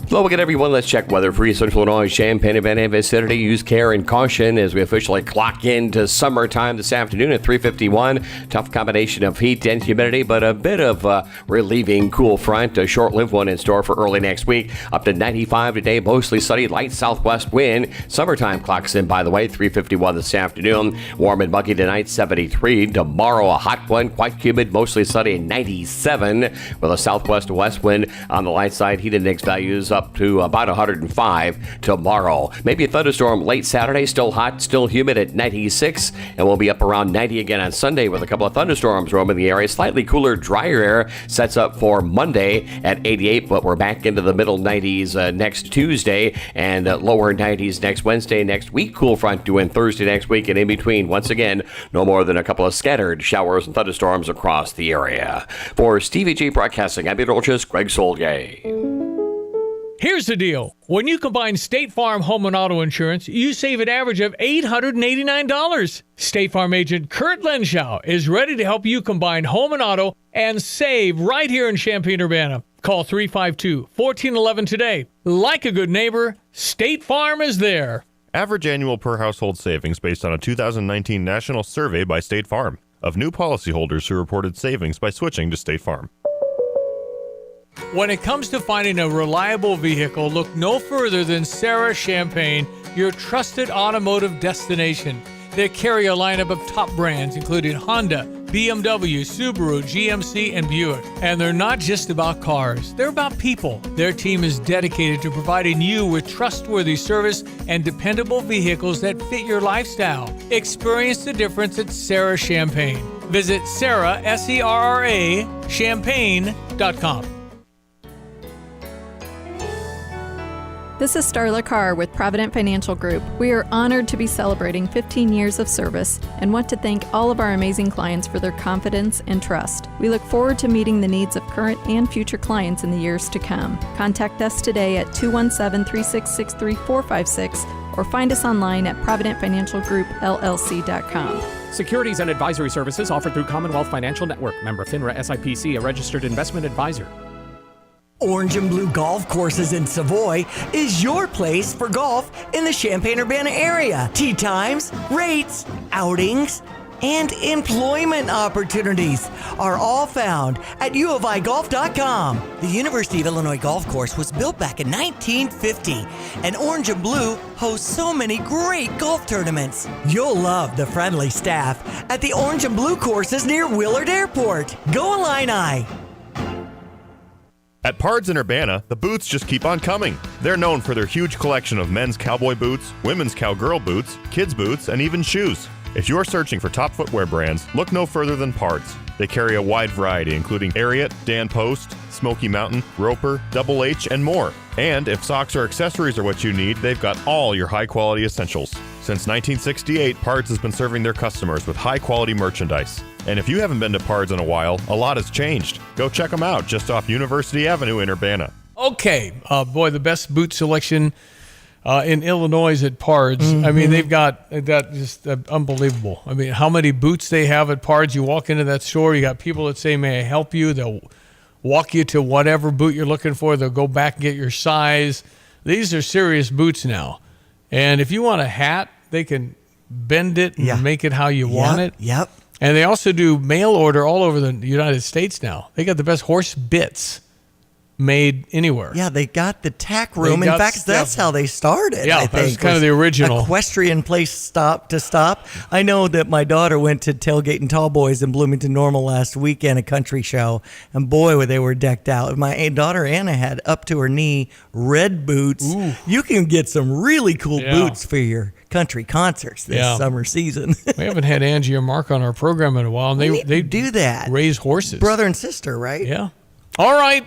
Hello again, everyone. Let's check weather for Central Illinois, Champaign, and vicinity. Use care and caution as we officially clock into summertime this afternoon at 3:51. Tough combination of heat and humidity, but a bit of relieving cool front. A short-lived one in store for early next week. Up to 95 today, mostly sunny, light southwest wind. Summertime clocks in, by the way, 3:51 this afternoon. Warm and muggy tonight, 73. Tomorrow, a hot one, quite humid, mostly sunny, 97. With a southwest to west wind on the light side. Heat index values up to about 105 tomorrow. Maybe a thunderstorm late Saturday, still hot, still humid at 96, and we'll be up around 90 again on Sunday with a couple of thunderstorms roaming the area. Slightly cooler, drier air sets up for Monday at 88, but we're back into the middle 90s next Tuesday and lower 90s next Wednesday. Next week, cool front due in Thursday next week, and in between, once again, no more than a couple of scattered showers and thunderstorms across the area. For Stevie Jay Broadcasting, I'm meteorologist Greg Solgay. Here's the deal. When you combine State Farm home and auto insurance, you save an average of $889. State Farm agent Kurt Lenschow is ready to help you combine home and auto and save right here in Champaign-Urbana. Call 352-1411 today. Like a good neighbor, State Farm is there. Average annual per household savings based on a 2019 national survey by State Farm of new policyholders who reported savings by switching to State Farm. When it comes to finding a reliable vehicle, look no further than Sarah Champagne, your trusted automotive destination. They carry a lineup of top brands including Honda, BMW, Subaru, GMC, and Buick. And they're not just about cars, they're about people. Their team is dedicated to providing you with trustworthy service and dependable vehicles that fit your lifestyle. Experience the difference at Sarah Champagne. Visit Sarah, S-E-R-R-A, champagne.com. This is Starla Carr with Provident Financial Group. We are honored to be celebrating 15 years of service and want to thank all of our amazing clients for their confidence and trust. We look forward to meeting the needs of current and future clients in the years to come. Contact us today at 217-366-3456 or find us online at providentfinancialgroupllc.com. Securities and advisory services offered through Commonwealth Financial Network. Member FINRA SIPC, a registered investment advisor. Orange and Blue Golf Courses in Savoy is your place for golf in the Champaign-Urbana area. Tee times, rates, outings, and employment opportunities are all found at uofigolf.com. The University of Illinois Golf Course was built back in 1950, and Orange and Blue hosts so many great golf tournaments. You'll love the friendly staff at the Orange and Blue courses near Willard Airport. Go Illini! At Pards in Urbana, the boots just keep on coming. They're known for their huge collection of men's cowboy boots, women's cowgirl boots, kids' boots, and even shoes. If you're searching for top footwear brands, look no further than Pards. They carry a wide variety, including Ariat, Dan Post, Smoky Mountain, Roper, Double H, and more. And if socks or accessories are what you need, they've got all your high-quality essentials. Since 1968, Pards has been serving their customers with high-quality merchandise. And if you haven't been to Pards in a while, a lot has changed. Go check them out just off University Avenue in Urbana. Okay, boy, the best boot selection in Illinois is at Pards. I mean, they've got just unbelievable. I mean, how many boots they have at Pards. You walk into that store, you got people that say, may I help you? They'll walk you to whatever boot you're looking for. They'll go back and get your size. These are serious boots now. And if you want a hat, they can bend it and make it how you want it. Yep. And they also do mail order all over the United States now. They got the best horse bits made anywhere. Yeah, they got the tack room. In fact, that's how they started. Yeah, I think, that's kind of the original. Equestrian place stop. I know that my daughter went to Tailgate and Tall Boys in Bloomington Normal last weekend, a country show, and boy, they were decked out. My daughter Anna had up to her knee red boots. Ooh. You can get some really cool boots for your country concerts this summer season. We haven't had Angie or Mark on our program in a while, and they do that. Raise horses. Brother and sister, right? Yeah. All right,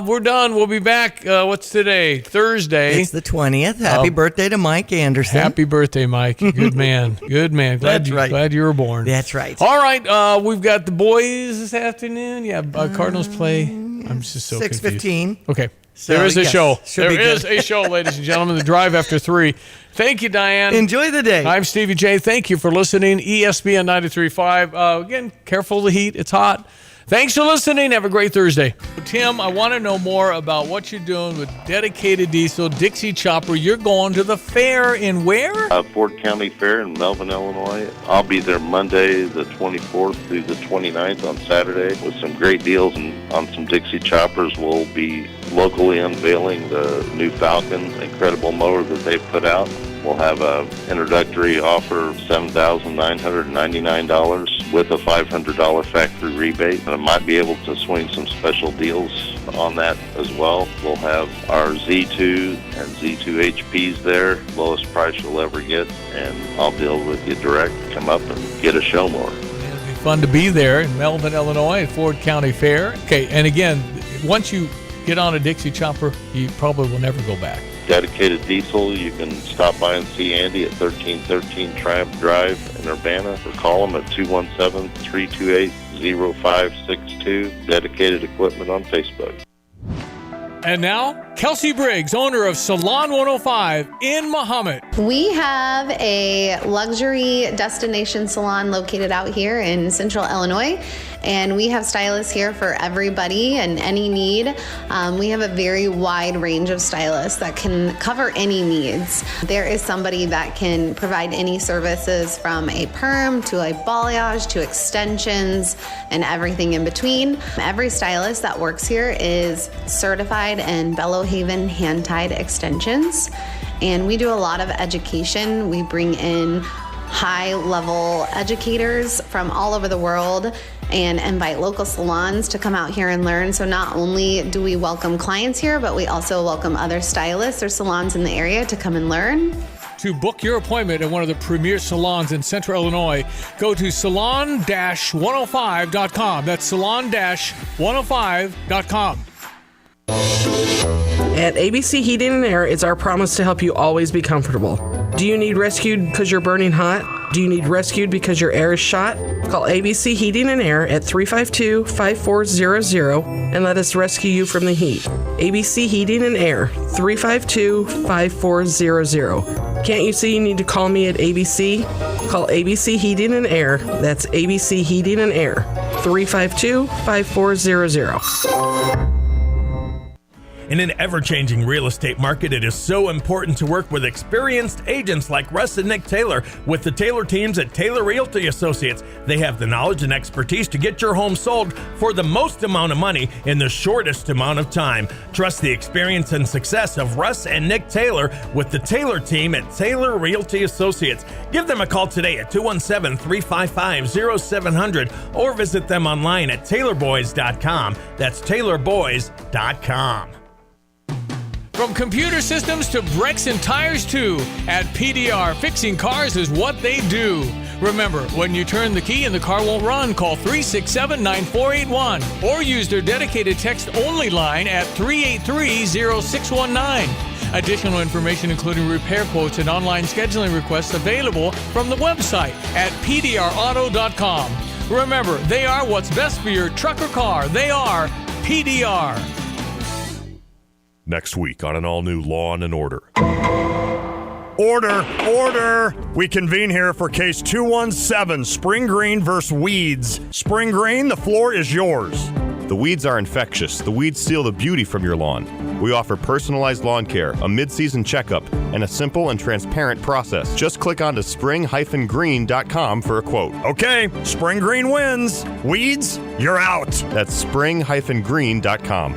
we're done. We'll be back. What's today? Thursday. It's the 20th. Happy birthday to Mike Anderson. Happy birthday, Mike. Good man. Good man. Glad you were born. That's right. All right, we've got the boys this afternoon. Yeah, Cardinals play. I'm just so 6:15. Okay. So, there is a show. There is a show, ladies and gentlemen. The Drive After 3. Thank you, Diane. Enjoy the day. I'm Stevie Jay. Thank you for listening. ESPN 93.5. Again, careful of the heat. It's hot. Thanks for listening. Have a great Thursday. Tim, I want to know more about what you're doing with Dedicated Diesel, Dixie Chopper. You're going to the fair in where? Ford County Fair in Melvin, Illinois. I'll be there Monday, the 24th through the 29th on Saturday with some great deals on some Dixie Choppers. We'll be locally unveiling the new Falcon, incredible mower that they've put out. We'll have an introductory offer of $7,999 with a $500 factory rebate. And I might be able to swing some special deals on that as well. We'll have our Z2 and Z2 HPs there, lowest price you'll ever get, and I'll deal with you direct. Come up and get a show more. It'll be fun to be there in Melvin, Illinois at Ford County Fair. Okay, and again, once you get on a Dixie Chopper, you probably will never go back. Dedicated Diesel, you can stop by and see Andy at 1313 Triumph Drive in Urbana, or call him at 217-328-0562. Dedicated Equipment on Facebook. And now, Kelsey Briggs, owner of Salon 105 in Mahomet. We have a luxury destination salon located out here in Central Illinois, and we have stylists here for everybody and any need. We have a very wide range of stylists that can cover any needs. There is somebody that can provide any services from a perm to a balayage to extensions and everything in between. Every stylist that works here is certified in Bellow Haven hand-tied extensions, and we do a lot of education. We bring in high-level educators from all over the world and invite local salons to come out here and learn. So not only do we welcome clients here, but we also welcome other stylists or salons in the area to come and learn. To book your appointment at one of the premier salons in Central Illinois, go to salon-105.com. That's salon-105.com. At ABC Heating and Air, it's our promise to help you always be comfortable. Do you need rescued because you're burning hot? Do you need rescued because your air is shot? Call ABC Heating and Air at 352-5400 and let us rescue you from the heat. ABC Heating and Air, 352-5400. Can't you see you need to call me at ABC? Call ABC Heating and Air. That's ABC Heating and Air, 352-5400. In an ever-changing real estate market, it is so important to work with experienced agents like Russ and Nick Taylor with the Taylor teams at Taylor Realty Associates. They have the knowledge and expertise to get your home sold for the most amount of money in the shortest amount of time. Trust the experience and success of Russ and Nick Taylor with the Taylor team at Taylor Realty Associates. Give them a call today at 217-355-0700 or visit them online at taylorboys.com. That's taylorboys.com. From computer systems to brakes and tires too, at PDR, fixing cars is what they do. Remember, when you turn the key and the car won't run, call 367-9481 or use their dedicated text-only line at 383-0619. Additional information including repair quotes and online scheduling requests available from the website at pdrauto.com. Remember, they are what's best for your truck or car. They are PDR. Next week on an all-new Law & Order. Order! We convene here for case 217, Spring Green versus Weeds. Spring Green, the floor is yours. The weeds are infectious. The weeds steal the beauty from your lawn. We offer personalized lawn care, a mid-season checkup, and a simple and transparent process. Just click on to spring-green.com for a quote. Okay, Spring Green wins. Weeds, you're out. That's spring-green.com.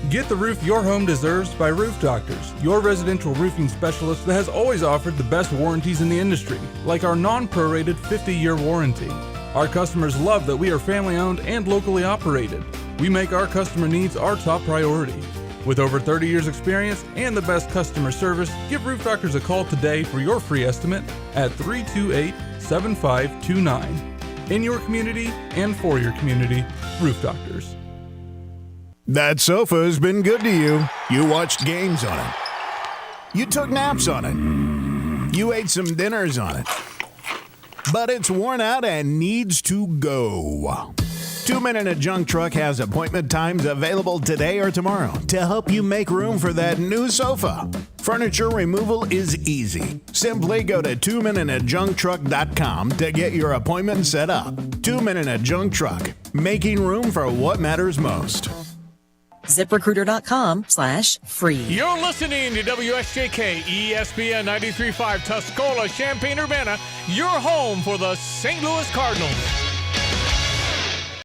Get the roof your home deserves by Roof Doctors, your residential roofing specialist that has always offered the best warranties in the industry, like our non-prorated 50-year warranty. Our customers love that we are family-owned and locally operated. We make our customer needs our top priority. With over 30 years experience and the best customer service, give Roof Doctors a call today for your free estimate at 328-7529. In your community and for your community, Roof Doctors. That sofa's been good to you. You watched games on it. You took naps on it. You ate some dinners on it. But it's worn out and needs to go. 2 Men in a Junk Truck has appointment times available today or tomorrow to help you make room for that new sofa. Furniture removal is easy. Simply go to 2meninajuncktruck.com to get your appointment set up. 2 Men in a Junk Truck, making room for what matters most. ZipRecruiter.com/free. You're listening to WSJK ESPN 93.5 Tuscola, Champaign-Urbana, your home for the St. Louis Cardinals.